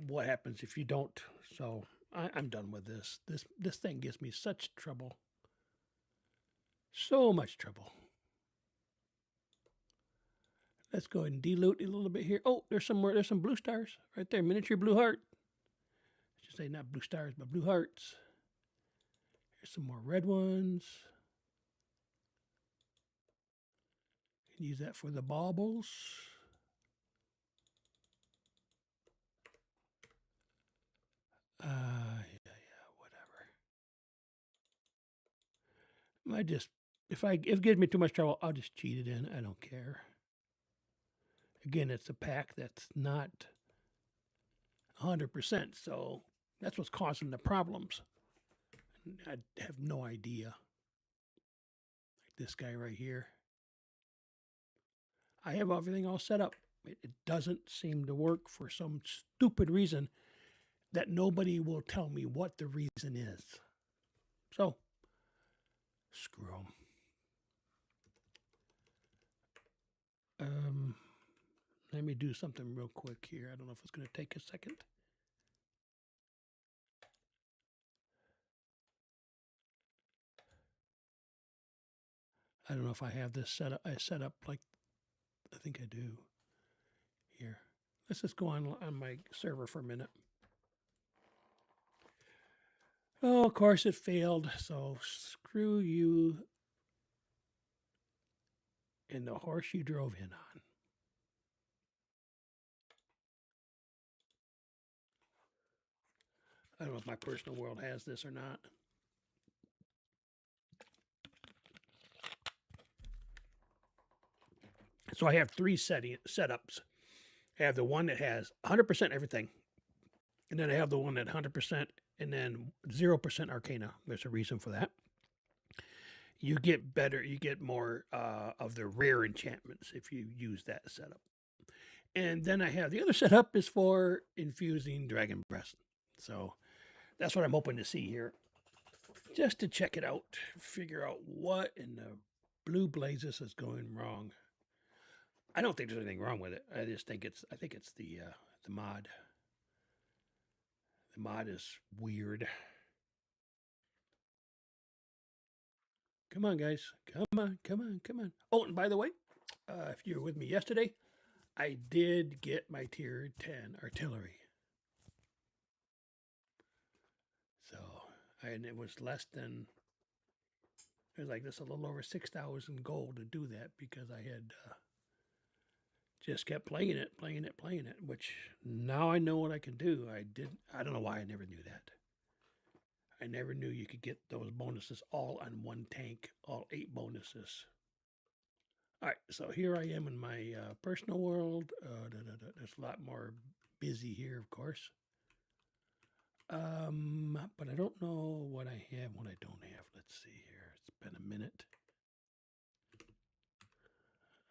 [SPEAKER 1] what happens if you don't. So I'm done with this. This thing gives me such trouble. So much trouble. Let's go ahead and dilute a little bit here. Oh, there's some more. There's some blue stars right there. Miniature blue heart. I should say not blue stars, but blue hearts. Here's some more red ones. You can use that for the baubles. Yeah, whatever. If it gives me too much trouble, I'll just cheat it in. I don't care. Again, it's a pack that's not 100%, so that's what's causing the problems. I have no idea. Like this guy right here. I have everything all set up. It doesn't seem to work for some stupid reason that nobody will tell me what the reason is. So, screw them. Let me do something real quick here. I don't know if it's going to take a second. I don't know if I have this set up. I set up like, I think I do. Here, let's just go on my server for a minute. Oh, of course it failed. So screw you and the horse you drove in on. I don't know if my personal world has this or not. So I have three setups. I have the one that has 100% everything. And then I have the one that 100% and then 0% Arcana. There's a reason for that. You get better, you get more of the rare enchantments if you use that setup. And then I have the other setup is for infusing Dragon Breath. So that's what I'm hoping to see here. Just to check it out, figure out what in the blue blazes is going wrong. I don't think there's anything wrong with it. I just think it's the mod. The mod is weird. Come on, guys. Come on. Oh, and by the way, if you were with me yesterday, I did get my tier 10 artillery. and it was less than. It was like this a little over 6,000 gold to do that because I had just kept playing it, which now I know what I can do. I don't know why I never knew that. I never knew you could get those bonuses all on one tank, all 8 bonuses. All right, so here I am in my personal world. There's a lot more busy here, of course. But I don't know what I have, what I don't have. Let's see here. It's been a minute.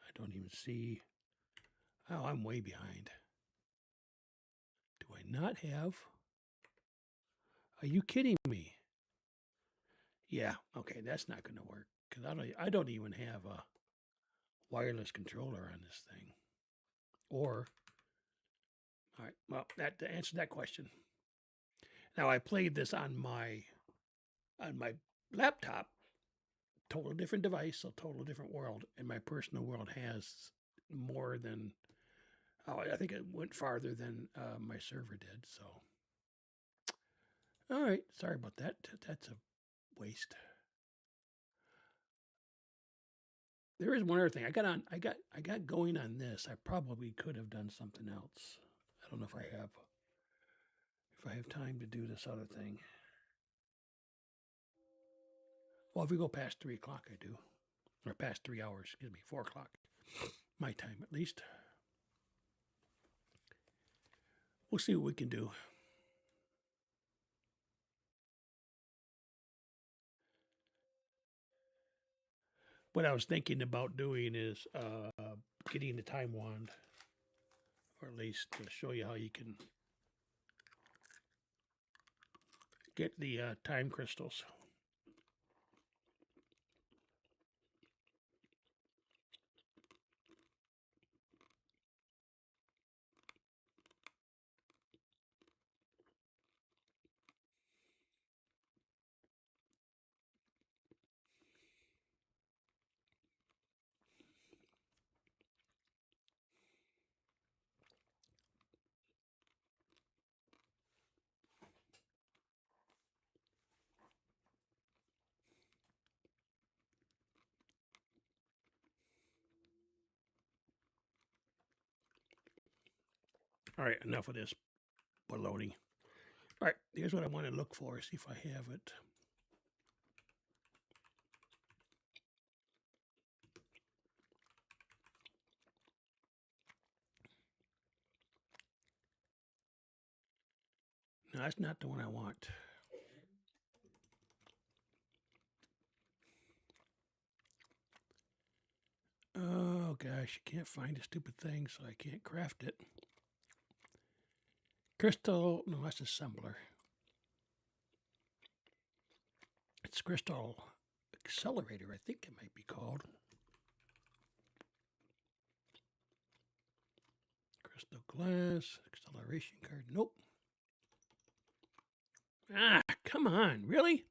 [SPEAKER 1] I don't even see. Oh, I'm way behind. Do I not have? Are you kidding me? Yeah, okay, that's not going to work because I don't even have a wireless controller on this thing. Or, all right, well, that to answer that question. Now I played this on my laptop, total different device, so total different world, and my personal world has more than. Oh, I think it went farther than my server did. So, all right, sorry about that. That's a waste. There is one other thing. I got going on this. I probably could have done something else. I don't know if I have time to do this other thing. Well, if we go past 3 o'clock, I do, or past 3 hours. Excuse me, 4 o'clock, my time at least. We'll see what we can do. What I was thinking about doing is getting the time wand, or at least to show you how you can get the time crystals. All right, enough of this baloney. All right, here's what I want to look for, see if I have it. No, that's not the one I want. Oh gosh, you can't find the stupid thing, so I can't craft it. Crystal, no, that's assembler. It's crystal accelerator, I think it might be called. Crystal glass, acceleration card, nope. Ah, come on, really?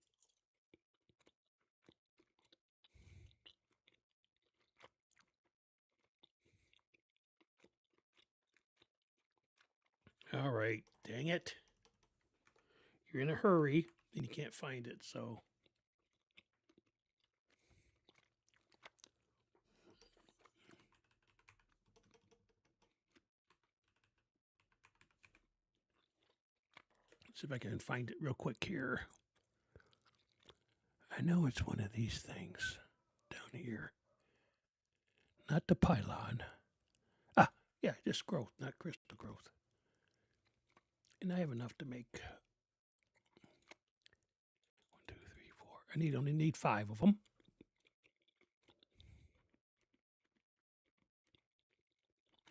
[SPEAKER 1] All right, dang it. You're in a hurry and you can't find it, so. Let's see if I can find it real quick here. I know it's one of these things down here. Not the pylon. Ah, yeah, just growth, not crystal growth. And I have enough to make 1, 2, 3, 4. I only need 5 of them.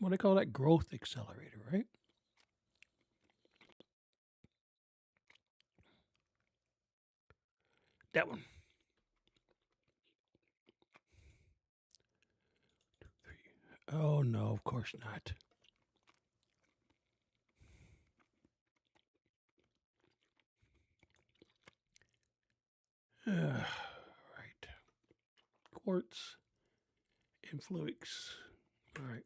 [SPEAKER 1] What do I call that? Growth accelerator, right? That one. 2, 3. Oh no, of course not. Right. Quartz, influix. All right.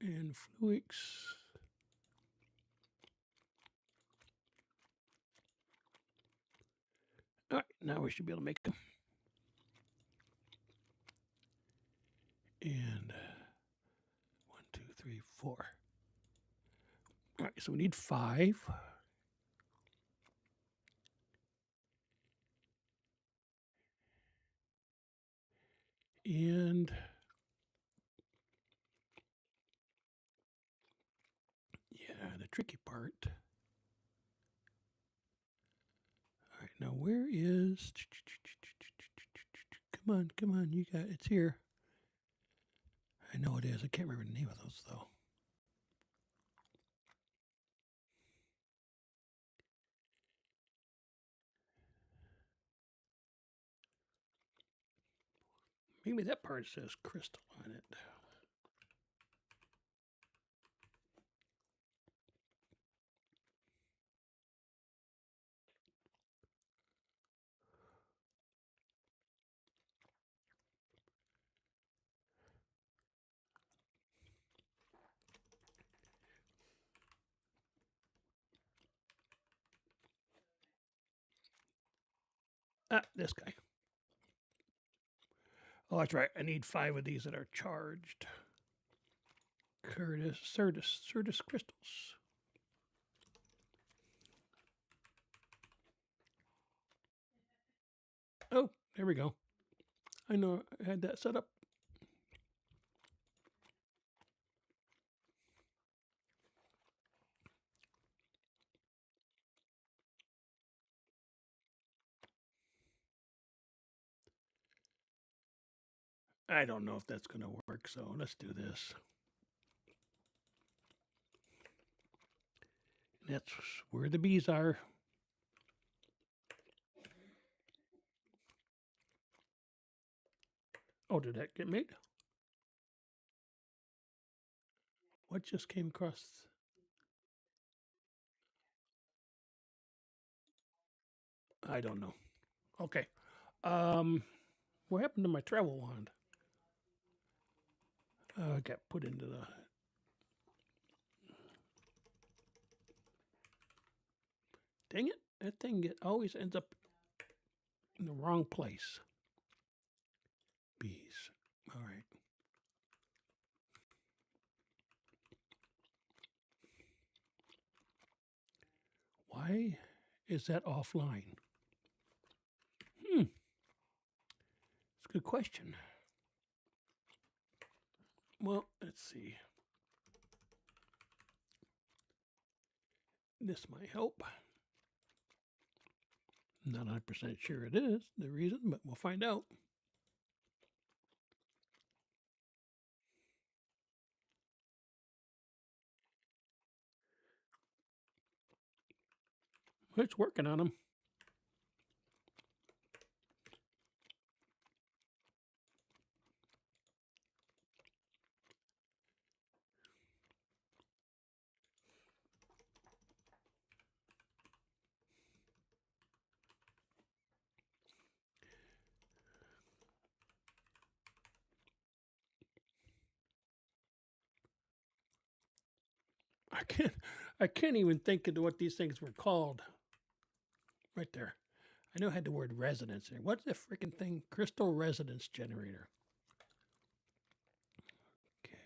[SPEAKER 1] and Fluix. All right, now we should be able to make them. And 1, 2, 3, 4. All right, so we need 5. And yeah, the tricky part. All right, now where is? Come on, you got it's here. I know it is. I can't remember the name of those though. Maybe that part says crystal on it. Ah, this guy. Oh, that's right. I need 5 of these that are charged. Certus crystals. Oh, there we go. I know I had that set up. I don't know if that's going to work, so let's do this. That's where the bees are. Oh, did that get made? What just came across? I don't know. Okay. What happened to my travel wand? I got put into the. Dang it! That thing always ends up in the wrong place. Bees. All right. Why is that offline? It's a good question. Well, let's see. This might help. Not 100% sure it is the reason, but we'll find out. It's working on them. I can't even think of what these things were called. Right there. I know I had the word resonance there. What's the freaking thing? Crystal resonance generator. Okay.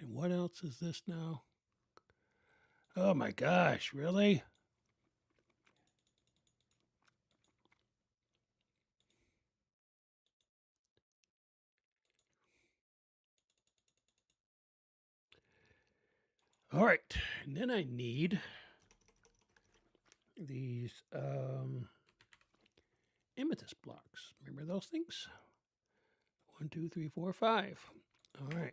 [SPEAKER 1] And what else is this now? Oh my gosh, really? All right. And then I need these amethyst blocks. Remember those things? 1, 2, 3, 4, 5. All right.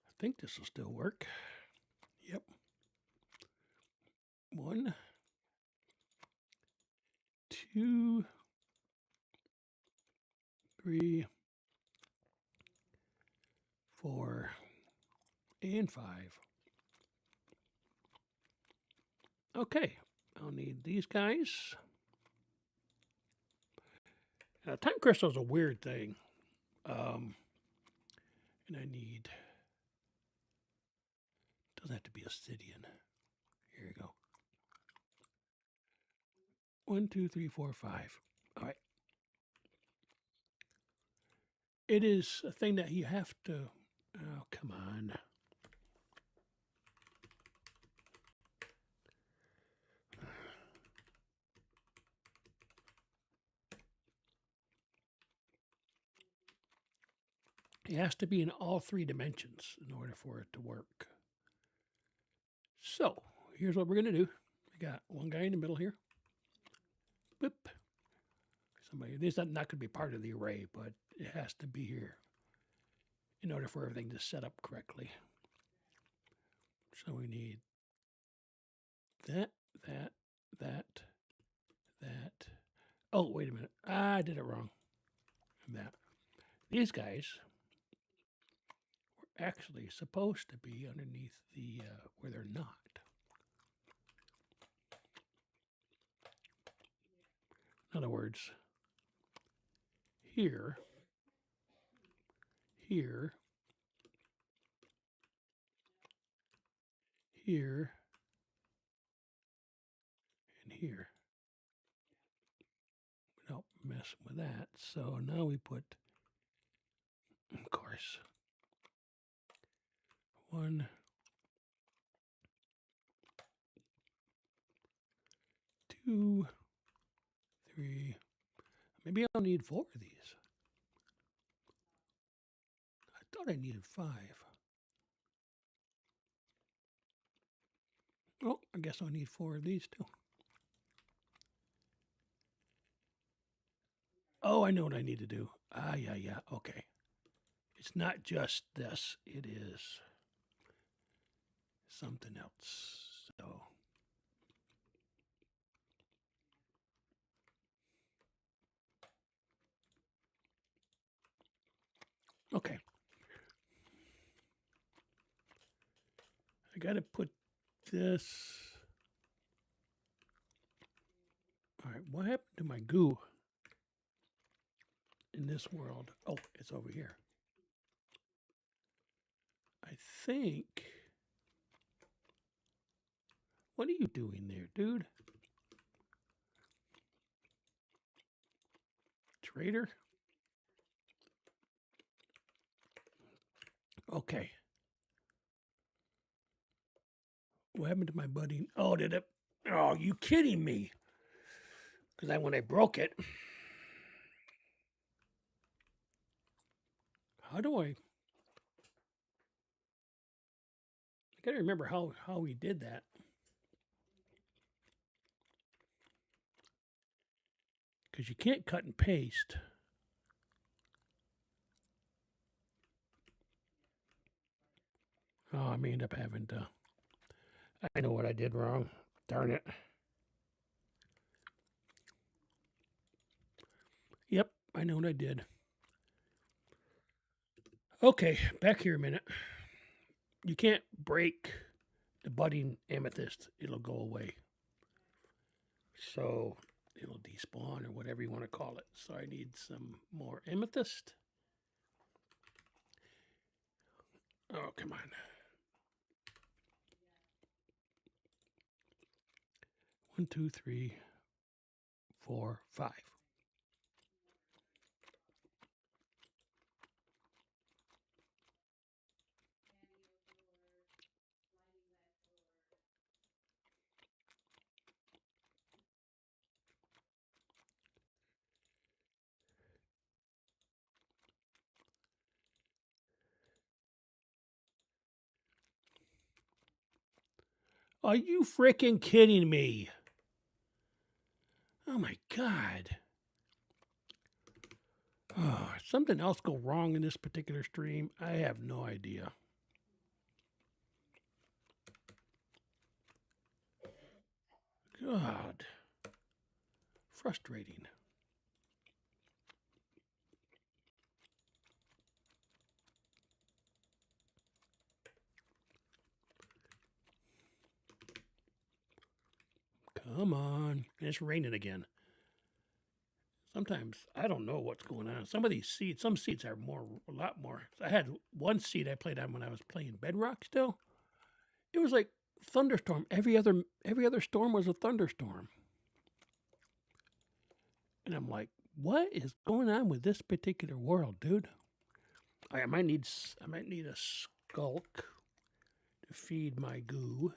[SPEAKER 1] I think this will still work. Yep. 1, 2, 3, And 5. Okay, I'll need these guys. Now, time crystal is a weird thing. And I need, doesn't have to be obsidian. Here you go. 1, 2, 3, 4, 5. All right. It is a thing that you have to, oh, come on. It has to be in all 3 dimensions in order for it to work. So here's what we're going to do. We got one guy in the middle here. Boop. Somebody, this is not going to be part of the array, but it has to be here in order for everything to set up correctly. So we need that. Oh, wait a minute. I did it wrong. That. These guys were actually supposed to be underneath the, where they're not. In other words, here, here, here, and here. We don't mess with that. So now we put, of course, 1, 2, 3. Maybe I'll need 4 of these. I thought I needed 5. Oh, I guess I'll need 4 of these too. Oh, I know what I need to do. Yeah. Okay. It's not just this. It is something else. So. Okay. I got to put this. All right. What happened to my goo in this world? Oh, it's over here. I think. What are you doing there, dude? Traitor? Okay. What happened to my buddy? Oh, did it? Oh, you kidding me? Because when I broke it, how do I gotta remember how we did that. Because you can't cut and paste. Oh, I may end up having to. I know what I did wrong. Darn it. Yep, I know what I did. Okay, back here a minute. You can't break the budding amethyst. It'll go away. So it'll despawn or whatever you want to call it. So I need some more amethyst. Oh, come on. 1, 2, 3, 4, 5. Are you freaking kidding me? Oh my God. Oh, something else go wrong in this particular stream? I have no idea. God. Frustrating. Come on. And it's raining again. Sometimes I don't know what's going on. Some of these seeds, some seeds are a lot more. I had one seed I played on when I was playing Bedrock still. It was like thunderstorm. Every other storm was a thunderstorm. And I'm like, what is going on with this particular world, dude? I might need a skulk to feed my goo.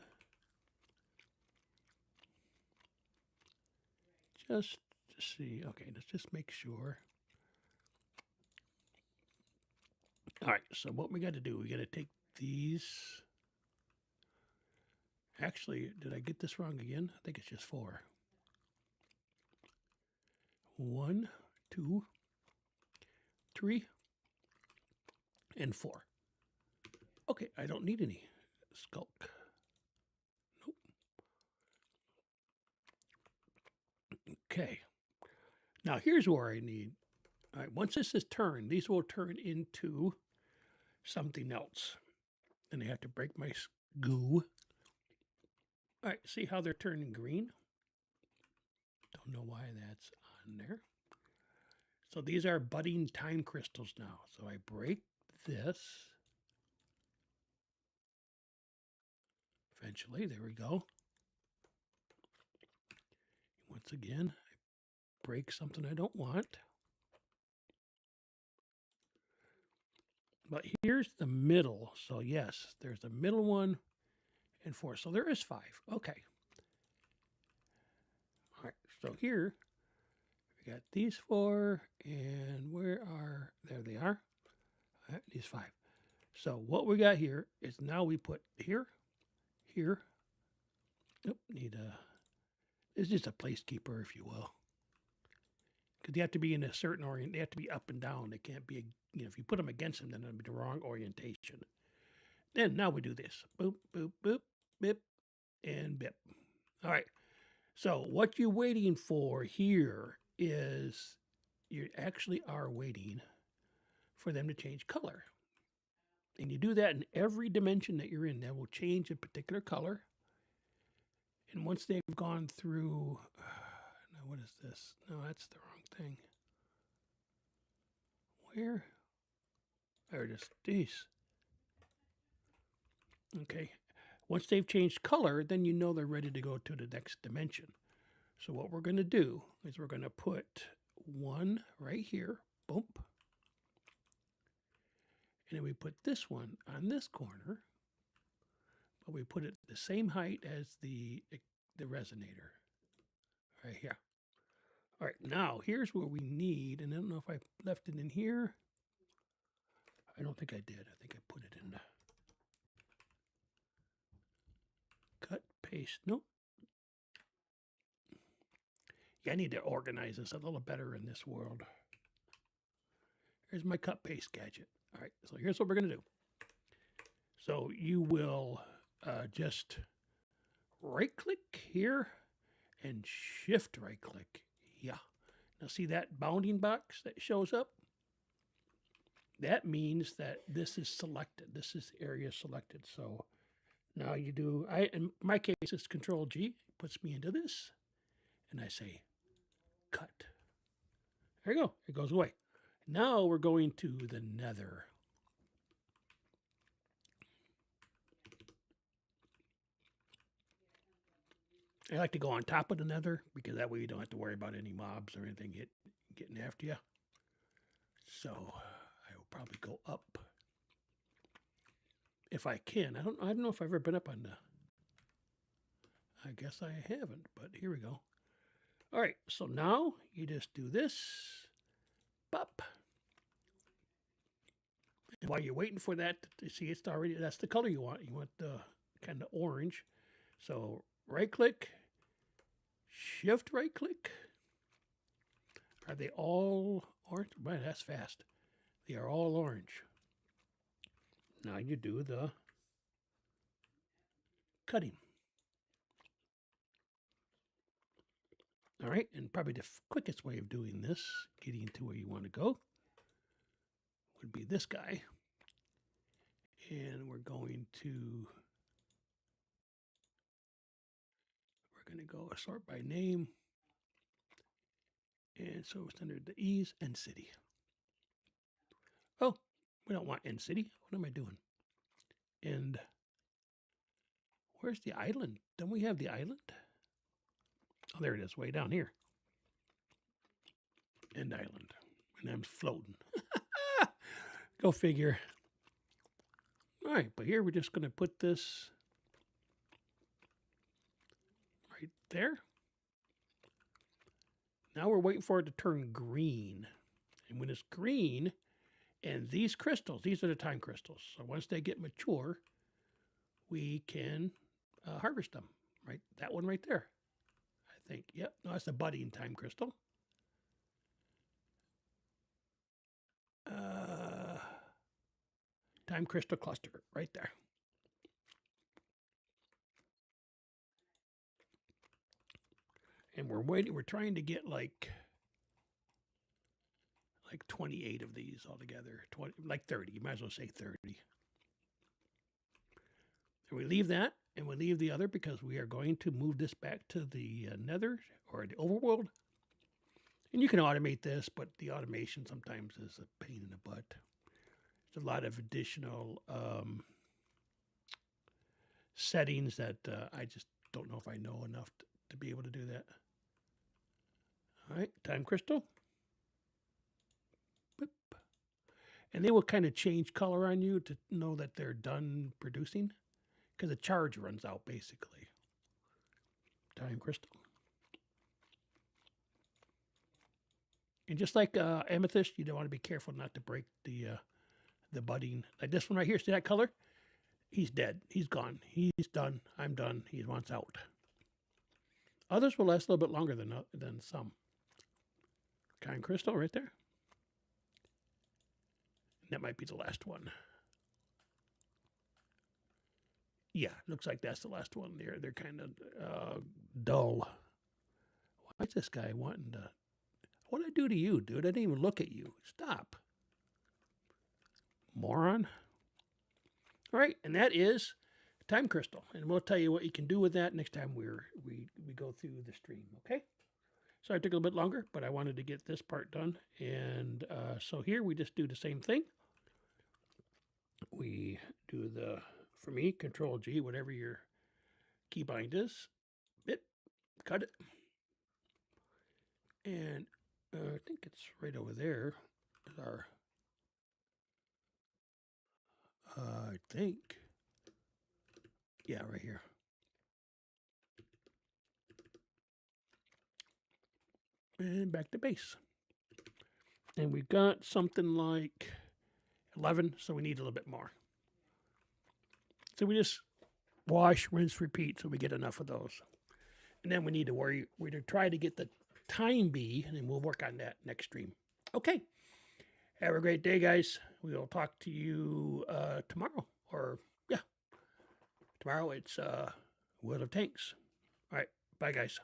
[SPEAKER 1] Just to see. Okay, let's just make sure. All right, so what we got to do, we got to take these. Actually, did I get this wrong again? I think it's just 4. 1, 2, 3, and 4. Okay, I don't need any skulk. Nope. Okay. Now here's where I need. All right, once this is turned, these will turn into something else. And I have to break my goo. All right, see how they're turning green? Don't know why that's on there. So these are budding time crystals now. So I break this. Eventually, there we go. Once again, I break something I don't want. But here's the middle. So yes, there's the middle one and 4. So there is 5. Okay. All right. So here we got these 4, and there they are. All right, these 5. So what we got here is now we put here. Nope, it's just a placekeeper, if you will. Because they have to be in a certain orient. They have to be up and down. They can't be, if you put them against them, then it'll be the wrong orientation. Then now we do this. Boop, boop, boop, bip, and bip. All right. So what you're waiting for here is you actually are waiting for them to change color. And you do that in every dimension that you're in. That will change a particular color. And once they've gone through, now what is this? No, that's the wrong thing. Where? There it is. These. Okay. Once they've changed color, then you know they're ready to go to the next dimension. So what we're going to do is we're going to put 1 right here. Boom. And then we put this one on this corner. But we put it the same height as the resonator. Right here. All right, now here's where we need, and I don't know if I left it in here. I don't think I did. I think I put it in the cut, paste. Nope. Yeah, I need to organize this a little better in this world. Here's my cut paste gadget. All right, so here's what we're going to do. So you will just right click here and shift right click. Yeah. Now see that bounding box that shows up? That means that this is selected. This is area selected. So now you do, in my case, it's Control G, puts me into this, and I say cut. There you go. It goes away. Now we're going to the nether. I like to go on top of the nether because that way you don't have to worry about any mobs or anything getting after you. So I will probably go up if I can. I don't know if I've ever been up on the. I guess I haven't, but here we go. All right, so now you just do this. Pop. And while you're waiting for that, see it's already, that's the color you want. You want the kind of orange. So right click, shift right click. Are they all orange? Man, that's fast. They are all orange. Now you do the cutting. All right, and probably the quickest way of doing this, getting to where you want to go, would be this guy. And we're going We're going to go sort by name. And so it's under the E's and city. Oh, we don't want end city. What am I doing? And where's the island? Don't we have the island? Oh, there it is, way down here. End island. And I'm floating. Go figure. All right, but here we're just going to put this right there. Now we're waiting for it to turn green. And when it's green, and these crystals, these are the time crystals. So once they get mature, we can harvest them. Right, that one right there. I think. Yep. No, that's the budding time crystal. Time crystal cluster right there. And we're waiting. We're trying to get like 28 of these altogether. 20, like 30. You might as well say 30. And we leave that, and we leave the other because we are going to move this back to the nether or the overworld. And you can automate this, but the automation sometimes is a pain in the butt. There's a lot of additional settings that I just don't know if I know enough to be able to do that. All right, time crystal. Boop. And they will kind of change color on you to know that they're done producing because the charge runs out basically. Time crystal. And just like amethyst, you don't want to be careful not to break the budding. Like this one right here, see that color? He's dead. He's gone. He's done. I'm done. He wants out. Others will last a little bit longer than some. Time crystal right there. That might be the last one. Yeah, looks like that's the last one. They're kind of dull. Why is this guy wanting to? What did I do to you, dude? I didn't even look at you. Stop. Moron. All right, and that is time crystal. And we'll tell you what you can do with that next time we go through the stream, okay? So I took a little bit longer, but I wanted to get this part done. And so here we just do the same thing. We do the, for me, Control G, whatever your keybind is. Bit, cut it. And I think it's right over there. Our, I think, yeah, right here. And back to base. And we've got something like 11, so we need a little bit more. So we just wash, rinse, repeat, so we get enough of those. And then we need to worry, we're to try to get the time bee, and then we'll work on that next stream. Okay. Have a great day, guys. We'll talk to you tomorrow. Or, yeah, tomorrow it's World of Tanks. All right. Bye, guys.